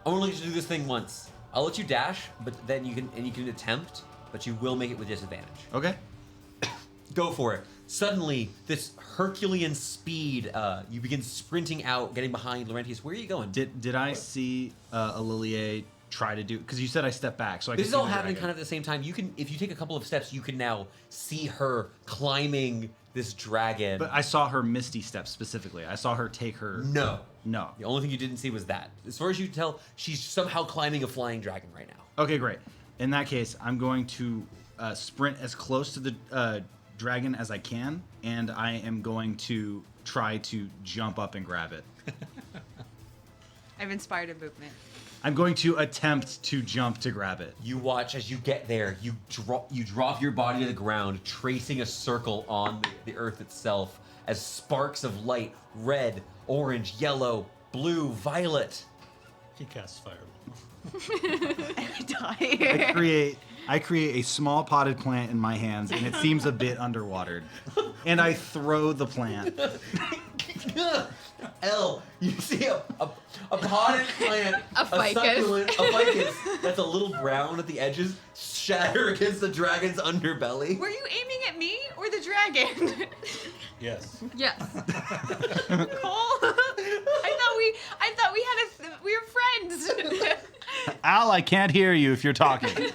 I want to let you do this thing once. I'll let you dash, but then you can attempt, but you will make it with disadvantage. Okay. Go for it. Suddenly, this Herculean speed, you begin sprinting out, getting behind Laurentius. Where are you going? Did I see Lilier try to do? Because you said I stepped back, so I. This could is see all the happening dragon. kind of at the same time. You can, if you take a couple of steps, you can now see her climbing this dragon. But I saw her misty step specifically. I saw her take her. No. No. The only thing you didn't see was that. As far as you can tell, she's somehow climbing a flying dragon right now. Okay, great. In that case, I'm going to sprint as close to the dragon as I can, and I am going to try to jump up and grab it. I've inspired a movement. I'm going to attempt to jump to grab it. You watch as you get there. You drop your body to the ground, tracing a circle on the earth itself as sparks of light, red, orange, yellow, blue, violet. He casts fireball. I die. I create a small potted plant in my hands, and it seems a bit underwatered. And I throw the plant. L, you see a potted plant, A ficus. succulent, a ficus that's a little brown at the edges, shatter against the dragon's underbelly. Were you aiming at me or the dragon? Yes. Yes. Cole? I thought we were friends. Al, I can't hear you if you're talking. This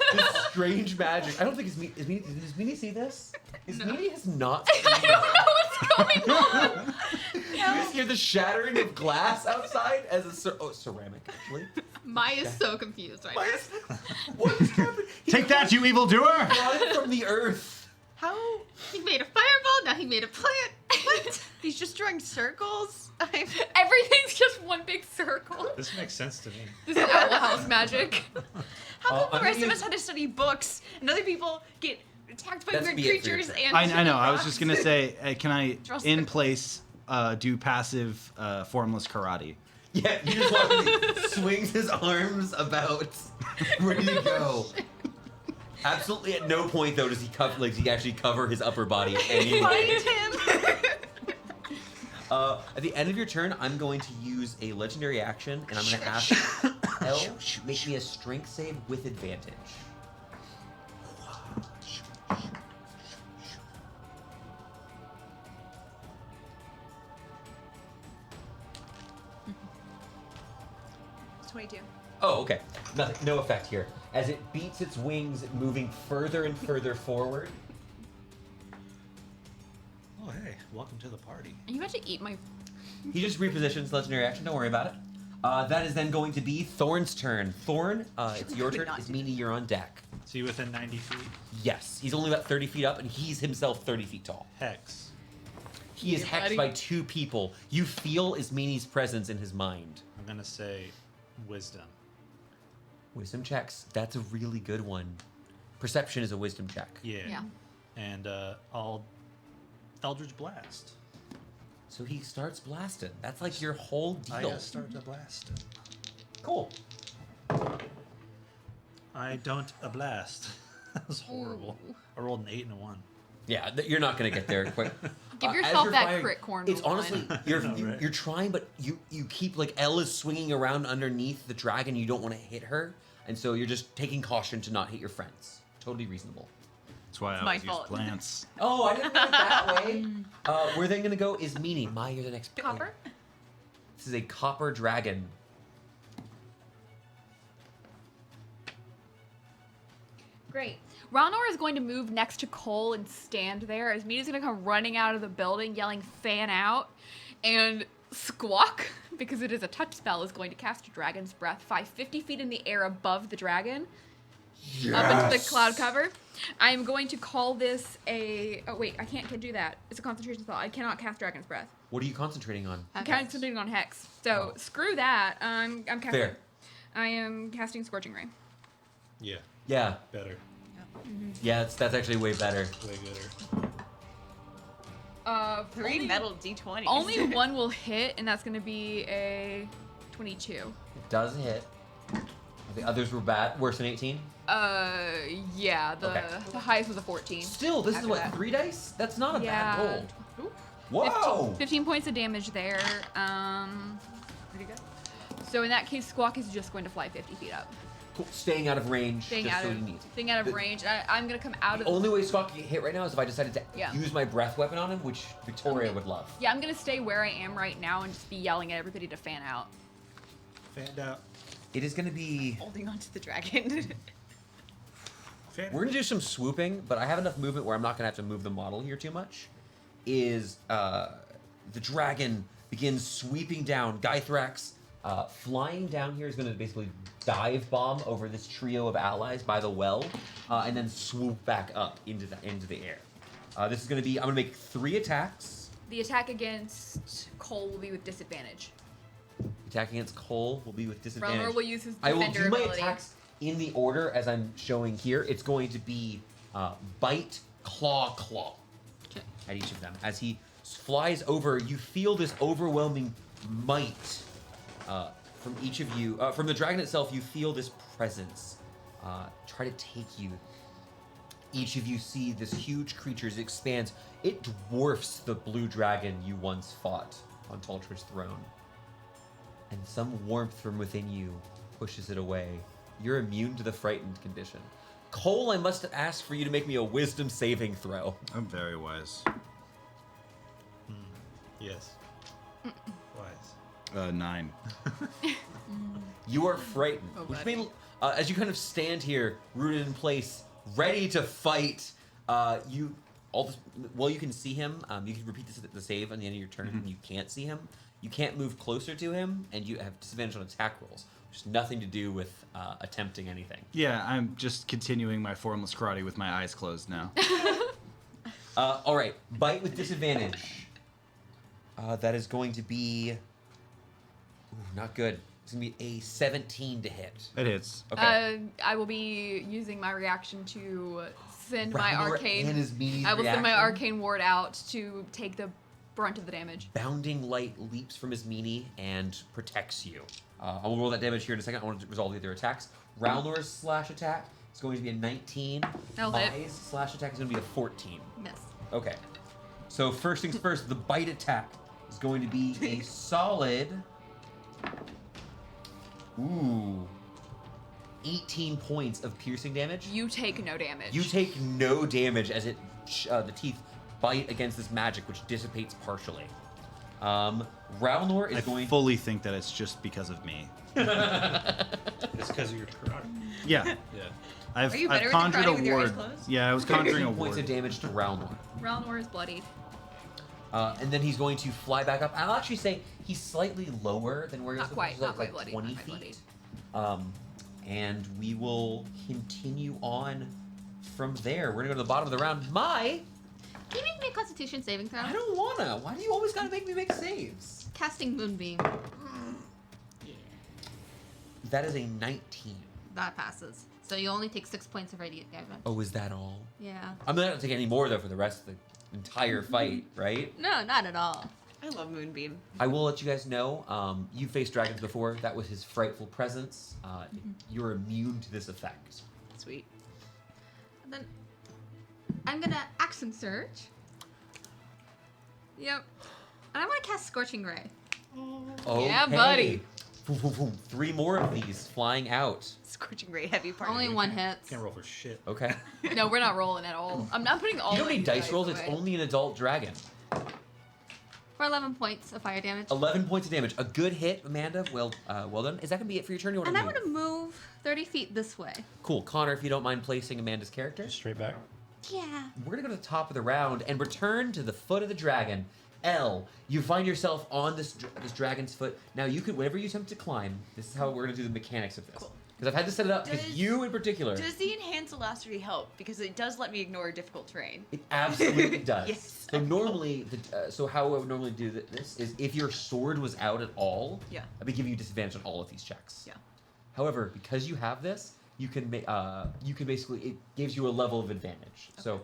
strange magic. I don't think does Meanie see this? Meanie has not seen I don't know what's going on. You just hear the shattering of glass outside as ceramic, actually. Maya's so confused right now. What is happening? Take that, you evildoer! Brought it from the earth. How? He made a fireball, now he made a plant. What? He's just drawing circles? Everything's just one big circle. This makes sense to me. This is Owl House magic. How come the I'm rest gonna of us use- had to study books and other people get attacked by That's weird be it for your creatures turn. and I know. I was rocks? just gonna say, can I, Draw in circles. place, do passive formless karate? Yeah, you just watch as he swings his arms about, ready to go. Absolutely at no point though does he he actually cover his upper body anyway. Find him. At the end of your turn, I'm going to use a legendary action, and I'm going to ask Elle make me a strength save with advantage. It's 22. Oh, okay. Nothing. No effect here. As it beats its wings, moving further and further forward. Oh, hey, welcome to the party. Are you about to eat my... He just repositions legendary action. Don't worry about it. That is then going to be Thorn's turn. Thorn, it's your Could turn. not It's do meaning you're on deck. See you within 90 feet. Yes, he's only about 30 feet up, and he's himself 30 feet tall. Hex. He is Yeah, hexed buddy. by two people. You feel Ismini's presence in his mind. I'm gonna say wisdom. Wisdom checks. That's a really good one. Perception is a wisdom check. Yeah. Yeah. And I'll Eldritch Blast. So he starts blasting. That's like your whole I deal. start to blast. Cool. I don't a blast. That was horrible. I rolled an 8 and a 1. Yeah, you're not gonna get there quick. Give As yourself you're that firing, crit corn. It's one. honestly you're I know, right? you're trying, but you keep like Elle is swinging around underneath the dragon. You don't want to hit her, and so you're just taking caution to not hit your friends. Totally reasonable. That's why I my always use fault. plants. Oh, I didn't think it that way. Where they're gonna go is Meanie. Maya, you're the next. Copper? This is a copper dragon. Great. Ranor is going to move next to Cole and stand there as Mina's going to come running out of the building yelling fan out, and Squawk, because it is a touch spell, is going to cast Dragon's Breath 50 feet in the air above the dragon, up into the cloud cover. I am going to call this a... Oh wait, I can't do that. It's a concentration spell. I cannot cast Dragon's Breath. What are you concentrating on? I'm concentrating on Hex. So screw that. I'm casting... Fair. I am casting Scorching Ray. Yeah. Yeah, Better. yeah, that's actually way better. Way gooder. 3 only- metal d20s. Only one will hit, and that's going to be a 22. It does hit. The others were bad, worse than 18. Yeah, Okay. the highest was a 14. Still, this is After what, that. 3 dice? That's not a Yeah. bad roll. Ooh. 15, Whoa! 15 points of damage there. Pretty good. So in that case, Squawk is just going to fly 50 feet up. Cool. Staying out of range. Staying just out so of you need. staying out of The- range. I'm going to come out of The only way Squawk can get hit right now is if I decided to Yeah. use my breath weapon on him, which Victoria Okay. would love. Yeah, I'm going to stay where I am right now and just be yelling at everybody to fan out. Fanned out. It is going to be... Holding on to the dragon. Fanned We're going to do some swooping, but I have enough movement where I'm not going to have to move the model here too much. The dragon begins sweeping down. Gythrax flying down here is going to basically dive bomb over this trio of allies by the well, and then swoop back up into the air. This is going to be... I'm going to make 3 attacks. The attack against Cole will be with disadvantage. Attack against Cole will be with disadvantage. Relnor will use his I will defender do my ability. attacks in the order as I'm showing here. It's going to be bite, claw, claw at each of them. As he flies over, you feel this overwhelming might from each of you. From the dragon itself, you feel this presence try to take you. Each of you see this huge creature as it expands. It dwarfs the blue dragon you once fought. on Taltra's throne. And some warmth from within you pushes it away. You're immune to the frightened condition. Cole, I must ask for you to make me a wisdom saving throw. I'm very wise. Yes. Wise. 9. You are frightened, Oh, which buddy. means as you kind of stand here, rooted in place, ready to fight, you can see him. You can repeat the save on the end of your turn. And you can't see him. You can't move closer to him, and you have disadvantage on attack rolls, which has nothing to do with attempting anything. Yeah, I'm just continuing my formless karate with my eyes closed now. All right, bite with disadvantage. That is going to be not good. It's gonna be a 17 to hit. It hits. Okay. I will be using my reaction to send my Ragnar arcane. and his meaty I will send my reaction. arcane ward out to take the brunt of the damage. Bounding light leaps from his meanie and protects you. I will roll that damage here in a second. I want to resolve the other attacks. Roundlord's slash attack is going to be a 19. That'll hit. Mai's slash attack is going to be a 14. Miss. Okay. So first things first, the bite attack is going to be a solid... 18 points of piercing damage. You take no damage. You take no damage as it the teeth bite against this magic, which dissipates partially. Ralnor is I going. fully think that it's just because of me. It's because of your karate. Yeah. Yeah. I've Are you better I've with conjured karate a with your eyes ward. closed? Yeah, I was conjuring a 15 points ward. of damage to Ralnor. Ralnor is bloodied. And then he's going to fly back up. I'll actually say he's slightly lower than where he was Not quite, before, not quite like bloodied, 20 not quite feet. And we will continue on from there. We're gonna go to the bottom of the round. Can you make me a Constitution saving throw? I don't wanna. Why do you always gotta make me make saves? Casting Moonbeam. That is a 19. That passes. So you only take 6 points of radiant damage. Oh, is that all? Yeah. I'm not gonna take any more though for the rest of the entire fight, right? No, not at all. I love Moonbeam. I will let you guys know. You faced dragons before. That was his frightful presence. You're immune to this effect. Sweet. And then I'm gonna action surge. Yep. And I'm gonna cast Scorching Ray. Yeah, buddy. Boom, boom, boom. 3 more of these flying out. Scorching Ray, heavy part. Only one hits. Can't roll for shit. Okay. No, we're not rolling at all. I'm not putting all. You don't my need dice rolls. It's away. only an adult dragon. For 11 points of fire damage. 11 points of damage. A good hit, Amanda. Well done. Is that gonna be it for your turn? You want And to I'm move? gonna move 30 feet this way. Cool, Connor. If you don't mind placing Amanda's character, Just straight back. Yeah. we're gonna go to the top of the round and return to the foot of the dragon. L, you find yourself on this dragon's foot. Now you can, whenever you attempt to climb, this is how we're gonna do the mechanics of this. Cool. Because I've had to set it up because Does- you in particular. Does the enhanced elasticity help? Because it does let me ignore difficult terrain. It absolutely does. Yes. So normally, so how I would normally do this is if your sword was out at all, Yeah. I'd be giving you disadvantage on all of these checks. Yeah. However, because you have this, you can basically, it gives you a level of advantage. So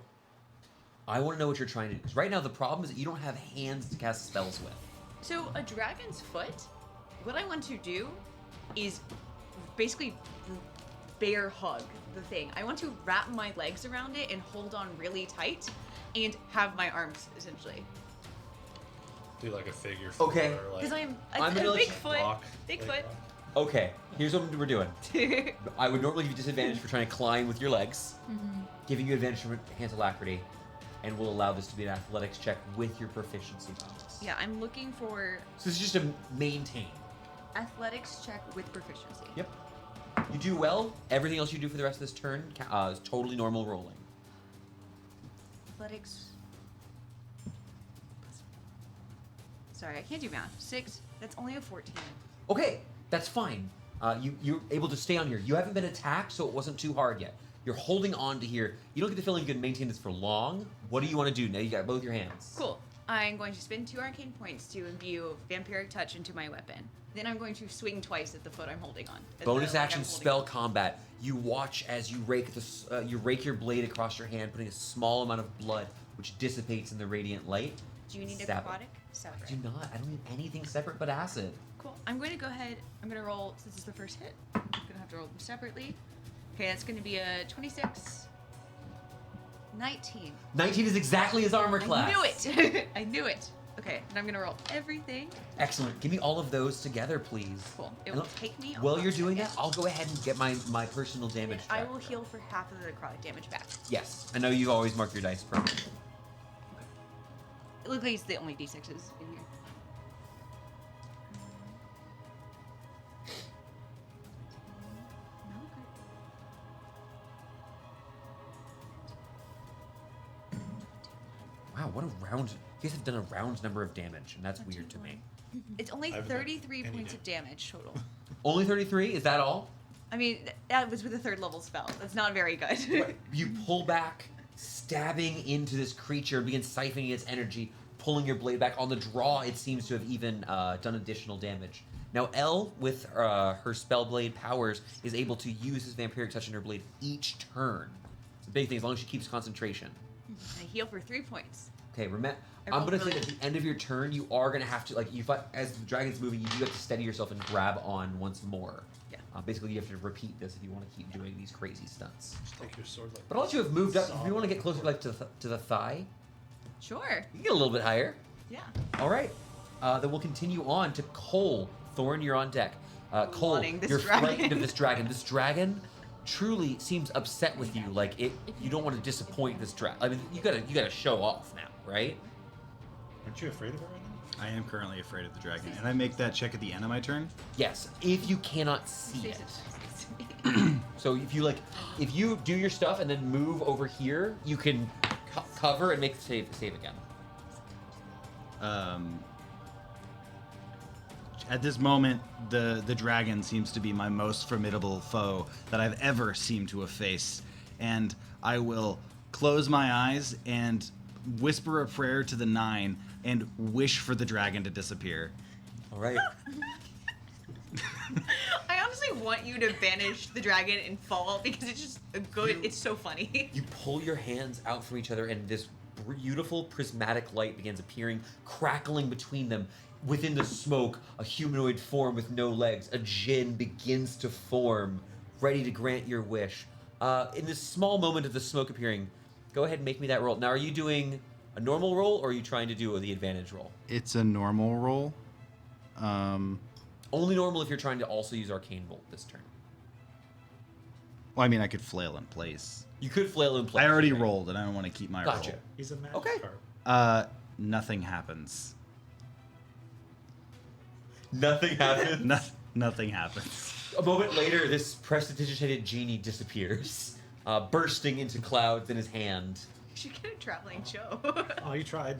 I want to know what you're trying to do. Because right now the problem is that you don't have hands to cast spells with. So a dragon's foot, what I want to do is basically bear hug the thing. I want to wrap my legs around it and hold on really tight and have my arms essentially. Do like a figure four. Okay. Like Because I'm I'm a gonna let big you foot. walk, Big like foot. Okay, here's what we're doing. I would normally give you disadvantage for trying to climb with your legs, giving you advantage for hands alacrity, and we'll allow this to be an athletics check with your proficiency bonus. Yeah, I'm looking for So this is just to maintain. athletics check with proficiency. Yep. You do well. Everything else you do for the rest of this turn is totally normal rolling. Athletics. Sorry, I can't do math. 6. That's only a 14. Okay, that's fine. You're able to stay on here. You haven't been attacked, so it wasn't too hard yet. You're holding on to here. You don't get the feeling you can maintain this for long. What do you want to do? Now you got both your hands. Cool. I'm going to spend 2 arcane points to imbue vampiric touch into my weapon. Then I'm going to swing twice at the foot I'm holding on. At Bonus the leg action I'm holding spell on. combat. You watch as you rake your blade across your hand, putting a small amount of blood, which dissipates in the radiant light. Do you need Stab it. necrotic? Separate. I do not. I don't need anything separate but acid. Cool. I'm going to go ahead. I'm going to roll, since this is the first hit, I'm going to have to roll them separately. Okay, that's going to be a 26. 19. 19 is exactly his armor class. I knew it! I knew it. Okay, and I'm gonna roll everything. Excellent. Give me all of those together, please. Cool. It And will take me. While you're almost doing a that, I'll go ahead and get my personal damage. I check. will heal for half of the necrotic damage back. Yes, I know you always mark your dice per. It looks like it's the only d6s in here. Wow, what a round! You guys have done a round number of damage, and that's weird to me. It's only I've done 33 any points of damage total. Only 33? Is that all? I mean, that was with a 3rd level spell. That's not very good. You pull back, stabbing into this creature, begin siphoning its energy, pulling your blade back. On the draw, it seems to have even done additional damage. Now, Elle, with her Spellblade powers, is able to use his Vampiric Touch in her blade each turn. It's a big thing, as long as she keeps concentration. I heal for 3 points. Okay, remember, I I'm rolled going to say really at the end of your turn, you are going to have to, like, as the dragon's moving, you do have to steady yourself and grab on once more. Yeah. Basically, you have to repeat this if you want to keep doing these crazy stunts. Just take your sword like. But once you have moved up, if you want to get closer, like, to the thigh, Sure. you can get a little bit higher. Yeah. All right. Then we'll continue on to Cole. Thorn, you're on deck. Cole, Wanting this you're dragon. frightened of this dragon. This dragon truly seems upset with you. Like you don't want to disappoint this dragon. I mean, you gotta show off now, right? Aren't you afraid of it right now? I am currently afraid of the dragon. And I make that check at the end of my turn? Yes. If you cannot see Say it. something. So if you do your stuff and then move over here, you can cover and make the save again. At this moment, the dragon seems to be my most formidable foe that I've ever seemed to have faced. And I will close my eyes and whisper a prayer to the 9 and wish for the dragon to disappear. All right. I honestly want you to banish the dragon and fall because it's just a good. It's so funny. You pull your hands out from each other, and this beautiful prismatic light begins appearing, crackling between them. Within the smoke, a humanoid form with no legs, a djinn, begins to form, ready to grant your wish. In this small moment of the smoke appearing, go ahead and make me that roll. Now, are you doing a normal roll, or are you trying to do the advantage roll? It's a normal roll. Only normal if you're trying to also use Arcane Bolt this turn. Well, I mean, I could flail in place. You could flail in place. I already right? rolled, and I don't want to keep my Gotcha. He's a magic Okay. carp. Nothing happens. Nothing happens. Nothing happens. A moment later, this prestidigitated genie disappears, bursting into clouds in his hand. You should get a traveling show. Oh, you tried.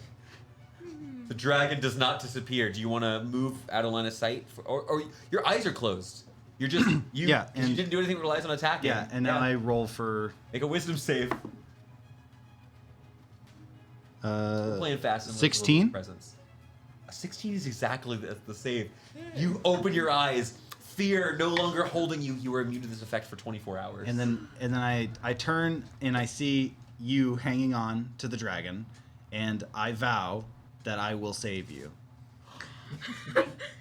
The dragon does not disappear. Do you want to move out of line of sight? Or your eyes are closed. You're just, Yeah, 'cause you and- didn't do anything that relies on attacking. Yeah, and now I roll for Make a wisdom save. Playing fast and 16? presence. A 16 is exactly the save. You open your eyes. Fear no longer holding you. You are immune to this effect for 24 hours. and then I turn and I see you hanging on to the dragon, and I vow that I will save you.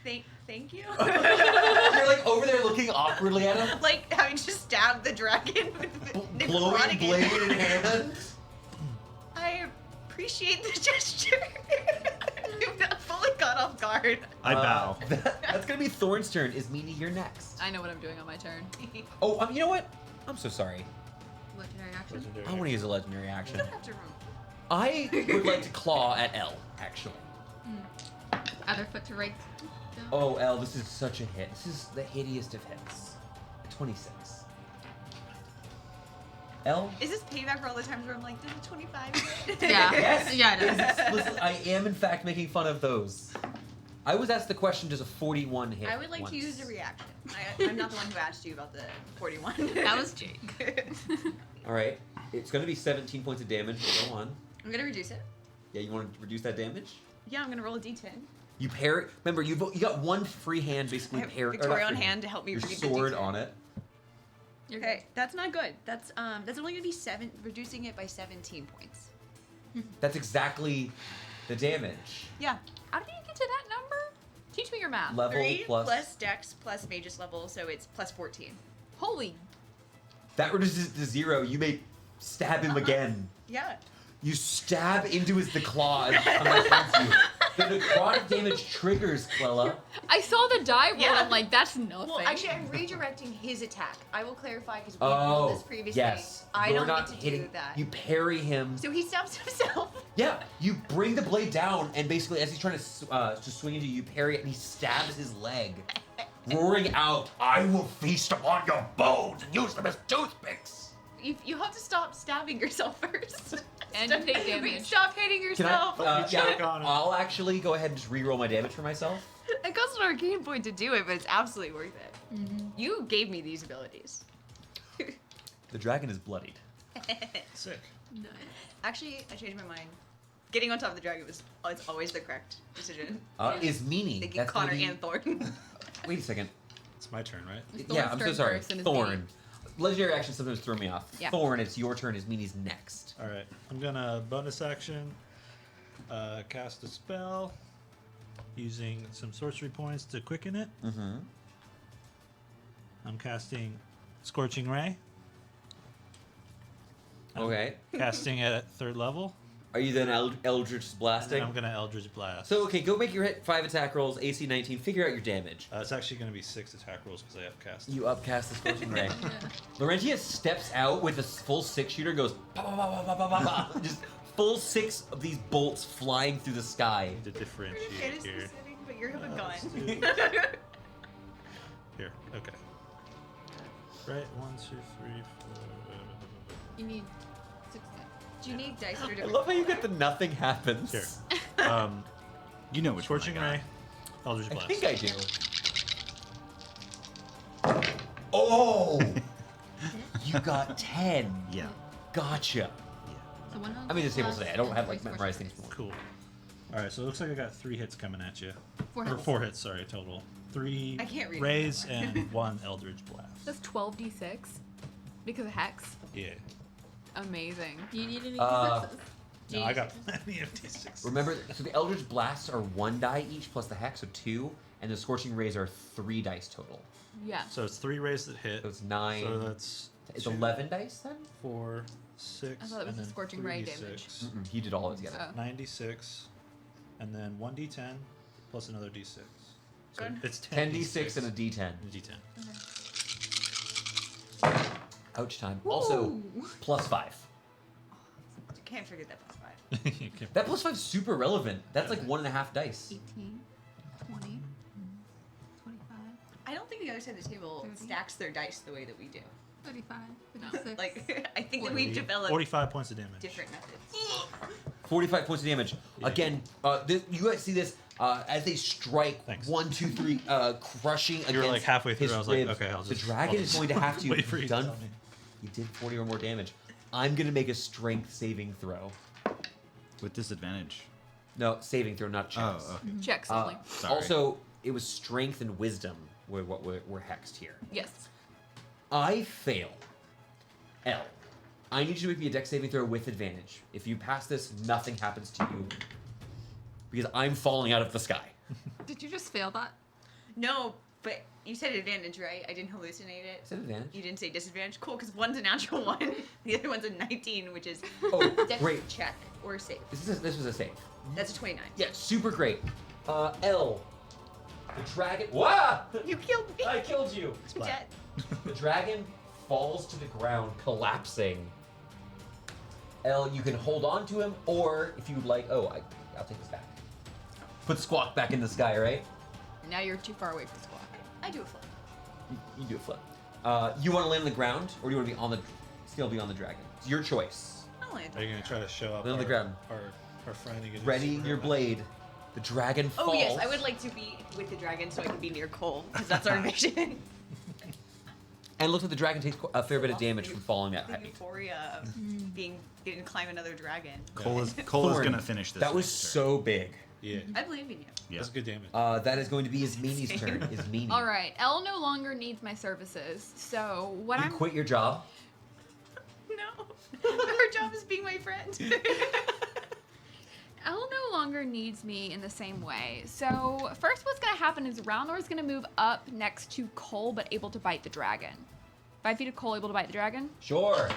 Thank you. You're like over there looking awkwardly at him, Like having to stab the dragon with the blowing necrotic blade in energy. hand. I appreciate the gesture. You've not fully caught off guard. I bow. That's gonna be Thorn's turn. Is Meanie, you're next. I know what I'm doing on my turn. Oh, you know what? I'm so sorry. Legendary action. Legendary I want to use a legendary action. You don't have to roll. I would like to claw at Elle, actually. Other foot to right. Oh, Elle, this is such a hit. This is the hittiest of hits. 26. Elle? Is this payback for all the times where I'm like, did a 25 hit? Yeah. Yes. Yeah, it is. Listen, I am in fact making fun of those. I was asked the question, does a 41 hit? I would like once? to use a reaction. I'm not the one who asked you about the 41. That was Jake. All right. It's going to be 17 points of damage. Go on. I'm gonna reduce it. Yeah, you want to reduce that damage? Yeah, I'm gonna roll a d10. You pair it. Remember, you got one free hand basically I have paired. Victoria on hand to help me Your read the sword d10. on it. You're Okay, that's not good. That's only gonna be reducing it by 17 points. That's exactly the damage. Yeah. How did you get to that number? Teach me your math. Level 3 plus. plus dex plus magus level, so it's plus 14. Holy. That reduces it to 0. You may stab him again. Yeah. You stab into the claw as it comes towards you. The necrotic damage triggers, Clella. I saw the die roll. Yeah. I'm like, that's nothing. Well, actually, I'm redirecting his attack. I will clarify because we Oh, rolled this previously. yes. I You're don't not get to hitting, do that. You parry him. So he stabs himself. Yeah, you bring the blade down, and basically, as he's trying to swing into you, you parry it, and he stabs his leg, roaring out, "I will feast upon your bones and use them as toothpicks." You have to stop stabbing yourself first. And you take damage. Stop hitting Can yourself. I? check on it. I'll actually go ahead and just re-roll my damage for myself. It costs an arcane point to do it, but it's absolutely worth it. You gave me these abilities. The dragon is bloodied. Sick. Nice. Actually, I changed my mind. Getting on top of the dragon was it's always the correct decision. Is meanie. Thinking That's gonna Connor be- and Thorn. Wait a second. It's my turn, right? It's Yeah, Thorn's I'm so turn sorry. first and it's Thorn. me. Legendary actions sometimes throw me off. Yeah. Thorn, it's your turn. Is meanie's next. All right. I'm gonna bonus action, cast a spell, using some sorcery points to quicken it. Mm-hmm. I'm casting Scorching Ray. Okay. Casting it at 3rd level. Are you then Eldritch And then blasting? I'm gonna Eldritch Blast. So okay, go make your hit 5 attack rolls, AC 19. Figure out your damage. It's actually gonna be 6 attack rolls because I have cast. You upcast the Scorching Ray. Laurentius steps out with a full 6-shooter and goes ba ba ba ba ba ba ba. Just full 6 of these bolts flying through the sky. To It differentiate is here. specific, but you have a Let's gun. do- Here, okay. Right, 1, 2, 3, 4. You need 6 dice. Do you need dice or I different? love how you get the nothing happens. Here. You know which one I Scorching got. Ray, Eldritch I Blast. think I do. Oh! You got 10. Yeah. Gotcha. So one I mean, the table plus today. I don't and have three like memorized sorceries. things more. Cool. Alright, so it looks like I got 3 hits coming at you. 4 Or hits. 4 hits, sorry, total. 3 I can't read rays it that and 1 Eldritch Blast. That's 12d6 because of hex. Yeah. Amazing. Do you need any Uh, successes? No, I got plenty of D6. Remember, so the Eldritch Blasts are 1 die each plus the Hex, so 2, and the Scorching Rays are 3 dice total. Yeah. So it's 3 rays that hit. So it's 9. So that's It's 2, 11 dice then? 4, 6. I thought it was and the then Scorching Ray 3d6. damage. Mm-mm, he did all of it together. Oh. 96, and then 1d10 plus another d6. So Good. it's 10d6 and a d10. and a d10. Ouch time. Also, plus 5. Can't forget that plus 5. You can't- That plus 5 is super relevant. That's like 1.5 dice. 18, 20, 25, I don't think the other side of the table 30. stacks their dice the way that we do. 35, 56. Like, I think that 40. we've developed 45 points of damage. different methods. 45 points of damage. Again, you guys see this as they strike. Thanks. 1, 2, 3, crushing against You were like halfway through, his I was like, ribs. okay, I'll The just- dragon I'll is going to have to. wait for you to done. tell me. You did 40 or more damage. I'm going to make a strength saving throw. With disadvantage. No, saving throw, not checks. Oh, okay. Checks Uh, only. Sorry. also, it was strength and wisdom were what were hexed here. Yes. I fail. L. I need you to make me a dex saving throw with advantage. If you pass this, nothing happens to you. Because I'm falling out of the sky. Did you just fail that? No, but you said advantage, right? I didn't hallucinate it. Is that advantage? You didn't say disadvantage. Cool, because one's a natural 1, the other one's a 19, which is Oh, dex great. check or save. This was a save. That's a 29. Yeah, super great. L. The dragon. Wah! You killed me. I killed you. I'm dead. The dragon falls to the ground, collapsing. L, you can hold on to him, or if you'd like, I'll take this back. Put Squawk back in the sky, right? Now you're too far away from Squawk. I do a flip. You do a flip. You want to land on the ground, or do you want to be still be on the dragon? It's your choice. I'll land. Are you going to try to show up Lay on the ground. our friend and get his Ready super your weapon? blade. The dragon falls. Oh yes, I would like to be with the dragon so I can be near Cole, because that's our mission. And it looks like the dragon takes a fair bit of damage from falling that The height. euphoria of getting to climb another dragon. Cole is Thorn, gonna finish this. That was next so big. Yeah. I believe in you. Yeah. That's good damage. That is going to be Ismini's turn. Ismini. All right. Elle no longer needs my services. So what You I'm quit your job. No. Her job is being my friend. Elle no longer needs me in the same way. So first what's going to happen is Ralnor's going to move up next to Cole, but able to bite the dragon. 5 feet of Cole able to bite the dragon. Sure.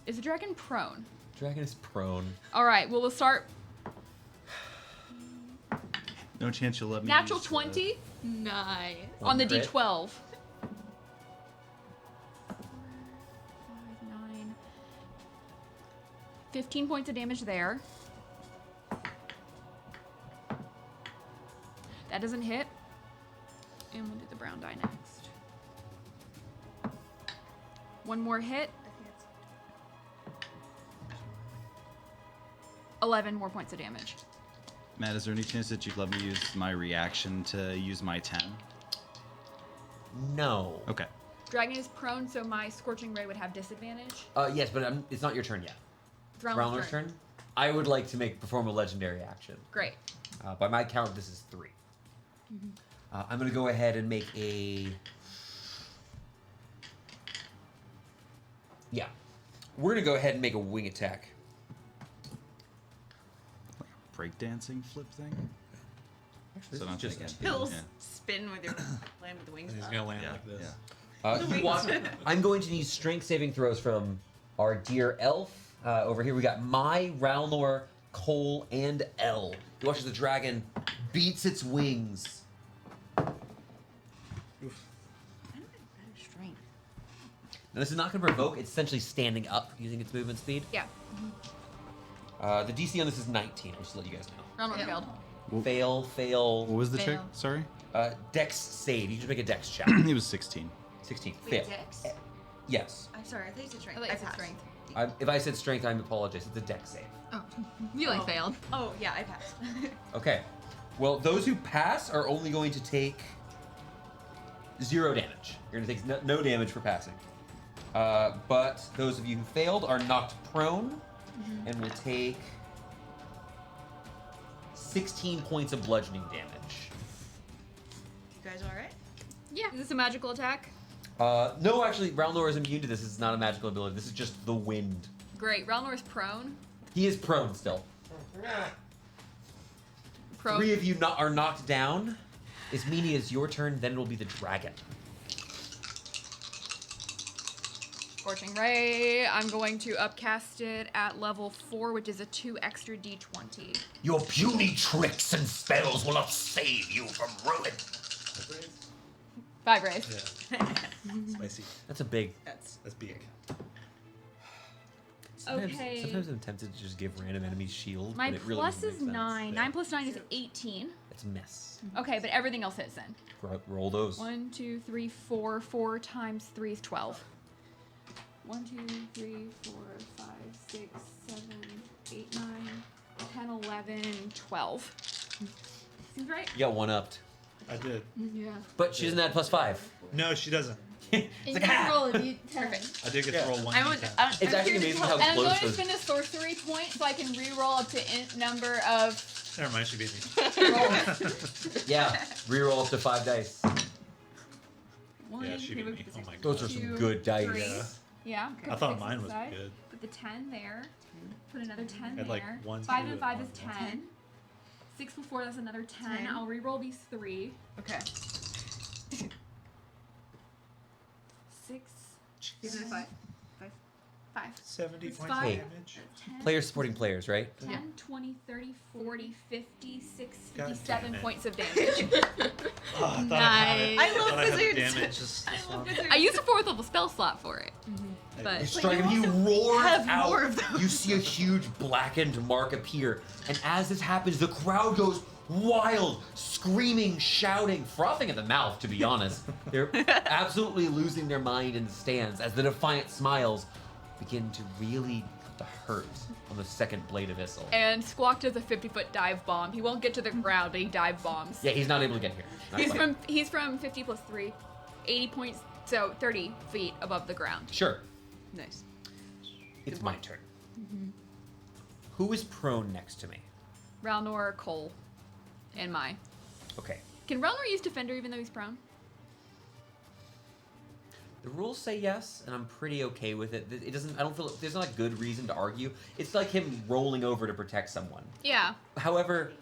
Is the dragon prone? Dragon is prone. All right, well, we'll start No chance you'll let me. Natural use, 20 Nice. on the Crit. D12. 5, 9, 15 points of damage there. That doesn't hit. And we'll do the brown die next. One more hit. 11 more points of damage. Matt, is there any chance that you'd let me use my reaction to use my 10? No. Okay. Dragon is prone, so my Scorching Ray would have disadvantage. Yes, but it's not your turn yet. It's Roundler's Roundler's turn. I would like to perform a legendary action. Great. By my count, this is 3. I'm going to go ahead and make a... Yeah. We're going to go ahead and make a wing attack. Breakdancing flip thing? Actually, So this not is just thinking. Pills Yeah. spin with your land with the wings. And he's up. gonna land Yeah, like this. yeah. You watch, I'm going to need strength saving throws from our dear elf. Over here we got my Ralnor, Cole, and Elle. You watch as the dragon beats its wings. I don't have better strength. Now this is not going to provoke. It's essentially standing up using its movement speed. Yeah. The DC on this is 19. I'll just let you guys know. Roundler Yeah. failed. Fail. What was the check? Fail. Sorry? Dex save. You should make a dex check. It was 16. 16. Wait, Fail. Dex? Yes. I'm sorry, I thought you said strength. I thought you said passed. strength. If I said strength, I apologize. It's a dex save. Oh, you like failed. Oh, yeah, I passed. Okay. Well, those who pass are only going to take 0 damage. You're going to take no damage for passing. But those of you who failed are knocked prone and will take 16 points of bludgeoning damage. You guys alright? Yeah. Is this a magical attack? No, actually, Ralnor is immune to this. This is not a magical ability. This is just the wind. Great. Ralnor is prone. He is prone still. Prone. 3 of you are knocked down. Is meaning it's your turn, then it will be the dragon. Scorching Ray. I'm going to upcast it at level 4, which is a 2 extra D20. Your puny tricks and spells will not save you from ruin. 5 rays. Yeah. Spicy. That's a big. That's That's big. Okay. Sometimes I'm tempted to just give random enemies shield. My but it really plus doesn't is make sense. 9. 9 plus 9 is 18. It's a miss. Okay, but everything else hits then. Roll those. 1, 2, 3, 4. 4 times 3 is 12. 1, 2, 3, 4, 5, 6, 7, 8, 9, 10, 11, 12. Seems right? You got one upped. I did. Yeah. But she doesn't add +5. No, she doesn't. And you can roll a d10. I did get Yeah. to roll one. I would. d10. It's actually amazing how And I'm going close to those. spend a sorcery point so I can re-roll up to number of Never mind, she beat me. rolls. Yeah, reroll up to 5 dice. 1, Yeah, she beat me. Oh my god. Those are some 2, good dice. 3. Yeah. Yeah. I put thought 6 mine was aside. good. Put the 10 there. Put another 10 Had, like, there. 1, 5 2, and 5 is and 10. 6 plus 4, that's another 10. 10. I'll re-roll these 3. Okay. 6, Isn't it 5? 5. 70 It's points of 5. damage. 10, Players supporting players, right? 10, Yeah. 20, 30, 40, 50, 60, God 57 damn it. points of damage. Oh, I thought I had it. Nice. I love thought I had the wizards. damage. Just this one. I used a 4th level spell slot for it. You But strike him, he roars have out. more of those. You see a huge blackened mark appear, and as this happens, the crowd goes wild, screaming, shouting, frothing at the mouth, to be honest. They're absolutely losing their mind in the stands as the defiant smiles begin to really put the hurt on the second blade of Issel. and Squawk does a 50-foot dive bomb. He won't get to the ground, but he dive bombs. Yeah, he's not able to get here. Not quite. He's from 50 plus 3, 80 points, so 30 feet above the ground. Sure, Nice. it's my turn. Who is prone next to me? Ralnor, Cole, and Mai. Okay. Can Ralnor use Defender even though he's prone? The rules say yes, and I'm pretty okay with it. It doesn't. I don't feel. There's not a good reason to argue. It's like him rolling over to protect someone. Yeah. However,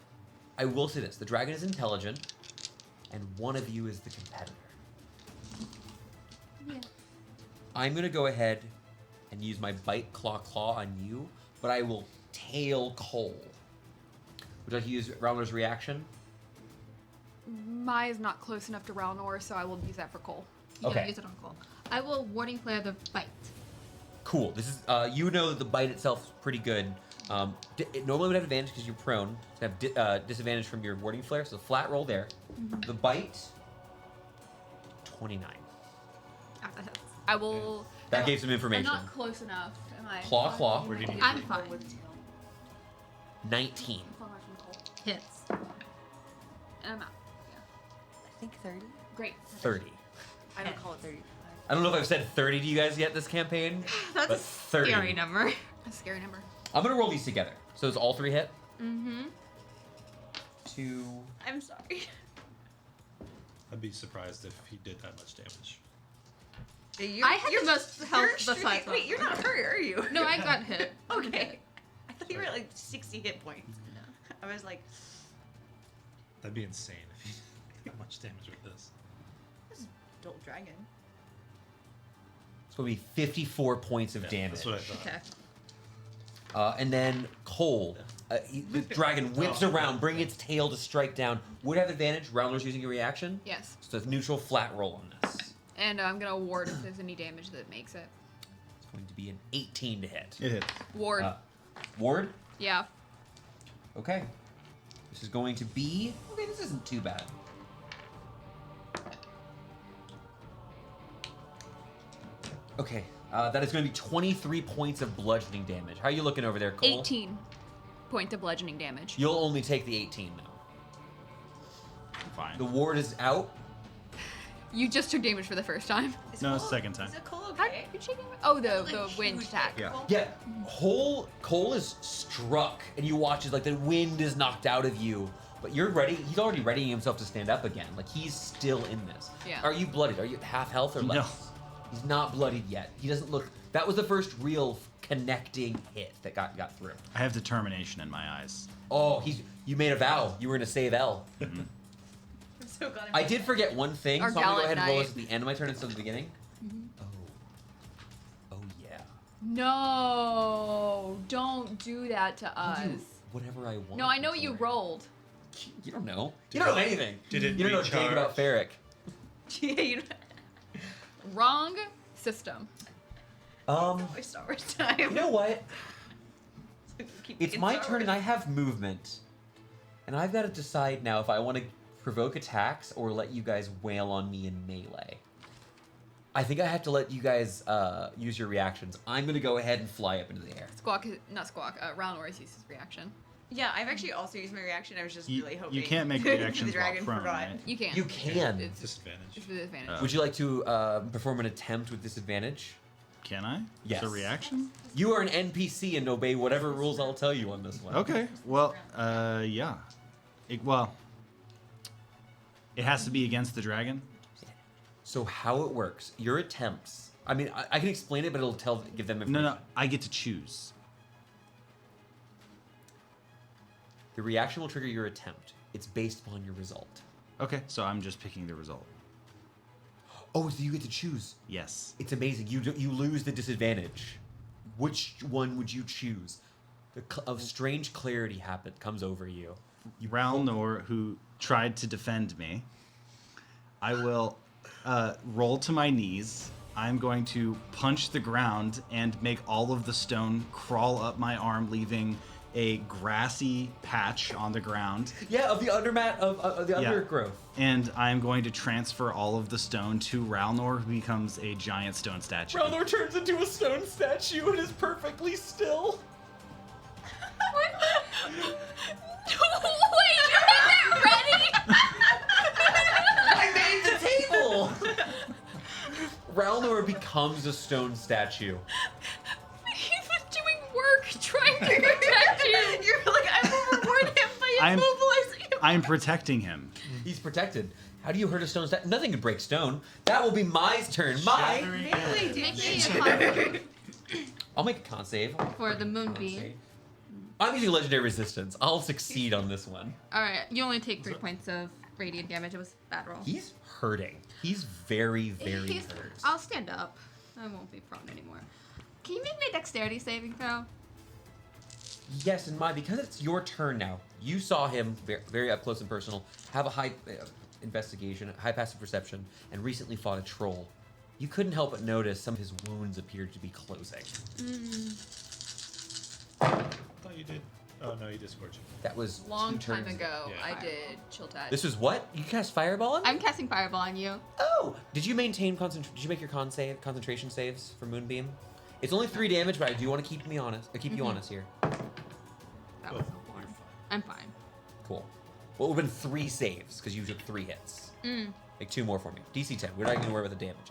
I will say this: the dragon is intelligent, and one of you is the competitor. Yeah. I'm gonna go ahead and use my bite claw on you, but I will tail Cole. Would you like to use Rowler's reaction? Mai is not close enough to Ralnor, so I will use that for Cole. You Okay. can use it on Cole. I will warding flare the bite. Cool. This is you know that the bite itself is pretty good. It normally would have advantage because you're prone. So have disadvantage from your warding flare. So flat roll there. The bite. 29. Ah, that hits. I will. That gave some I'm information. not close enough, am I? Claw. Where do you need I'm fine. 19. Hits. And I'm out. I think 30. Great. 30. I don't call it 30. I don't know if I've said 30 to you guys yet this campaign. That's but a 30. scary number. A scary number. I'm gonna roll these together. So it's all 3 hit. Mm-hmm. 2. I'm sorry. I'd be surprised if he did that much damage. You're, I had the most health you're besides extremely- Wait, that. you're not hurt, are you? No, I got hit. Okay. I thought you were at like 60 hit points. I was like, That'd be insane if he did that much damage with this. this is adult dragon. It's gonna be 54 points of Yeah, damage. That's what I thought. Okay. And then Cole, the dragon whips around, bringing its tail to strike down. Would have advantage. Roundler's using a reaction. Yes. So it's neutral flat roll on this. And I'm gonna ward if there's any damage that makes it. It's going to be an 18 to hit. It hits. Ward. Ward. Yeah. Okay. This is going to be. Okay, this isn't too bad. Okay, that is going to be 23 points of bludgeoning damage. How are you looking over there, Cole? 18 point of bludgeoning damage. You'll only take the 18 now. Fine. The ward is out. You just took damage for the first time. Is No, Cole- second time. Is it Cole How okay? did you take damage? Oh, the Like, wind huge attack. hit, Yeah. Cole? Yeah, Cole is struck, and you watch as like the wind is knocked out of you. But you're ready. He's already readying himself to stand up again. Like he's still in this. Yeah. Are you bloodied? Are you at half health or less? No. He's not bloodied yet. He doesn't look. That was the first real connecting hit that got through. I have determination in my eyes. Oh, you made a vow. You were gonna save L. I'm so glad I did forget one thing, Our so I'm gonna go ahead gallant and roll knight. this at the end of my turn instead of the beginning. Oh yeah. No, don't do that to us. I'll do whatever I want. No, I know what you Victoria. rolled. You don't know. Did You don't know it- anything. did it You don't know a thing about Ferric. Yeah, you know. Wrong system. My Star Wars time. You know what? Keep It's thinking my Star turn and Wars. I have movement. And I've got to decide now if I want to provoke attacks or let you guys wail on me in melee. I think I have to let you guys use your reactions. I'm going to go ahead and fly up into the air. Ralnor uses his reaction. Yeah, I've actually also used my reaction. I was just You, really hoping. you can't make reactions the while dragon prone, forgot. right? You can. You can. It's Disadvantage. with advantage. Oh. Would you like to perform an attempt with disadvantage? Can I? Yes. It's a reaction? You are an NPC and obey whatever rules I'll tell you on this one. Okay. Well, yeah. Well, it has to be against the dragon. So how it works, your attempts. I mean, I can explain it, but it'll give them information. No, I get to choose. The reaction will trigger your attempt. It's based upon your result. Okay, so I'm just picking the result. Oh, so you get to choose. Yes. It's amazing. You lose the disadvantage. Which one would you choose? A strange clarity comes over you. Ralnor, who tried to defend me, I will roll to my knees. I'm going to punch the ground and make all of the stone crawl up my arm, leaving a grassy patch on the ground. Yeah, of the undermat of the Yeah. undergrowth. And I'm going to transfer all of the stone to Ralnor, who becomes a giant stone statue. Ralnor turns into a stone statue and is perfectly still. Wait, you had that ready? I made the table. Ralnor becomes a stone statue. He's been doing work trying to protect you. You're like, I will reward him by I'm- immobilizing him. I'm protecting him. He's protected. How do you hurt a stone statue? Nothing can break stone. That will be my turn. Shattering Melee Make damage. me a con I'll make a con save. for the moonbeam. I'm using legendary resistance. I'll succeed on this one. Alright, you only take 3 points of radiant damage. It was a bad roll. He's hurting. He's very, very He's- hurt. I'll stand up. I won't be prone anymore. Can you make me a dexterity saving throw? Yes, and because it's your turn now, You saw him very up close and personal, have a high investigation, high passive perception, and recently fought a troll. You couldn't help but notice some of his wounds appeared to be closing. I thought you did. Oh no, you did Scorching. That was Long 2 time turns. ago, Yeah. I did Chill Touch. This was what? You cast Fireball on me? I'm casting Fireball on you. Oh! Did you maintain Did you make your concentration saves for Moonbeam? It's only 3 damage, but I do want to keep me honest. Keep you honest here. That Oh, was you're fine. I'm fine. Cool. Well, it would have been 3 saves because you took 3 hits. Make 2 more for me. DC 10. We're not going to worry about the damage.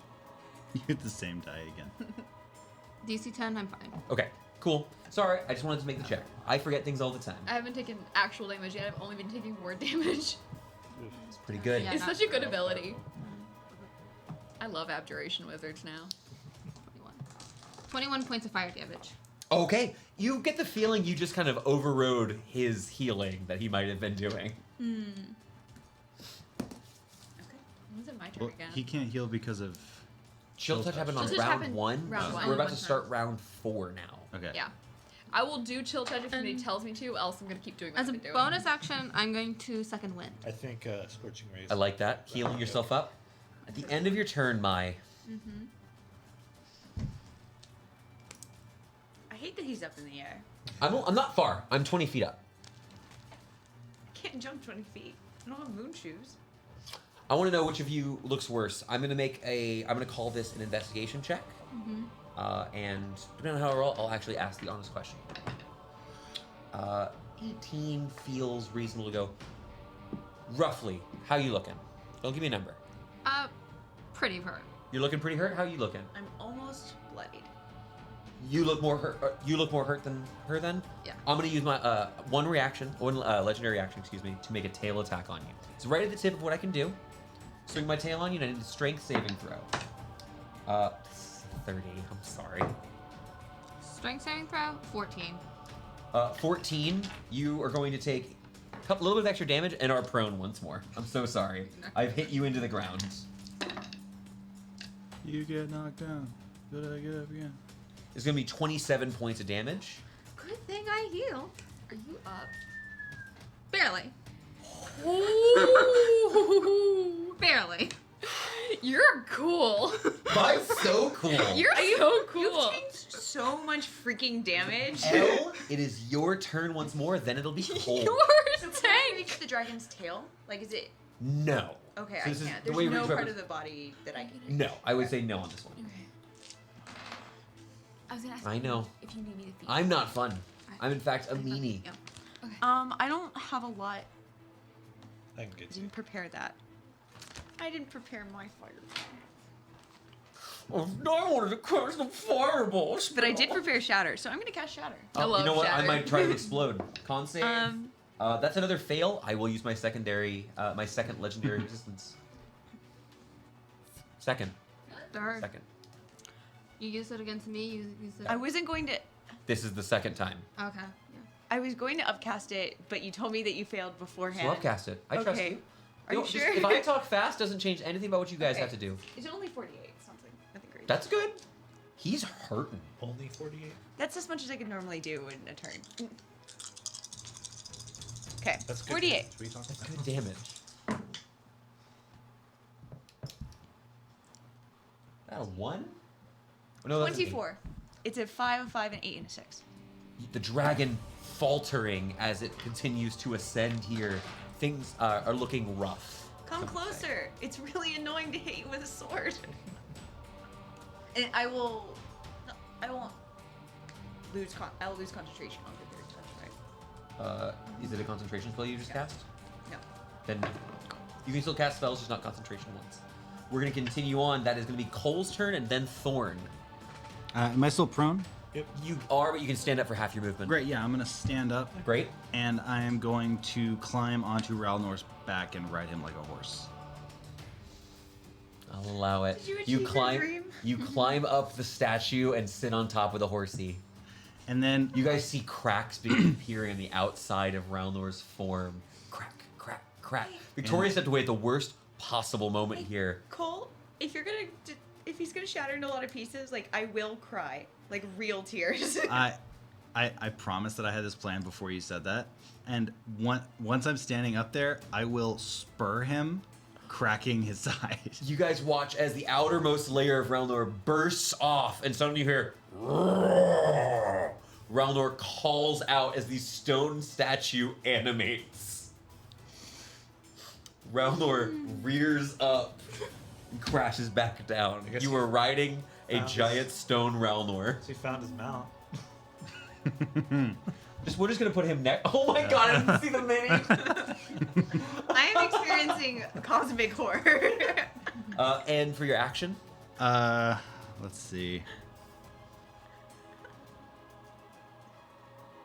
You hit the same die again. DC 10, I'm fine. Okay. Cool. Sorry, I just wanted to make the check. I forget things all the time. I haven't taken actual damage yet. I've only been taking word damage. It's pretty good. Yeah. It's not such a good so. ability. I love Abjuration Wizards now. 21 points of fire damage. Okay. You get the feeling you just kind of overrode his healing that he might have been doing. Okay. Was it my turn Well, again? he can't heal because of. Chill Touch happened on Chill Touch round happened 1. round one. We're about One to turn. start round 4 now. Okay. Yeah. I will do Chill Touch if somebody tells me to, else I'm going to keep doing what As a I've been doing. bonus action, I'm going to Second Wind. I think Scorching Rays. I like that. Healing yourself up. At the end of your turn, Mai. I hate that he's up in the air. I'm not far. I'm 20 feet up. I can't jump 20 feet. I don't have moon shoes. I want to know which of you looks worse. I'm gonna call this an investigation check. And depending on how I roll, I'll actually ask the honest question. 18 feels reasonable to go. Roughly, how you looking? Don't give me a number. Pretty hurt. You're looking pretty hurt. How you looking? I'm almost bloodied. You look more hurt. You look more hurt than her. Then. Yeah. I'm gonna use my one legendary action, excuse me, to make a tail attack on you. It's right at the tip of what I can do. Swing my tail on you, and I need a strength saving throw. 30. I'm sorry. Strength saving throw, 14. 14. You are going to take a little bit of extra damage and are prone once more. I'm so sorry. I've hit you into the ground. You get knocked down. Did I get up again? It's going to be 27 points of damage. Good thing I heal. Are you up? Barely. Ooh. Barely. You're cool. That's so cool. You're so cool. You've taken so much freaking damage. Elle, it is your turn once more, then it'll be cold. You're So a can I tank. reach the dragon's tail? Like, is it... No. Okay, So I this is can't. the There's way we no reach part weapons. of the body that I can reach. No, I would say no on this one. I was gonna ask I you know. if you need me to feed. I'm not fun. I'm in fact a meanie. Yeah. I don't have a lot. I can I get you. didn't prepare that. I didn't prepare my fireball. Oh, I wanted to cast the fireballs. But I did prepare Shatter, so I'm going to cast Shatter. I Oh, love you know what? I Shatter. might try to explode. Con save. Um, That's another fail. I will use my my second legendary resistance. Second. Third. You use it against me, you use it. I wasn't going to... This is the second time. Okay. Yeah. I was going to upcast it, but you told me that you failed beforehand. So upcast it. I trust Okay. you. Are you Don't- sure? If I talk fast, doesn't change anything about what you guys Okay. have to do. It's only 48, something. Nothing great. That's good. He's hurting. Only 48? That's as much as I could normally do in a turn. Okay, That's good. 48. What are you talking That's about? good damage. That a 1? Oh, no, that's an 24. It's a 5, a 5, an 8, and a 6. 8. The dragon faltering as it continues to ascend here. Things are looking rough. Come some would say. closer. It's really annoying to hit you with a sword. And I won't lose I'll lose concentration on the third touch, right? Is it a concentration spell you just cast? No. Then you can still cast spells, just not concentration ones. We're going to continue on. That is going to be Cole's turn and then Thorn. Am I still prone? You are, but you can stand up for half your movement. Great, yeah, I'm gonna stand up. Great. And I am going to climb onto Ralnor's back and ride him like a horse. I'll allow it. Did you achieve your climb. dream? You climb up the statue and sit on top of the horsey. And then You guys see cracks appearing on the outside of Ralnor's form. Crack, crack, crack. Victoria's had to wait the worst possible moment here. Cole, if he's gonna shatter into a lot of pieces, like I will cry, like real tears. I promised that I had this plan before you said that. And once I'm standing up there, I will spur him, cracking his side. You guys watch as the outermost layer of Ralnor bursts off, and suddenly you hear Ralnor calls out as the stone statue animates. Ralnor rears up and crashes back down. guess You he were riding a found giant stone Ralnor. So he found his mount. We're just gonna put him next. Oh my god, I didn't see the mini. I am experiencing cosmic horror. And for your action, Let's see.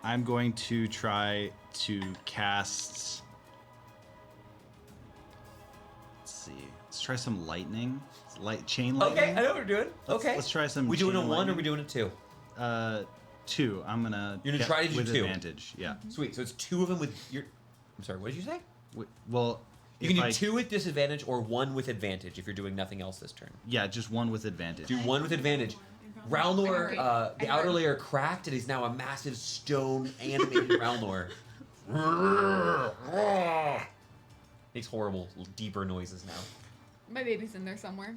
I'm going to try to cast. Let's see. Let's try some lightning. Chain lightning. okay, I know what we're doing. Okay, Let's try some. We doing a chain 1 or lightning. we doing a 2? 2. I'm gonna. You're gonna get try to do with 2. advantage. Yeah. Sweet. So it's 2 of them with your. I'm sorry. What did you say? Well, You if can do I- 2 with disadvantage or 1 with advantage if you're doing nothing else this turn. Yeah, just 1 with advantage. Do 1 with advantage. Ralnor, the I outer heard. layer cracked and he's now a massive stone animated Ralnor. Makes horrible, deeper noises now. My baby's in there somewhere.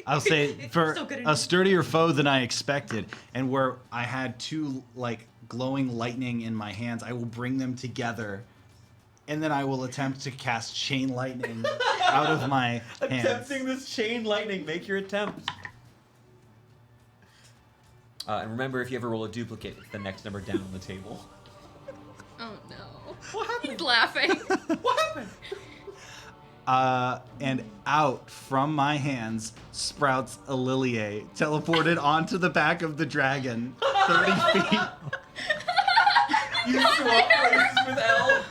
I'll say for so good a sturdier foe than I expected, and where I had 2 like glowing lightning in my hands, I will bring them together, and then I will attempt to cast chain lightning out of my hands. Attempting this chain lightning, make your attempt. And remember, if you ever roll a duplicate, it's the next number down on the table. Oh no. What happened? He's laughing. What happened? And out from my hands sprouts a Lilier, teleported onto the back of the dragon, 30 feet. You swap places with L?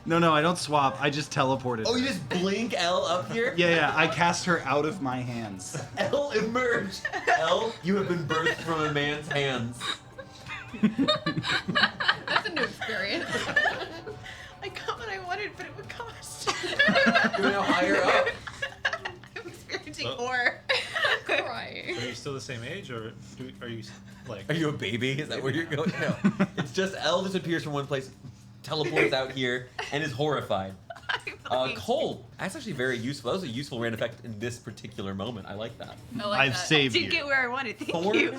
No, I don't swap. I just teleported. Oh, her. you just blink L up here? Yeah, I cast her out of my hands. L emerged. L, you have been birthed from a man's hands. That's a new experience. I got what I wanted, but it would cost. You're now higher up. I'm experiencing Oh. horror. Crying. Are you still the same age, or are you like? Are you a baby? Is that where you're going? No. It's just L disappears from one place, teleports out here, and is horrified. Cole, that's actually very useful. That was a useful random effect in this particular moment. I like that. I like I've that. saved Didn't you. get where I wanted. Thank Thorn, you.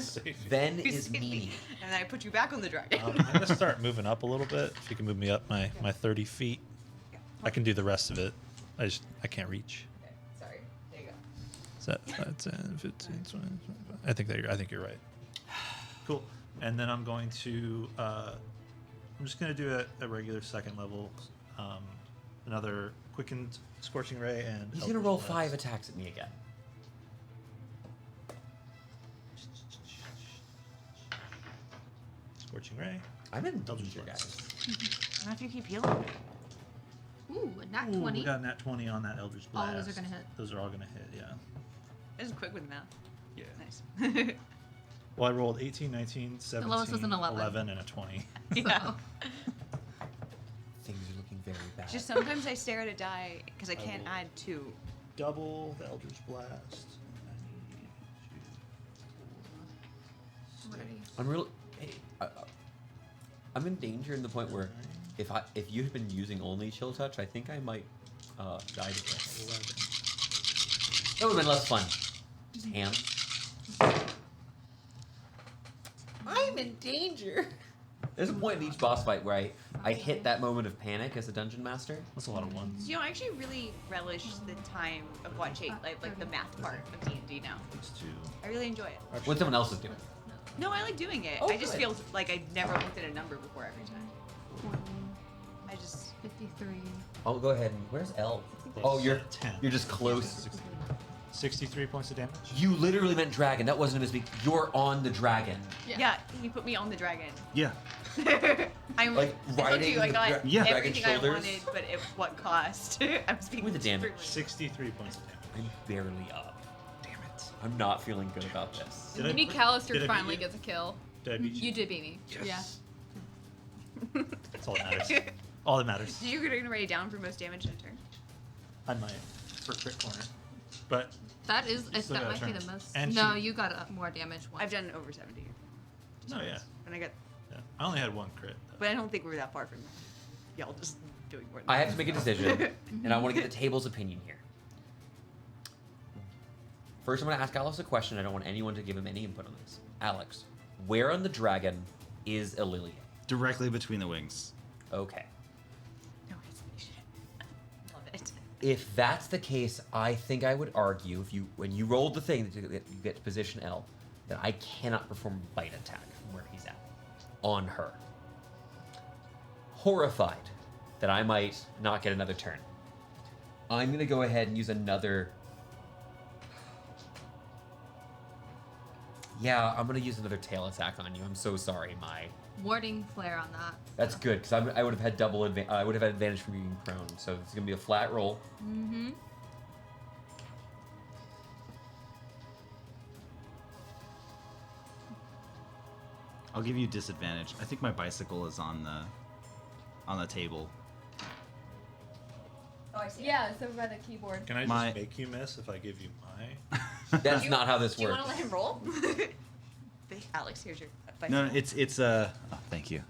then You is saved me. me. And then I put you back on the dragon. I'm gonna start moving up a little bit. If you can move me up my 30 feet, I can do the rest of it. I can't reach. Okay, sorry. There you go. Is that 10, 15, 20, 25? I think you're right. Cool. And then I'm going to I'm just gonna do a regular second level, another quickened scorching ray, and He's gonna Eldritch roll Blast. 5 attacks at me again. Scorching ray. I'm in Eldritch danger, Blast. guys. Not if you keep healing. Ooh, a nat Ooh, 20. we got a nat 20 on that Eldritch All Blast. those are gonna hit. Those are all gonna hit. Yeah. This is quick with math. Yeah. Nice. Well, I rolled 18, 19, 17, lowest was an 11. and a 20. Yeah. Things are looking very bad. Just sometimes I stare at a die because I can't will. add 2. Double the Eldritch Blast. I need 2, 4, 6, I'm real. Hey, I'm in danger in the point where, if you had been using only chill touch, I think I might die to this. 11. That would have been less fun. Just hands. I'm in danger. There's a point in each boss fight where I hit that moment of panic as a dungeon master. That's a lot of ones. You know, I actually really relish the time of watching like the math part of D&D now. It's 2. I really enjoy it. When someone else is doing it. No, I like doing it. Oh, I just good. feel like I never looked at a number before every time. 40, I just 53. Oh, go ahead. Where's L? Oh, you're 10. just close. 63 points of damage. You literally meant dragon. That wasn't a mistake. You're on the dragon. yeah. He put me on the dragon. Yeah. I'm Like I told riding you I the got dragon everything I shoulders? wanted, but at what cost? I'm speaking With the damage. 63 points of damage. I'm barely up. Damn it. I'm not feeling good about this. Did I- Maybe did Callister I beat finally you? gets a kill. Did I beat you? You did beat me. Yes. That's all that matters. All that matters. Did you gonna write it down for most damage in a turn? I might for crit corner, but That is, You still that got a might be turn. the most. And no, she- you got a more damage one. I've done over 70. no, yeah. And I got Yeah. I only had one crit. Though. But I don't think we're that far from y'all just doing more. I have to make a decision, and I want to get the table's opinion here. First, I'm going to ask Alex a question. I don't want anyone to give him any input on this. Alex, where on the dragon is Ililia? Directly between the wings. Okay. No, it's love it. If that's the case, I think I would argue, when you rolled the thing that you get to position L, that I cannot perform a bite attack from where he's at on her. Horrified that I might not get another turn, I'm going to go ahead and use another. Yeah, I'm going to use another tail attack on you. I'm so sorry, Mai. Warding flare on that. That's good, because I would have had I would have had advantage from being prone, so it's going to be a flat roll. Mm-hmm. I'll give you disadvantage. I think my bicycle is on the table. Oh, I see. Yeah, it's over by the keyboard. Can I just My- make you miss if I give you That's not how this Do you works. want to let him roll? Alex, here's your advice. No, it's oh, thank you.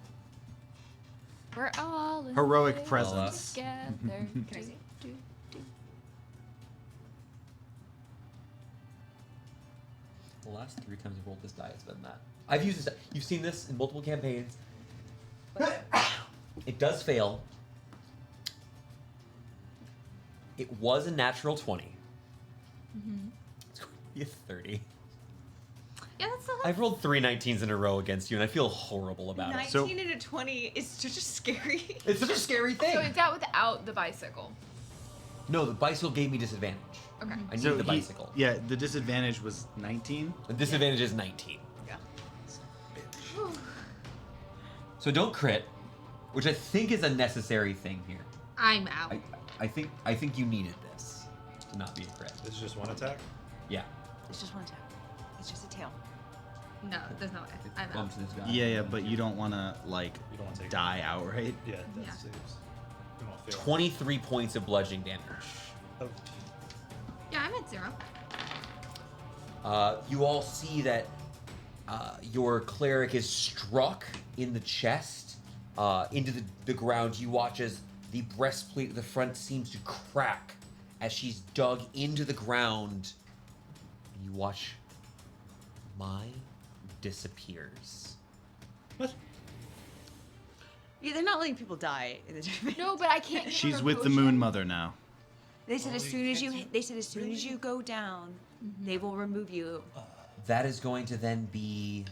We're all in Heroic this presence. together. Can I see? The last 3 times I've rolled this die, it's been that. I've used this. You've seen this in multiple campaigns. It does fail. It was a natural 20. Mm-hmm. It's going to be a 30. Yeah, that's still I've rolled 3 19s in a row against you, and I feel horrible about it. 19 So- and a 20 is just scary. It's such a scary thing. So it's out without the bicycle. No, the bicycle gave me disadvantage. Okay. I need So the he- bicycle. Yeah, the disadvantage was 19. The disadvantage is 19. Yeah. So don't crit, which I think is a necessary thing here. I'm out. I think you needed this to not be a crit. This is just one attack? Yeah. It's just one attack. It's just a tail. No, there's no way. I'm out. Bumps this guy. Yeah, but you don't want to like You don't want to take die outright. Yeah, that Yeah. saves. You won't fail. 23 points of bludgeoning damage. Oh, Yeah, I'm at 0. You all see that your cleric is struck in the chest into the ground. You watch as the breastplate at the front seems to crack as she's dug into the ground. You watch Mai disappears. what? Yeah, they're not letting people die in the tournament. No, but I can't. Give She's her with the potion. Moon Mother now. They said Oh, as you soon as can't you do- they said as soon as you go down, they will remove you. That is going to then be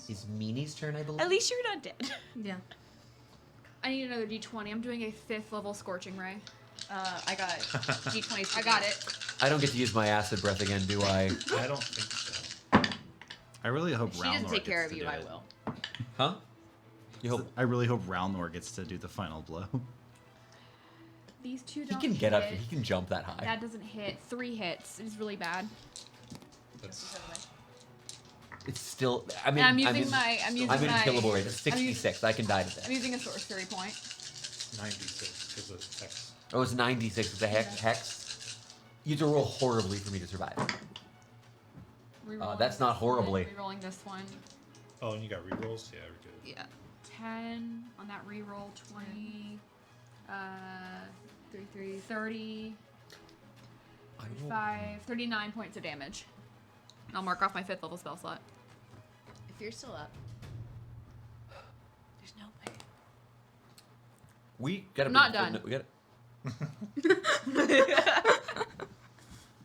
is Meanie's turn, I believe. At least you're not dead. Yeah. I need another D20. I'm doing a 5th level Scorching Ray. I got D20. I got it. I don't get to use my acid breath again, do I? I don't think so. I really hope If she Ralnor doesn't take care gets of to you, do I it. will. Huh? You hope I really hope Ralnor gets to do the final blow. These two he don't can get up. hit. He can jump that high. That doesn't hit. 3 hits. It's really bad. That's, It's still. I mean, And I'm using my. I'm using I'm my. unkillable rate. It's I'm us- 66. I can die to I'm this. using a sorcery point. 96 because of X. Oh, it's 96 with the hex. You have to roll horribly for me to survive. Rerolling that's not this one, horribly. Rerolling this one. Oh, and you got rerolls? Yeah, we're good. Yeah. 10 on that reroll. 20. 30. I will- 5. 39 points of damage. I'll mark off my 5th level spell slot. If you're still up, there's no way. We gotta. I'm not bring- done. We got.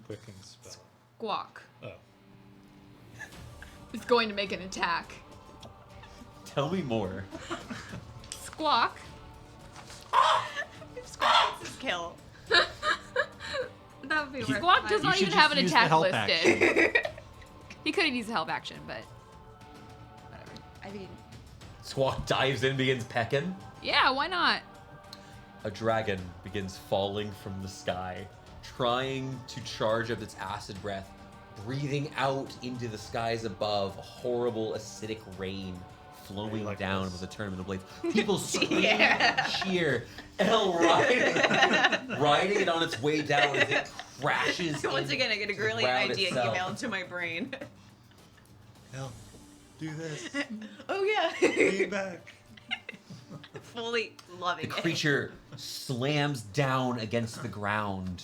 Quicken spell. Squawk Oh. is going to make an attack. Tell me more. Squawk. Squawk gets his kill. That would be worth Squawk does it. not should even have an just use the attack help listed. He could have used a help action, but whatever. I mean, Squawk dives in, begins pecking. Yeah, why not? A dragon begins falling from the sky, trying to charge up its acid breath, breathing out into the skies above, a horrible acidic rain flowing like down this. with a tournament of blades. People scream Yeah. and cheer. Elle riding it on its way down as it crashes. once again, I get a brilliant ground idea itself. emailed to my brain. Hell, Do this. Oh yeah. Be back. Fully loving The it. creature slams down against the ground,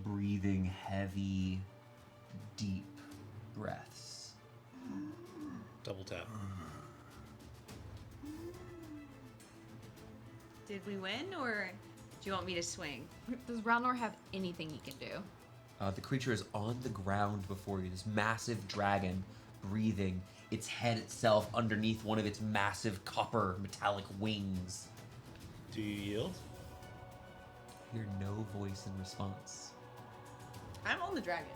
breathing heavy, deep breaths. Double tap. Did we win, or do you want me to swing? Does Ralnor have anything he can do? The creature is on the ground before you. This massive dragon breathing, its head itself underneath one of its massive copper metallic wings. Do you yield? Hear no voice in response. I'm on the dragon.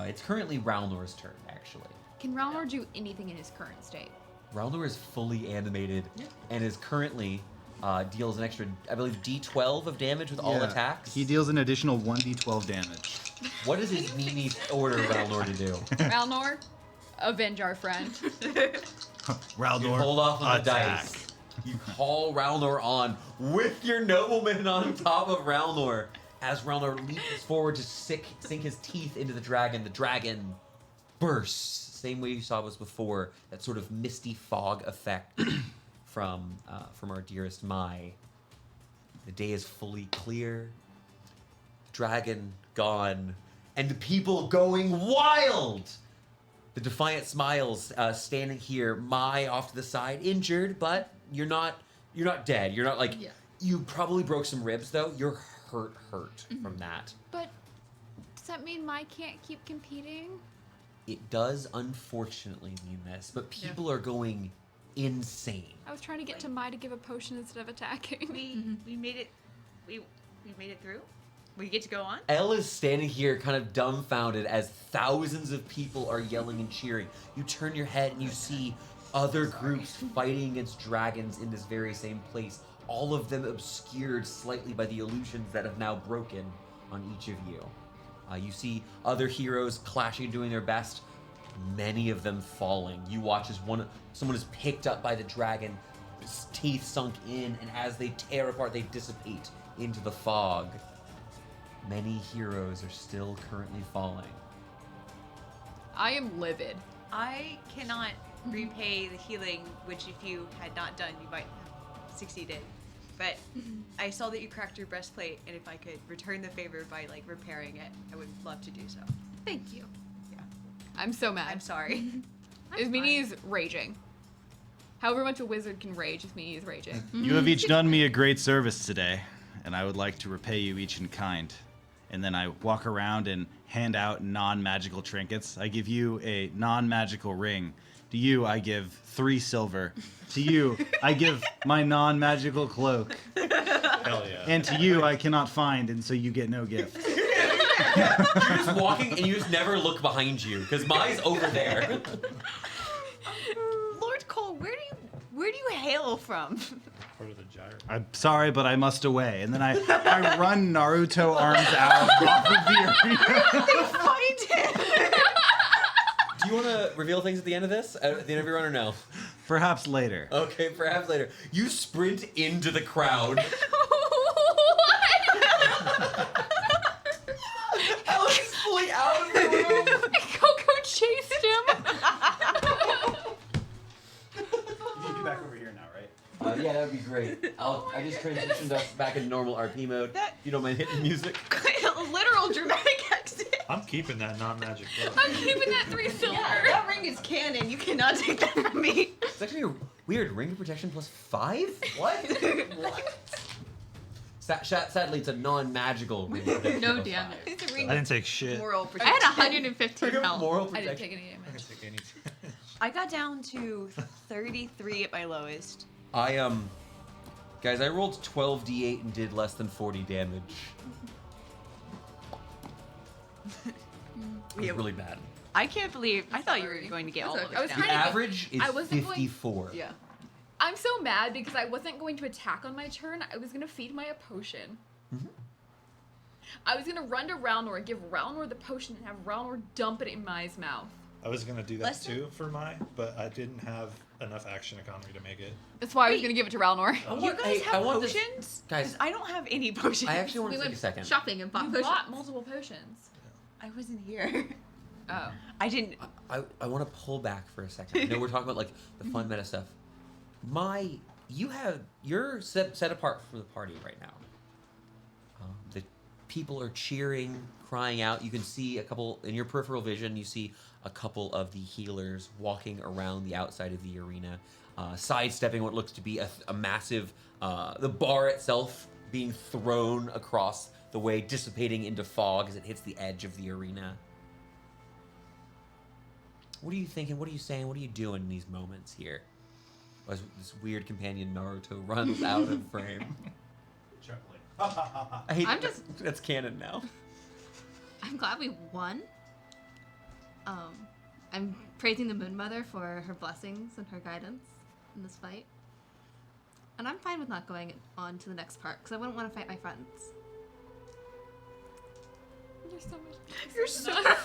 It's currently Ralnor's turn, actually. Can Ralnor do anything in his current state? Ralnor is fully animated and is currently deals an extra, I believe, D12 of damage with all Yeah. attacks. He deals an additional 1d12 damage. What does his Mimi order Ralnor to do? Ralnor, avenge our friend. Raldor, You hold off on the attack. dice. You call Ralnor on with your nobleman on top of Ralnor. As Ralnor leaps forward to sink his teeth into the dragon bursts. Same way you saw was before. That sort of misty fog effect from our dearest Mai. The day is fully clear. Dragon gone, and the people going wild. The Defiant smiles, standing here, Mai off to the side, injured, but you're not dead. You're not like, Yeah. you probably broke some ribs though. You're hurt from that. But does that mean Mai can't keep competing? It does unfortunately mean this, but people are going insane. I was trying to get to Mai to give a potion instead of attacking. We made it. We made it through. We get to go on. Elle is standing here kind of dumbfounded as thousands of people are yelling and cheering. You turn your head and you see other groups fighting against dragons in this very same place, all of them obscured slightly by the illusions that have now broken on each of you. You see other heroes clashing, doing their best, many of them falling. You watch as someone is picked up by the dragon, teeth sunk in, and as they tear apart, they dissipate into the fog. Many heroes are still currently falling. I am livid. I cannot repay the healing, which if you had not done, you might have succeeded. But I saw that you cracked your breastplate, and if I could return the favor by like repairing it, I would love to do so. Thank you. Yeah, I'm so mad. I'm sorry. Ismini is raging. However much a wizard can rage, Ismini is raging. You have each done me a great service today, and I would like to repay you each in kind. And then I walk around and hand out non-magical trinkets. I give you a non-magical ring. To you, I give 3 silver. To you, I give my non-magical cloak. Hell yeah. And to you, I cannot find, and so you get no gift. You're just walking and you just never look behind you because Mai's over there. Lord Cole, where do you hail from? Part of the gyre. I'm sorry, but I must away. And then I run Naruto arms out off of the arena. Find him. Do you want to reveal things at the end of this? At the end of your run or no? Perhaps later. Okay, perhaps later. You sprint into the crowd. Alex is fully out of the room. Coco chased him. You can be back over here now, right? Yeah, that would be great. I just transitioned us back into normal RP mode. If you don't mind hitting music. Literal dramatic exit. I'm keeping that non-magic book. I'm keeping that 3 silver. Yeah, that ring is canon. You cannot take that from me. It's actually a weird ring of protection plus 5? What? What? Sadly, it's a non-magical ring of protection. No plus damage. 5. It's a ring I of didn't take shit. moral I protection. had 115 Ring of health. moral I didn't protection. take any I damage. didn't take any. I got down to 33 at my lowest. Guys, I rolled 12d8 and did less than 40 damage. It was really bad. I can't believe. I thought you were going to get all of okay. it I was down. The trying to- average is I wasn't going- 54. Yeah. I'm so mad because I wasn't going to attack on my turn. I was going to feed my a potion. I was going to run to Ralnor, give Ralnor the potion, and have Ralnor dump it in Mai's mouth. I was gonna do that Less too for mine, but I didn't have enough action economy to make it. That's why I was Wait. going to give it to Ralnor. You guys have I want this- potions? Guys, 'Cause I don't have any potions. I actually want We to take went a second. shopping and bought You potions. bought multiple potions. I wasn't here. Oh. I didn't. I want to pull back for a second. I know we're talking about like the fun meta stuff. You're set apart from the party right now. The people are cheering, crying out. You can see a couple in your peripheral vision. You see a couple of the healers walking around the outside of the arena, sidestepping what looks to be a massive. The bar itself being thrown across the way, dissipating into fog as it hits the edge of the arena. What are you thinking? What are you saying? What are you doing in these moments here? As this weird companion Naruto runs out of frame. Chuckling. I hate I'm that. just- That's canon now. I'm glad we won. I'm praising the Moon Mother for her blessings and her guidance in this fight. And I'm fine with not going on to the next part, because I wouldn't want to fight my friends. You're so much.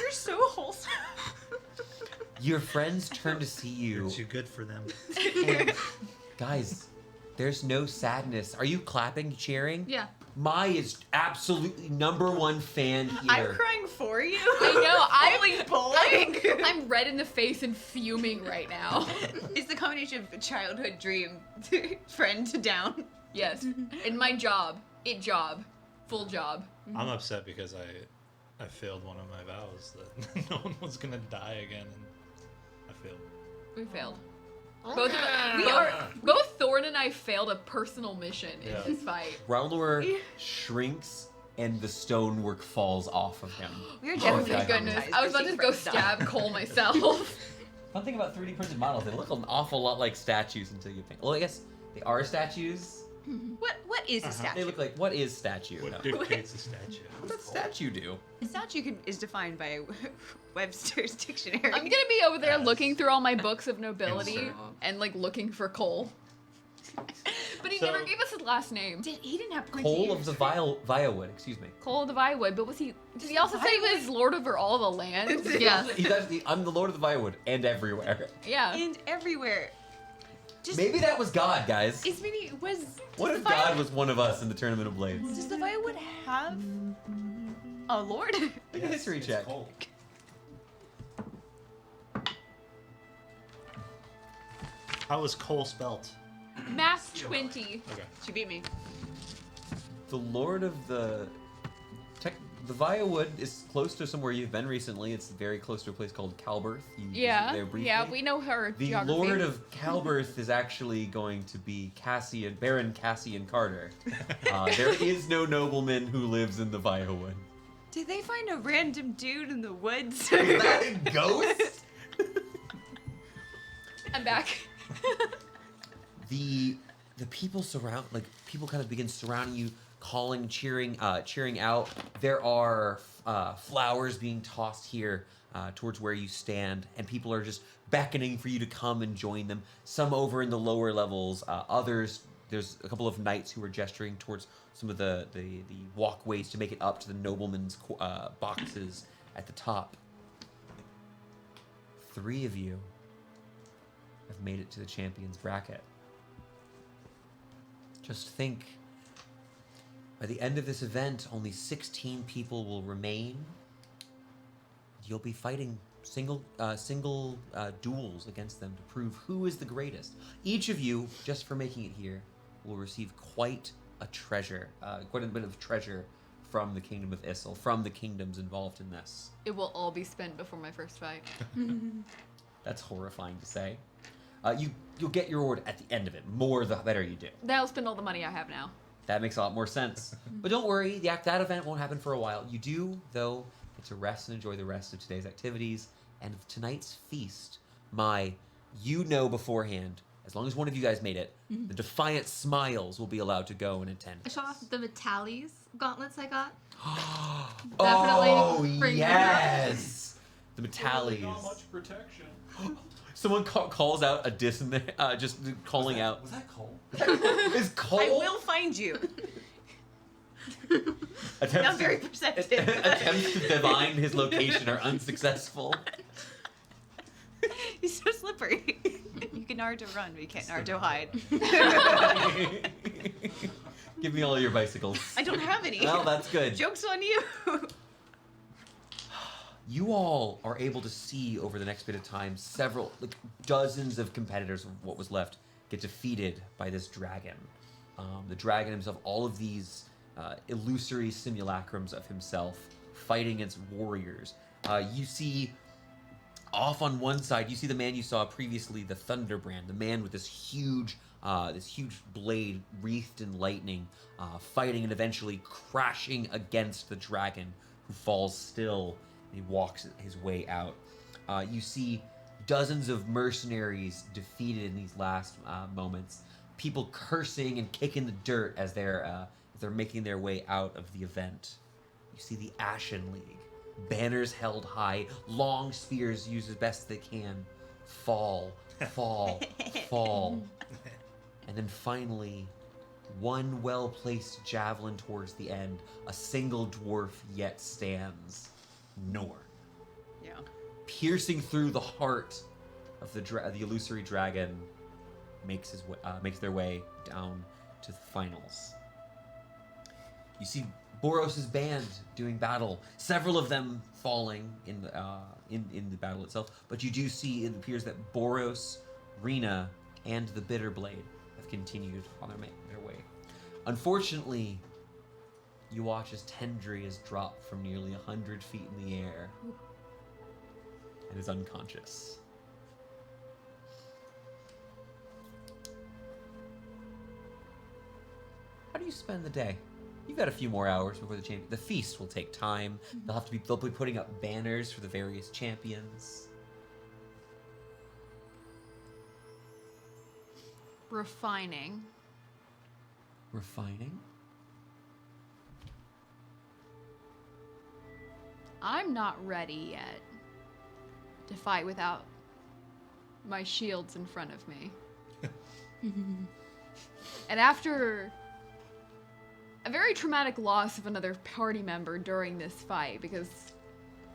You're so wholesome. Your friends turn to see you. You're too good for them. And guys, there's no sadness. Are you clapping, cheering? Yeah. Mai is absolutely #1 fan here. I'm crying for you. I know. Bowling. I'm red in the face and fuming right now. It's the combination of a childhood dream, friend to down. Yes. In my job. Full job. I'm upset because I failed one of my vows that no one was gonna die again, and I failed. We failed. Both Thorn and I failed a personal mission in Yeah. this fight. Rowlor shrinks and the stonework falls off of him. We're Oh definitely my goodness. I was about to go stab Cole myself. Fun thing about 3D printed models, they look an awful lot like statues until you think. Well, I guess they are statues. What is a statue? They look like, what is statue? What No. dictates a statue? What does statue do? A statue is defined by Webster's dictionary. I'm gonna be over there looking through all my books of nobility and like looking for Cole. But he never gave us his last name. He didn't have points. Cole of the Viawood, excuse me. Cole of the Viawood, but was he? Did he also say he was lord over all the lands? Yes. He's actually, I'm the Lord of the Viawood and everywhere. Yeah. And everywhere. Just Maybe that was God, guys. As many was. What if God was one of us in the Tournament of Blades? Does the Viawood have a lord? Make a history check. How was Cole spelt? Math 20. Okay. She beat me. The Lord of the Viawood is close to somewhere you've been recently. It's very close to a place called Calberth. You visited there briefly. Yeah, we know her The geography. Lord of Calberth is actually going to be Baron Cassian Carter. There is no nobleman who lives in the Viawood. Did they find a random dude in the woods? Is that a ghost? I'm back. The people people kind of begin surrounding you, calling, cheering out. There are flowers being tossed here towards where you stand, and people are just beckoning for you to come and join them. Some over in the lower levels, others. There's a couple of knights who are gesturing towards some of the walkways to make it up to the noblemen's boxes at the top. 3 of you have made it to the champions bracket. Just think, by the end of this event, only 16 people will remain. You'll be fighting single duels against them to prove who is the greatest. Each of you, just for making it here, will receive quite a bit of treasure from the Kingdom of Issel, from the kingdoms involved in this. It will all be spent before my first fight. That's horrifying to say. You'll get your reward at the end of it. More the better you do. That'll spend all the money I have now. That makes a lot more sense. But don't worry, that event won't happen for a while. You do, though, get to rest and enjoy the rest of today's activities and of tonight's feast. You know beforehand, as long as one of you guys made it, the Defiant Smiles will be allowed to go and attend. I show off the Metallies gauntlets I got. Oh, bring them yes! The Metallies. Not much protection. Someone calls out a diss in there, just calling out. Was that Cole? Is Cole? I will find you. Attempts Not very perceptive. attempts to divine his location are unsuccessful. He's so slippery. You can Naruto run, but you can't Naruto hide. Give me all your bicycles. I don't have any. Well, that's good. Joke's on you. You all are able to see over the next bit of time several, like dozens of competitors of what was left get defeated by this dragon. The dragon himself, all of these illusory simulacrums of himself fighting against warriors. You see off on one side, you see the man you saw previously, the Thunderbrand, the man with this huge blade wreathed in lightning, fighting and eventually crashing against the dragon, who falls still. He walks his way out. You see dozens of mercenaries defeated in these last moments. People cursing and kicking the dirt as they're making their way out of the event. You see the Ashen League, banners held high, long spears used as best they can, fall, fall, and then finally, one well-placed javelin towards the end. A single dwarf yet stands. Norn. Yeah. Piercing through the heart of the illusory dragon, makes their way down to the finals. You see Boros' band doing battle. Several of them falling in the battle itself, but you do see it appears that Boros, Rena, and the Bitterblade have continued on their way. Unfortunately, you watch as Tendry is dropped from nearly 100 feet in the air and is unconscious. How do you spend the day? You've got a few more hours before the feast will take time. They'll be putting up banners for the various champions. Refining. Refining? I'm not ready yet to fight without my shields in front of me. And after a very traumatic loss of another party member during this fight, because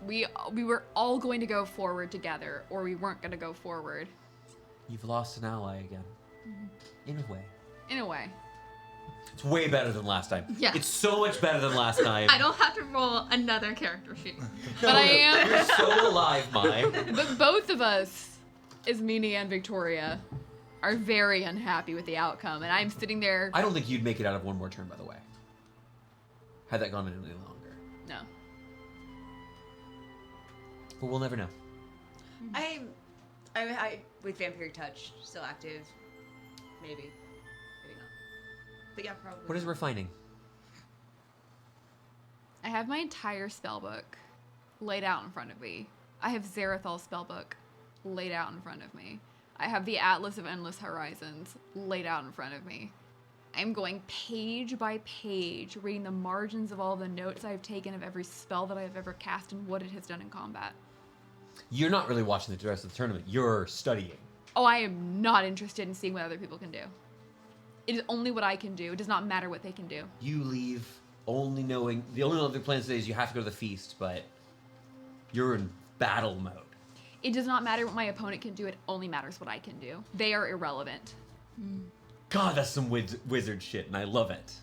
we were all going to go forward together, or we weren't going to go forward. You've lost an ally again. In a way. In a way. It's way better than last time. Yeah. It's so much better than last time. I don't have to roll another character sheet. But I am. You're so alive, Mai. But both of us, Ismini and Victoria, are very unhappy with the outcome, and I'm sitting there. I don't think you'd make it out of one more turn, by the way. Had that gone any longer. No. But we'll never know. I with Vampiric Touch still active. Maybe not. But yeah, probably. What is refining? I have my entire spellbook laid out in front of me. I have Zarathal's spellbook laid out in front of me. I have the Atlas of Endless Horizons laid out in front of me. I'm going page by page, reading the margins of all the notes I've taken of every spell that I've ever cast and what it has done in combat. You're not really watching the rest of the tournament. You're studying. Oh, I am not interested in seeing what other people can do. It is only what I can do. It does not matter what they can do. You leave only knowing... The only other plan today is you have to go to the feast, but you're in battle mode. It does not matter what my opponent can do. It only matters what I can do. They are irrelevant. God, that's some wizard shit, and I love it.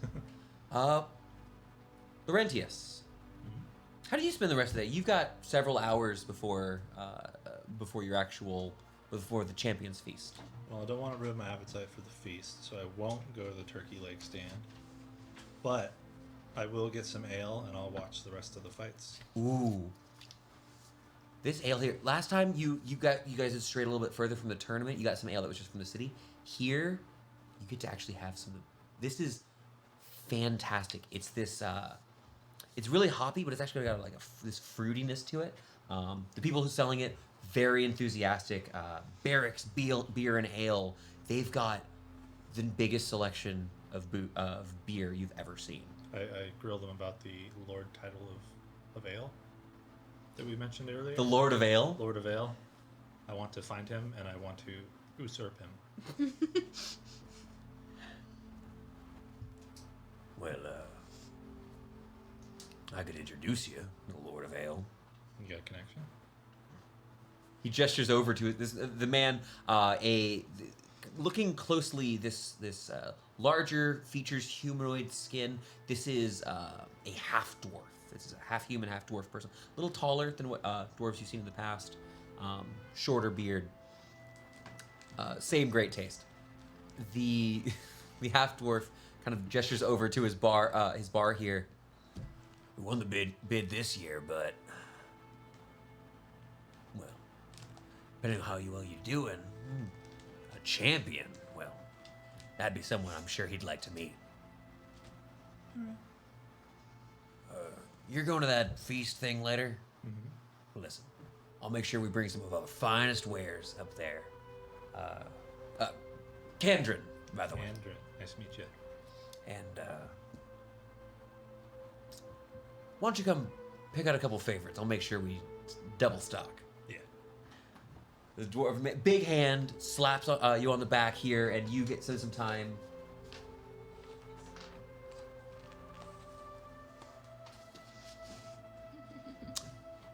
Laurentius, how do you spend the rest of the day? You've got several hours before before the Champions Feast. Well, I don't want to ruin my appetite for the feast, so I won't go to the turkey leg stand. But I will get some ale, and I'll watch the rest of the fights. Ooh. This ale here. Last time you guys had strayed a little bit further from the tournament. You got some ale that was just from the city. Here, you get to actually have some. This is fantastic. It's this. It's really hoppy, but it's actually got like this fruitiness to it. The people who are selling it, very enthusiastic. Barracks beer and ale. They've got the biggest selection of beer you've ever seen. I grilled them about the Lord title of ale that we mentioned earlier. The Lord of Ale. Lord of Ale. I want to find him, and I want to usurp him. Well, I could introduce you, the Lord of Ale. You got a connection? He gestures over to the man, looking closely. This larger, features humanoid skin. This is a half dwarf. This is a half human, half dwarf person. A little taller than what dwarves you've seen in the past. Shorter beard. Same great taste. The half dwarf kind of gestures over to his bar here. We won the bid this year, but well, depending on how well you're doing, a champion, well, that'd be someone I'm sure he'd like to meet. You're going to that feast thing later? Mm-hmm. Listen, I'll make sure we bring some of our finest wares up there. Kandrin, by the way. Kandrin, nice to meet you. And, why don't you come pick out a couple favorites? I'll make sure we double stock. Yeah. The dwarf, big hand, slaps you on the back here, and you spend some time.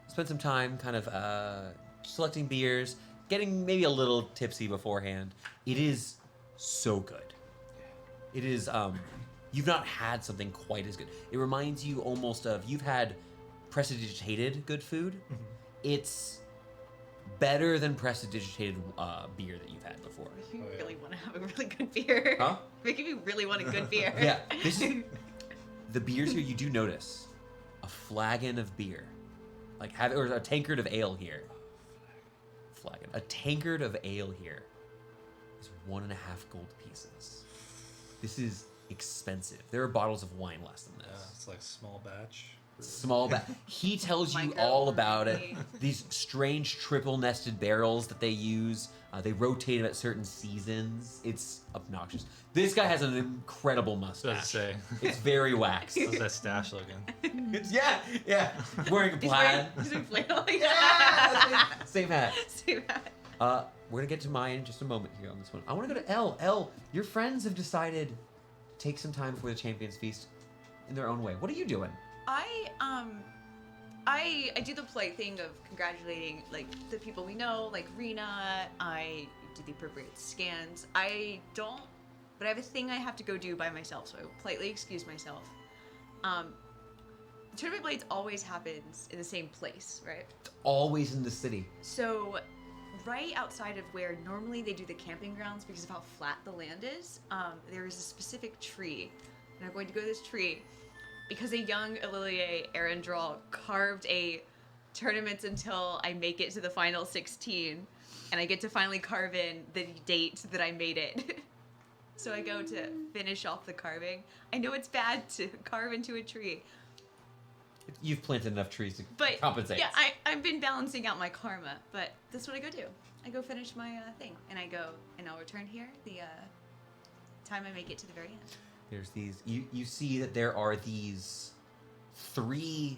Spend some time kind of selecting beers, getting maybe a little tipsy beforehand. It is so good. It is, you've not had something quite as good. It reminds you almost of, you've had prestidigitated good food. Mm-hmm. It's better than prestidigitated beer that you've had before. Making me really want to have a really good beer. Huh? Making me really want a good beer. Yeah, this is, the beers here, you do notice a flagon of beer. Or a tankard of ale here. Flagon. A tankard of ale here is 1.5 gold pieces. This is expensive. There are bottles of wine less than this. Yeah, it's like small batch. Small batch. He tells you Micro. all about it. These strange triple nested barrels that they use. They rotate them at certain seasons. It's obnoxious. This guy has an incredible mustache. Does it say? It's very waxed. How's that stash looking? Yeah. Wearing a plaid. He's wearing flannel. Yeah, same hat. Same hat. We're gonna get to mine in just a moment here on this one. I want to go to L. L, your friends have decided to take some time before the Champions Feast in their own way. What are you doing? I do the polite thing of congratulating like the people we know, like Rena. I do the appropriate scans. I don't, but I have a thing I have to go do by myself, so I will politely excuse myself. Tournament Blades always happens in the same place, right? It's always in the city. So, right outside of where normally they do the camping grounds because of how flat the land is, there is a specific tree, and I'm going to go to this tree because a young Ililier Arendral carved a tournament until I make it to the final 16, and I get to finally carve in the date that I made it. So I go to finish off the carving. I know it's bad to carve into a tree, You've planted enough trees to but compensate. yeah, I've been balancing out my karma, but that's what I go do. I go finish my thing, and I'll return here the time I make it to the very end. There's these. You see that there are these 3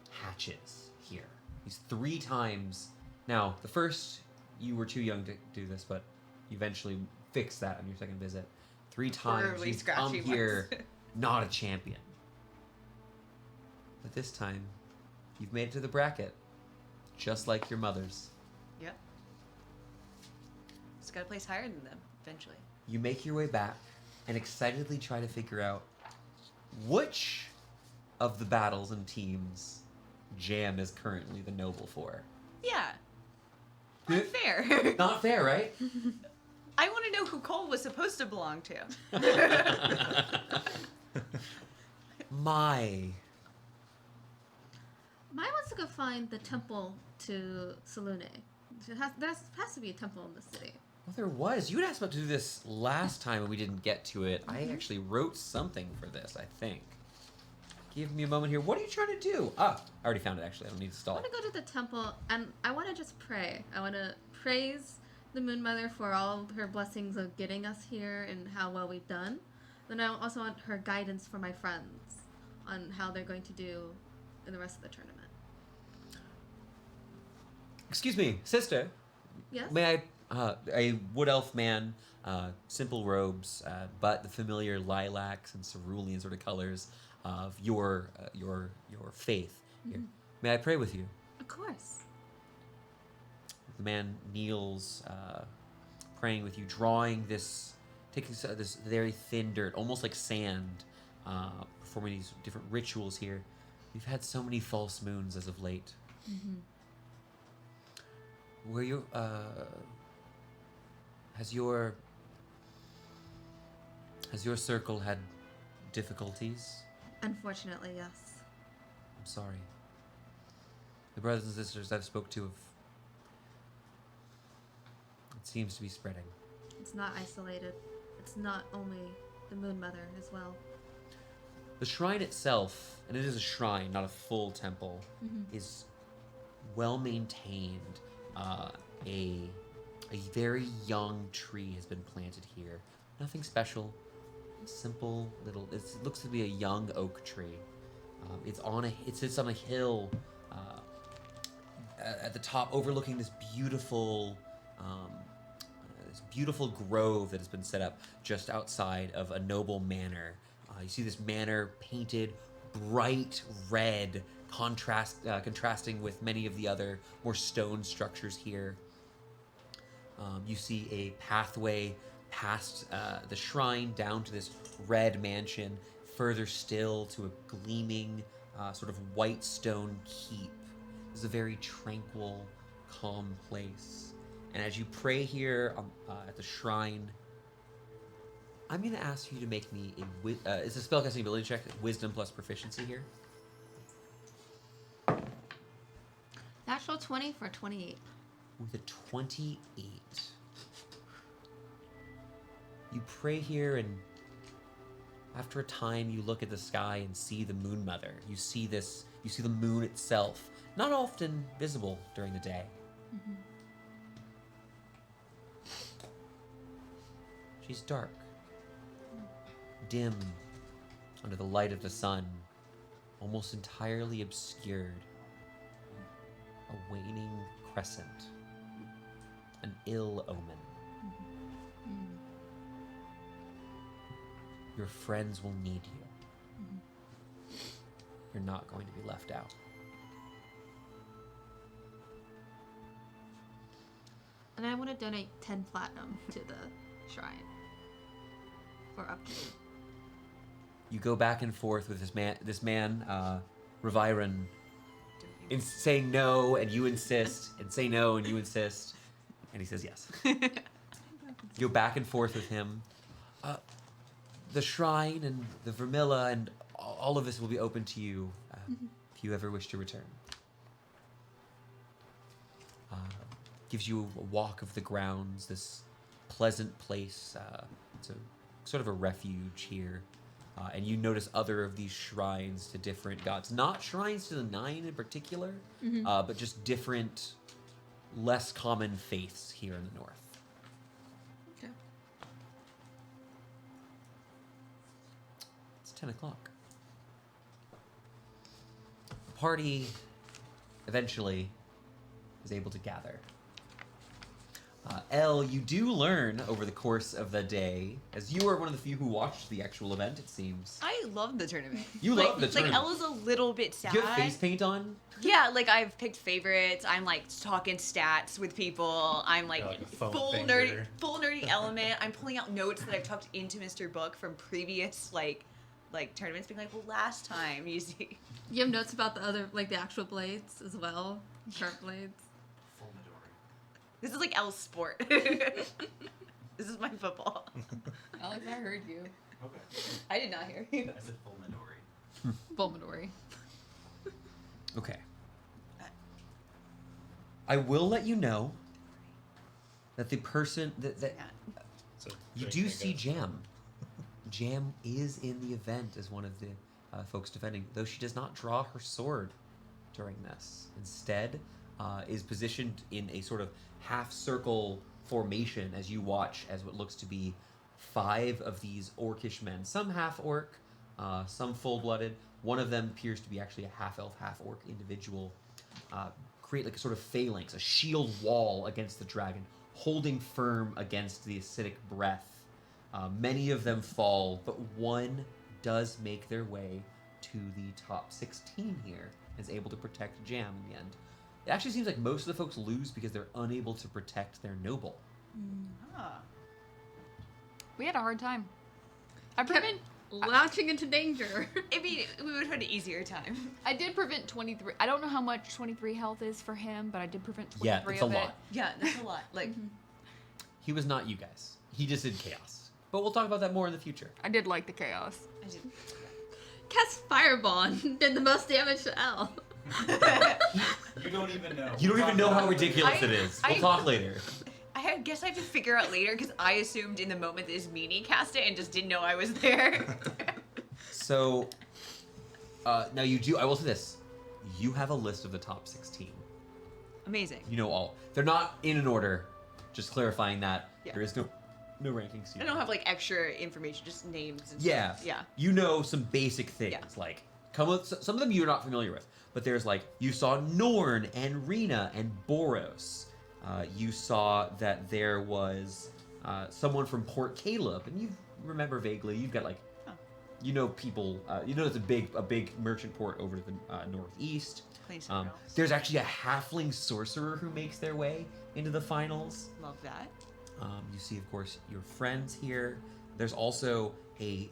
hatches here. These 3 times. Now, the first you were too young to do this, but you eventually fixed that on your second visit. 3 times Horribly you've come scratchy here, ones. not a champion. But this time, you've made it to the bracket, just like your mother's. Yep. Just gotta place higher than them eventually. You make your way back and excitedly try to figure out which of the battles and teams Jam is currently the noble for. Yeah. Not fair. Not fair, right? I want to know who Cole was supposed to belong to. Mine wants to go find the temple to Salune. There has to be a temple in the city. Well, there was. You had asked about to do this last time and we didn't get to it. I actually wrote something for this, I think. Give me a moment here. What are you trying to do? I already found it, actually. I don't need to I stall. want to go to the temple and I want to just pray. I want to praise the Moon Mother for all of her blessings of getting us here and how well we've done. Then I also want her guidance for my friends on how they're going to do in the rest of the tournament. Excuse me, sister. Yes? May I, a wood elf man, simple robes, but the familiar lilacs and cerulean sort of colors of your faith here. May I pray with you? Of course. The man kneels, praying with you, drawing this, taking this very thin dirt, almost like sand, performing these different rituals here. We've had so many false moons as of late. Were you, has your circle had difficulties? Unfortunately, yes. I'm sorry. The brothers and sisters I've spoke to have... It seems to be spreading. It's not isolated. It's not only the Moon Mother as well. The shrine itself, and it is a shrine, not a full temple, is well maintained. A very young tree has been planted here. Nothing special. Simple little. It looks to be a young oak tree. It sits on a hill at the top, overlooking this beautiful grove that has been set up just outside of a noble manor. You see this manor painted bright red, contrasting with many of the other more stone structures here. You see a pathway past the shrine down to this red mansion, further still to a gleaming sort of white stone keep. This is a very tranquil, calm place. And as you pray here at the shrine, I'm going to ask you to make me it's a spellcasting ability check, wisdom plus proficiency here. Natural 20 for 28. With a 28. You pray here, and after a time you look at the sky and see the Moon Mother. You see the moon itself, not often visible during the day. She's dark, dim under the light of the sun, almost entirely obscured. A waning crescent, an ill omen. Your friends will need you. You're not going to be left out. And I want to donate 10 platinum to the shrine for upkeep. You go back and forth with this man, Reviron, in saying no, and you insist, and say no, and you insist, and he says yes. You go back and forth with him. The shrine and the Vermilla and all of this will be open to you if you ever wish to return. Gives you a walk of the grounds, this pleasant place. It's a sort of a refuge here. And you notice other of these shrines to different gods. Not shrines to the Nine in particular, but just different, less common faiths here in the north. Okay. It's 10 o'clock. The party eventually is able to gather. Elle, you do learn over the course of the day, as you are one of the few who watched the actual event, it seems. I love the tournament. You love the tournament. Like, Ella's a little bit sad. Do you have face paint on? Yeah, like I've picked favorites. I'm like talking stats with people. I'm like, Like a foam full finger. nerdy element. I'm pulling out notes that I've tucked into Mr. Book from previous like tournaments, being like, well, last time you see. You have notes about the other, like the actual blades as well? Sharp blades? This is like Elle's sport. This is my football. Alex, I heard you. Okay. I did not hear you. I said full Midori. Bulmadori. Okay. I will let you know that the person that So you drink, do I see guess. Jam. Jam is in the event as one of the folks defending, though she does not draw her sword during this. Instead, is positioned in a sort of half-circle formation as you watch as what looks to be 5 of these orcish men. Some half-orc, some full-blooded. One of them appears to be actually a half-elf, half-orc individual. Create like a sort of phalanx, a shield wall against the dragon, holding firm against the acidic breath. Many of them fall, but one does make their way to the top 16 here and is able to protect Jam in the end. It actually seems like most of the folks lose because they're unable to protect their noble. Ah. We had a hard time. I've proven launching into danger. I mean, we would have had an easier time. I did prevent 23. I don't know how much 23 health is for him, but I did prevent 23 Yeah, it's a of it. lot. Yeah, that's a lot. Like, He was not you guys. He just did chaos. But we'll talk about that more in the future. I did like the chaos. I didn't. Cast Fireball and did the most damage to L. You don't even know. You don't even know how ridiculous I- it is. We'll I- talk later. I guess I have to figure out later because I assumed in the moment that his meanie cast it and just didn't know I was there. So, now you do. I will say this: you have a list of the top 16. Amazing. You know all. They're not in an order. Just clarifying that Yeah. there is no rankings. I don't have like extra information, just names. And Yeah. Stuff. Yeah. You know some basic things Yeah. like some of them you're not familiar with, but there's like you saw Norn and Rena and Boros. You saw that there was someone from Port Caleb, and you remember vaguely. You've got like, Oh. you know people. You know it's a big merchant port over to the northeast. Playing somewhere else. There's actually a halfling sorcerer who makes their way into the finals. Love that. You see, of course, your friends here. There's also a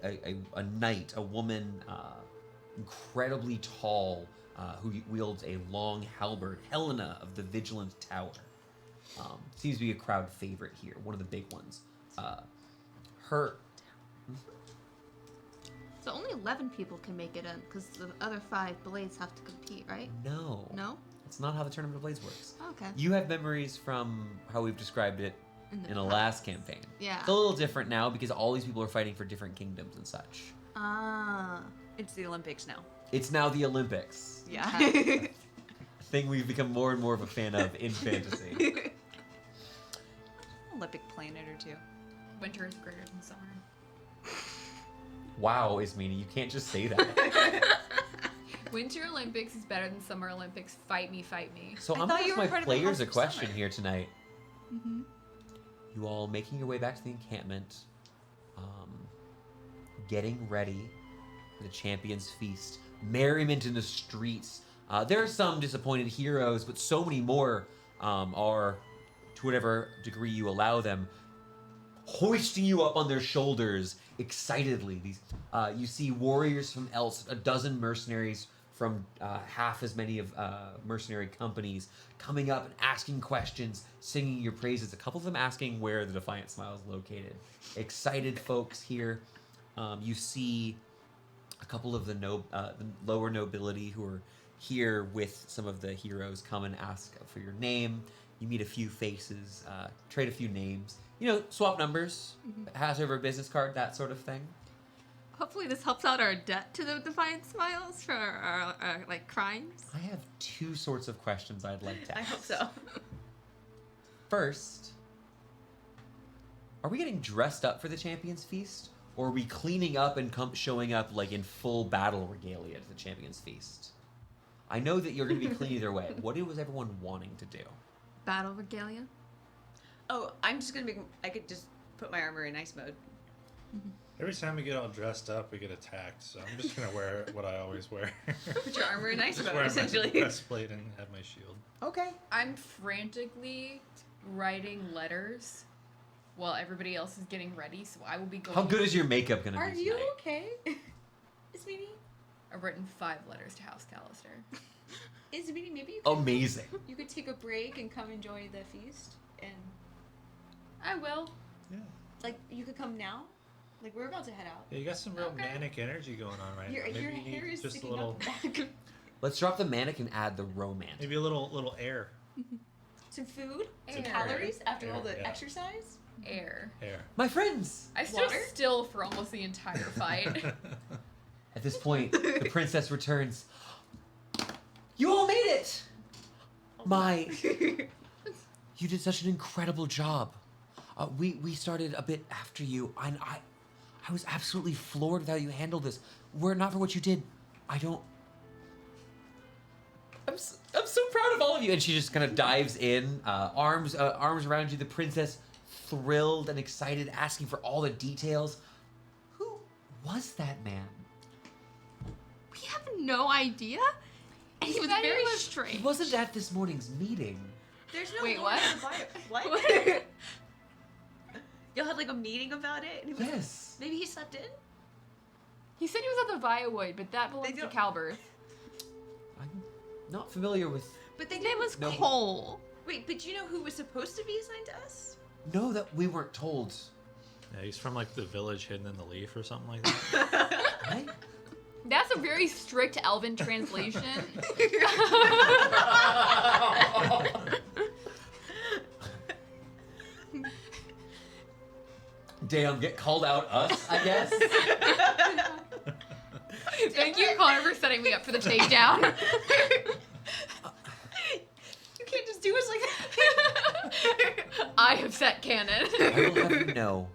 knight, a woman, incredibly tall, who wields a long halberd, Helena of the Vigilant Tower. Seems to be a crowd favorite here, one of the big ones. Her. So only 11 people can make it in because the other 5 blades have to compete, right? No. No? It's not how the Tournament of Blades works. Okay. You have memories from how we've described it the in a past. last campaign. Yeah. It's a little different now because all these people are fighting for different kingdoms and such. Ah. It's the Olympics now. It's now the Olympics. Yeah. A thing we've become more and more of a fan of in fantasy. Olympic planet or two. Winter is greater than summer. Wow, Ismini, you can't just say that. Winter Olympics is better than Summer Olympics. Fight me, fight me. So I I'm thought gonna you ask were my part of the players House a of question Summer. here tonight. Mm-hmm. You all making your way back to the encampment, getting ready for the Champions Feast, merriment in the streets. There are some disappointed heroes, but so many more are, to whatever degree you allow them, hoisting you up on their shoulders excitedly. These you see warriors from else, a dozen mercenaries from half as many of mercenary companies coming up and asking questions, singing your praises. A couple of them asking where the Defiant Smile is located. Excited folks here. You see a couple of the lower nobility who are here with some of the heroes come and ask for your name. You meet a few faces, trade a few names. You know, swap numbers, pass over a business card, that sort of thing. Hopefully this helps out our debt to the Defiant Smiles for our like crimes. I have two sorts of questions I'd like to I ask. hope so. First, are we getting dressed up for the Champions Feast? Or are we cleaning up and showing up like in full battle regalia to the Champions Feast? I know that you're going to be clean either way. What was everyone wanting to do? Battle regalia. Oh, I'm just gonna make. I could just put my armor in ice mode. Every time we get all dressed up, we get attacked. So I'm just gonna wear what I always wear. Put your armor in ice Just mode, wear essentially. my breastplate and have my shield. Okay. I'm frantically writing letters while everybody else is getting ready, so I will be going. How good is your makeup going to Are be you tonight? okay? Sweetie? I've written 5 letters to House Callister. Sweetie, maybe you could, Amazing. you could take a break and come enjoy the feast, and I will. Yeah. Like you could come now. Like we're about to head out. Yeah, you got some real Okay. manic energy going on right Your now. Maybe your you need hair is just a sticking little, up the back. Let's drop the manic and add the romantic. maybe a little air. Some food, some Air. calories after all Air, the yeah. exercise. Air. Air. My friends! I stood Water? still for almost the entire fight. At this point, the princess returns. You all made it! My... You did such an incredible job. We started a bit after you, and I was absolutely floored with how you handled this. Were it not for what you did, I don't... I'm so proud of all of you. And she just kind of dives in, arms around you. The princess, thrilled and excited, asking for all the details. Who was that man? We have no idea. And he was That very was- He strange. wasn't at this morning's meeting. There's no Wait, lore what? in the bio. What? Y'all had like a meeting about it. And he was, Yes. Maybe he slept in. He said he was at the Viawood, but that belongs to don't- Calberth. I'm not familiar with. But His name was No. Cole. Wait, but do you know who was supposed to be assigned to us? No, that we weren't told. Yeah, he's from like the village hidden in the leaf or something like that. Right? That's a very strict Elven translation. Damn, get called out us, I guess. Thank you, Connor, for setting me up for the takedown. You can't just do us like that. I have set canon. I will have you know.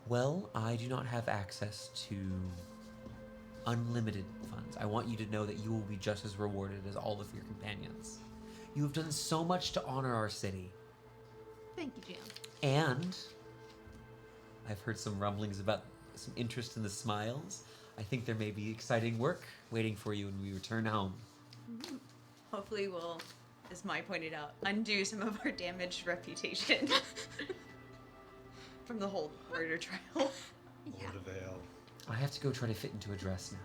Well, I do not have access to unlimited funds. I want you to know that you will be just as rewarded as all of your companions. You have done so much to honor our city. Thank you, Jam. And I've heard some rumblings about some interest in the Smiles. I think there may be exciting work waiting for you when we return home. Hopefully we'll, as Mai pointed out, undo some of our damaged reputation from the whole murder trial. Lord of Ale. I have to go try to fit into a dress now.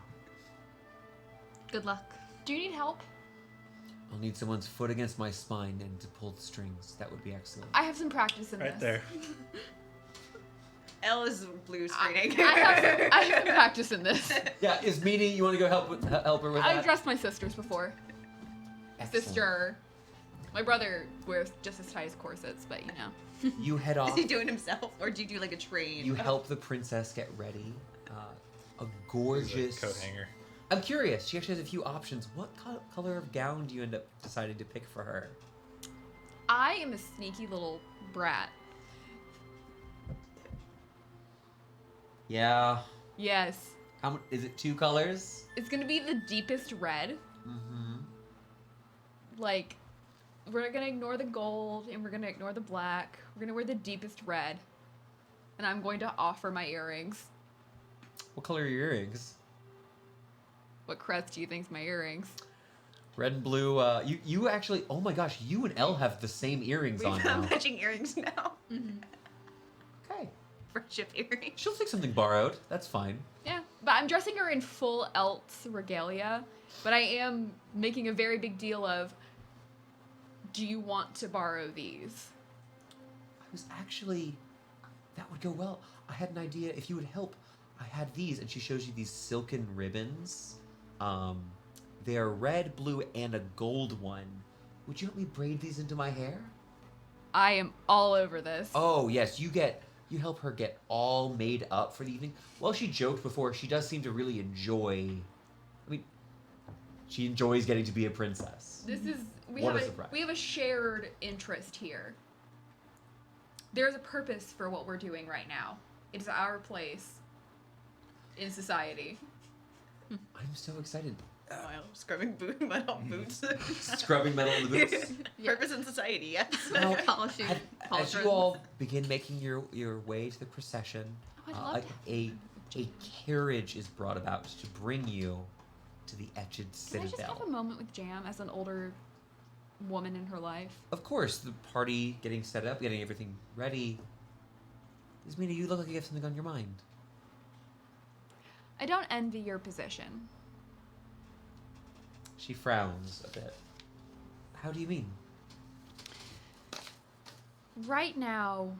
Good luck. Do you need help? I'll need someone's foot against my spine and to pull the strings. That would be excellent. I have some practice in Right this. there. Elle is blue screening. I have some practice in this. Yeah, is Meanie, you want to go help her with that? I've dressed my sisters before. Excellent. Sister. My brother wears just as tight as corsets, but you know. You head off. Is he doing himself, or do you do like a train? You help the princess get ready. A gorgeous He's a coat hanger. I'm curious. She actually has a few options. What color of gown do you end up deciding to pick for her? I am a sneaky little brat. Yeah. Yes. How much is it? 2 colors? It's gonna be the deepest red. Mm-hmm. Like, we're gonna ignore the gold and we're gonna ignore the black. We're gonna wear the deepest red. And I'm going to offer my earrings. What color are your earrings? What crest do you think's my earrings? Red and blue. You actually. Oh my gosh, you and Elle have the same earrings We've on got now. matching earrings now. Okay. Friendship earrings. She'll take something borrowed. That's fine. Yeah, but I'm dressing her in full Elt's regalia. But I am making a very big deal of, do you want to borrow these? I was actually. That would go well. I had an idea. If you would help, I had these, and she shows you these silken ribbons. They are red, blue, and a gold one. Would you help me braid these into my hair? I am all over this. Oh yes, you help her get all made up for the evening. Well, she joked before. She does seem to really enjoy. I mean, she enjoys getting to be a princess. This is What a surprise. we have a shared interest here. There's a purpose for what we're doing right now. It's our place in society. I'm so excited. Wow, scrubbing metal boots. Scrubbing metal in the boots. Purpose in society, yes. Now, Polishing as pauldrons. you all begin making your way to the procession, Oh, I'd love a carriage is brought about to bring you to the Etched Can I Citadel. just have a moment with Jam as an older woman in her life? Of course, the party getting set up, getting everything ready. Ismina, you look like you have something on your mind. I don't envy your position. She frowns a bit. How do you mean? Right now,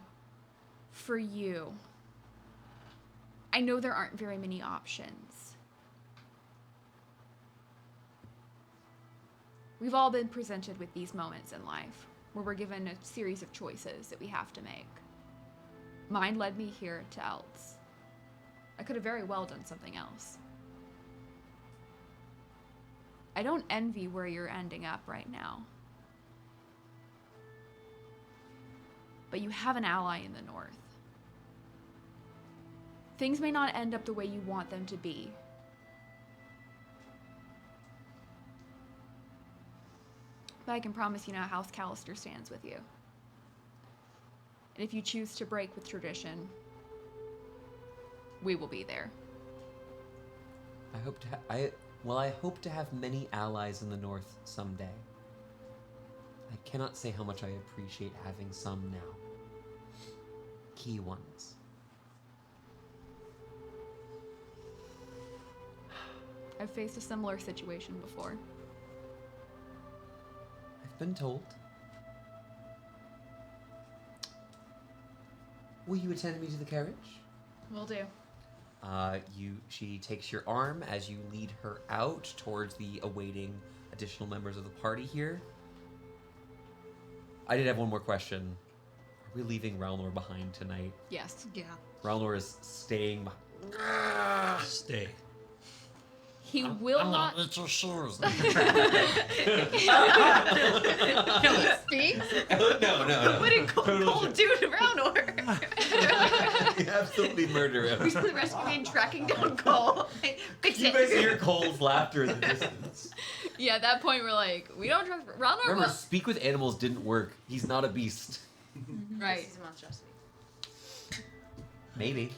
for you, I know there aren't very many options. We've all been presented with these moments in life where we're given a series of choices that we have to make. Mine led me here to Elts. I could have very well done something else. I don't envy where you're ending up right now. But you have an ally in the north. Things may not end up the way you want them to be. But I can promise you now House Callister stands with you. And if you choose to break with tradition, we will be there. I hope to. Well, I hope to have many allies in the north someday. I cannot say how much I appreciate having some now. Key ones. I've faced a similar situation before. I've been told. Will you attend me to the carriage? Will do. She takes your arm as you lead her out towards the awaiting additional members of the party here. I did have one more question. Are we leaving Ralnor behind tonight? Yes. Yeah. Ralnor is staying behind. Stay. He will not It's your shoes. speak. No. What a cold dude around or Absolutely murder him. recently rescuing and tracking down Cole. Fix You it. guys hear Cole's laughter in the distance. Yeah, at that point we're like, we don't trust Ralnor. Remember, speak with animals didn't work. He's not a beast. Right. This is a monstrosity. Maybe.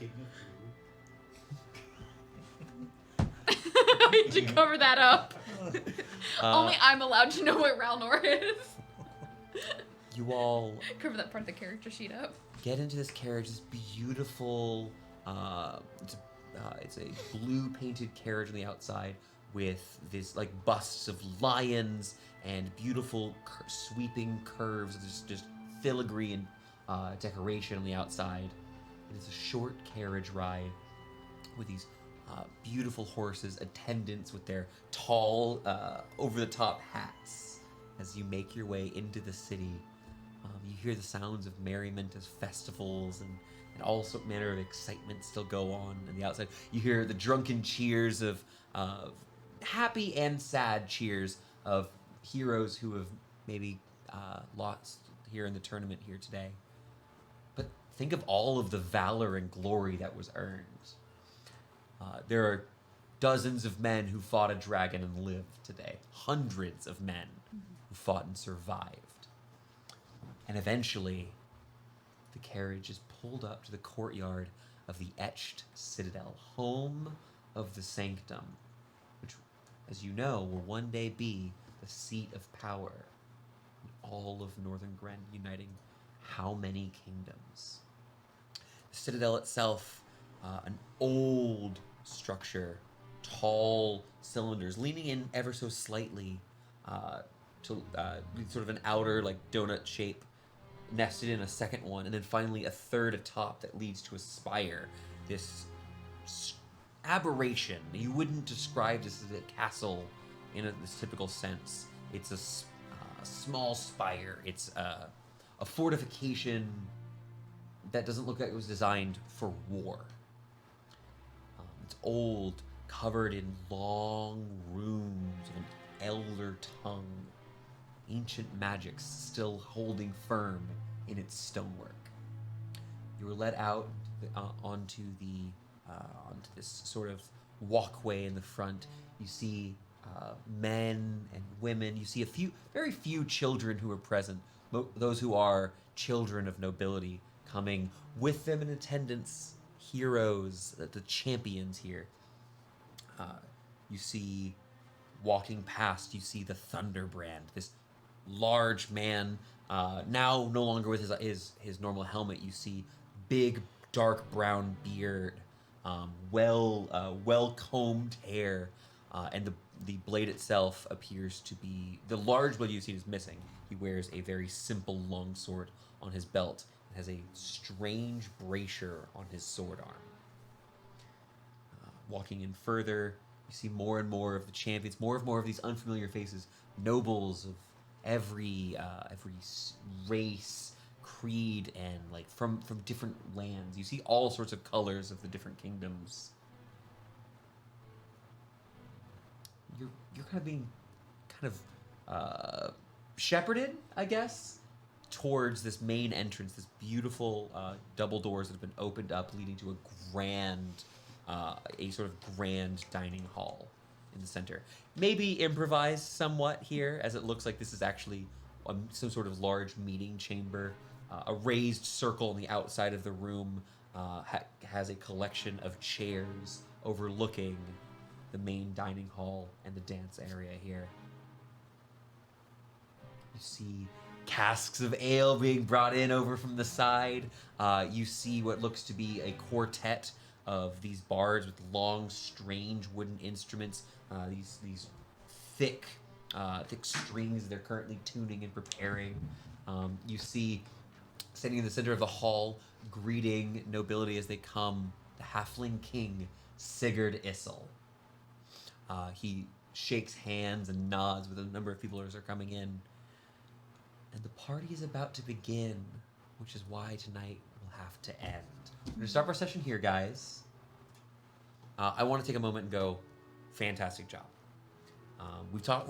I need to cover that up. Uh, Only I'm allowed to know what Ralnor is. You all Cover that part of the character sheet up. get into this carriage, this beautiful, it's a blue painted carriage on the outside with this like busts of lions and beautiful sweeping curves, just filigree and decoration on the outside. It is a short carriage ride with these beautiful horses, attendants with their tall, over-the-top hats. As you make your way into the city, you hear the sounds of merriment as festivals and all sort manner of excitement still go on the outside. You hear the drunken cheers of happy and sad cheers of heroes who have maybe lost here in the tournament here today. But think of all of the valor and glory that was earned. There are dozens of men who fought a dragon and lived today. Hundreds of men who fought and survived. And eventually, the carriage is pulled up to the courtyard of the Etched Citadel, home of the Sanctum, which, as you know, will one day be the seat of power in all of Northern Gren, uniting how many kingdoms? The Citadel itself, an old structure, tall cylinders, leaning in ever so slightly to sort of an outer, like, donut shape, nested in a second one, and then finally a third atop that leads to a spire. This aberration. You wouldn't describe this as a castle in this typical sense. It's a small spire. It's a fortification that doesn't look like it was designed for war. It's old, covered in long runes of an elder tongue. Ancient magics still holding firm in its stonework. You were led out onto this sort of walkway in the front. You see men and women. You see very few children who are present. Those who are children of nobility coming with them in attendance. Heroes, the champions here. You see, walking past, you see the Thunderbrand, this large man, now no longer with his normal helmet. You see big dark brown beard, well combed hair, and the blade itself appears to be the large blade you see is missing. He wears a very simple longsword on his belt and has a strange bracer on his sword arm. Walking in further, you see more and more of the champions, more of these unfamiliar faces, nobles of every race, creed, and like from different lands. You see all sorts of colors of the different kingdoms. You're kind of being shepherded, I guess, towards this main entrance, this beautiful double doors that have been opened up, leading to a sort of grand dining hall in the center. Maybe improvised somewhat here, as it looks like this is actually some sort of large meeting chamber. A raised circle on the outside of the room has a collection of chairs overlooking the main dining hall and the dance area here. You see casks of ale being brought in over from the side. You see what looks to be a quartet of these bards with long, strange wooden instruments. These thick strings they're currently tuning and preparing. You see, standing in the center of the hall, greeting nobility as they come, the halfling king, Sigurd Issel. He shakes hands and nods with a number of people as they're coming in. And the party is about to begin, which is why tonight will have to end. We're going to start our session here, guys. I want to take a moment and go, fantastic job. We talked.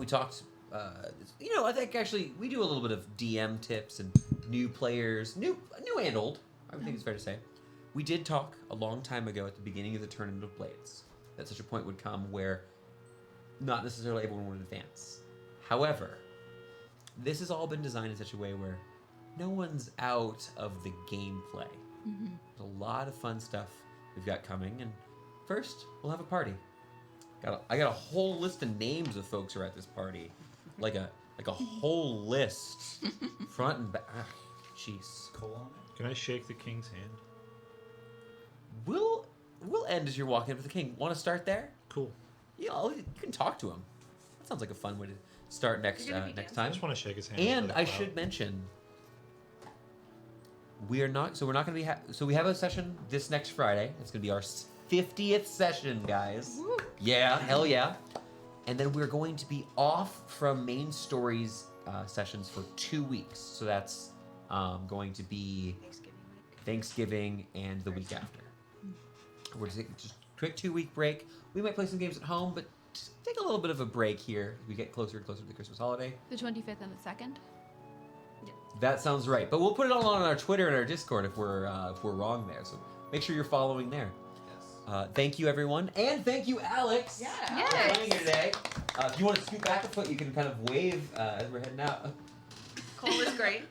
I think actually we do a little bit of DM tips and new players, new and old. I would think it's fair to say. We did talk a long time ago at the beginning of the Tournament of Blades that such a point would come where not necessarily everyone would advance. However, this has all been designed in such a way where no one's out of the gameplay. There's a lot of fun stuff we've got coming, and first we'll have a party. I got a whole list of names of folks who are at this party, like a whole list, front and back. Jeez. Can I shake the king's hand? We'll end as you're walking up to the king. Want to start there? Cool. Yeah, you can talk to him. That sounds like a fun way to start next You're gonna be next I time. just want to shake his hand. And let I it go should out. mention, we're not going to be. So we have a session this next Friday. It's going to be our 50th session, guys. Woo. Yeah, hell yeah. And then we're going to be off from main stories sessions for 2 weeks. So that's going to be Thanksgiving and the week after. We're just a quick 2-week break. We might play some games at home, but just take a little bit of a break here as we get closer and closer to the Christmas holiday. The 25th and the 2nd. That sounds right. But we'll put it all on our Twitter and our Discord if we're wrong there. So make sure you're following there. Thank you, everyone, and thank you, Alex. Yeah. For being here today. If you want to scoot back a foot, you can kind of wave as we're heading out. Cole was great.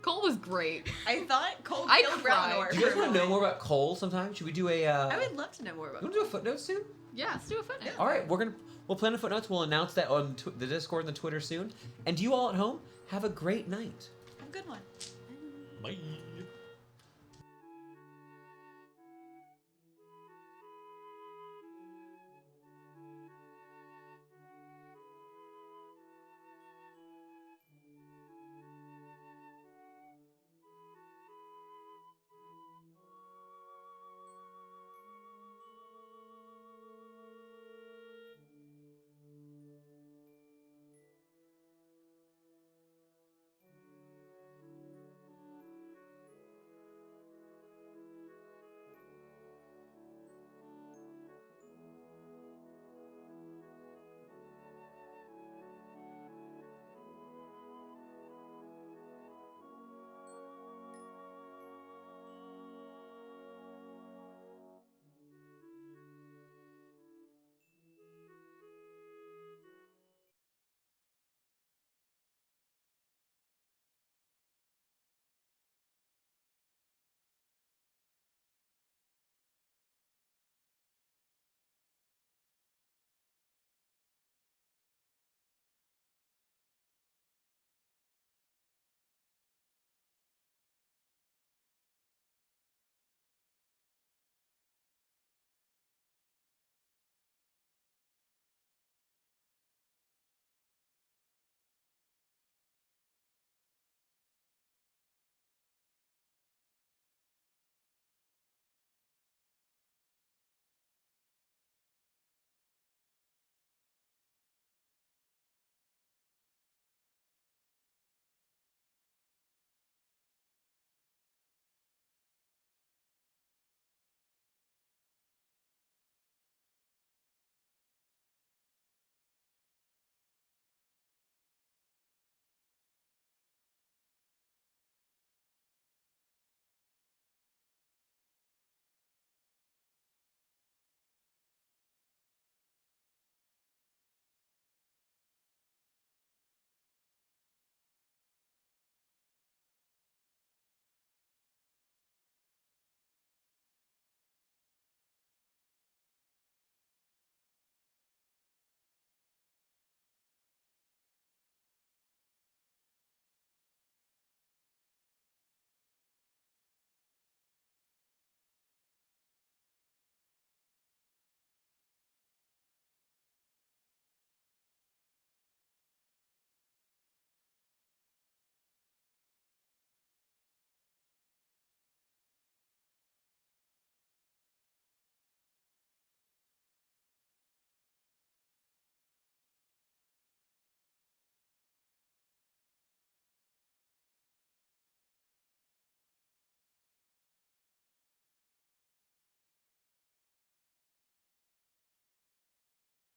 Cole was great. I thought Cole I killed cried. Brownor. Do you guys want to know more about Cole sometime? Should we do a? I would love to know more about You want to do a footnote soon? Yeah, let's do a footnote. All right, we'll plan a footnotes. We'll announce that on the Discord and the Twitter soon. And you all at home, have a great night. a good one. Bye.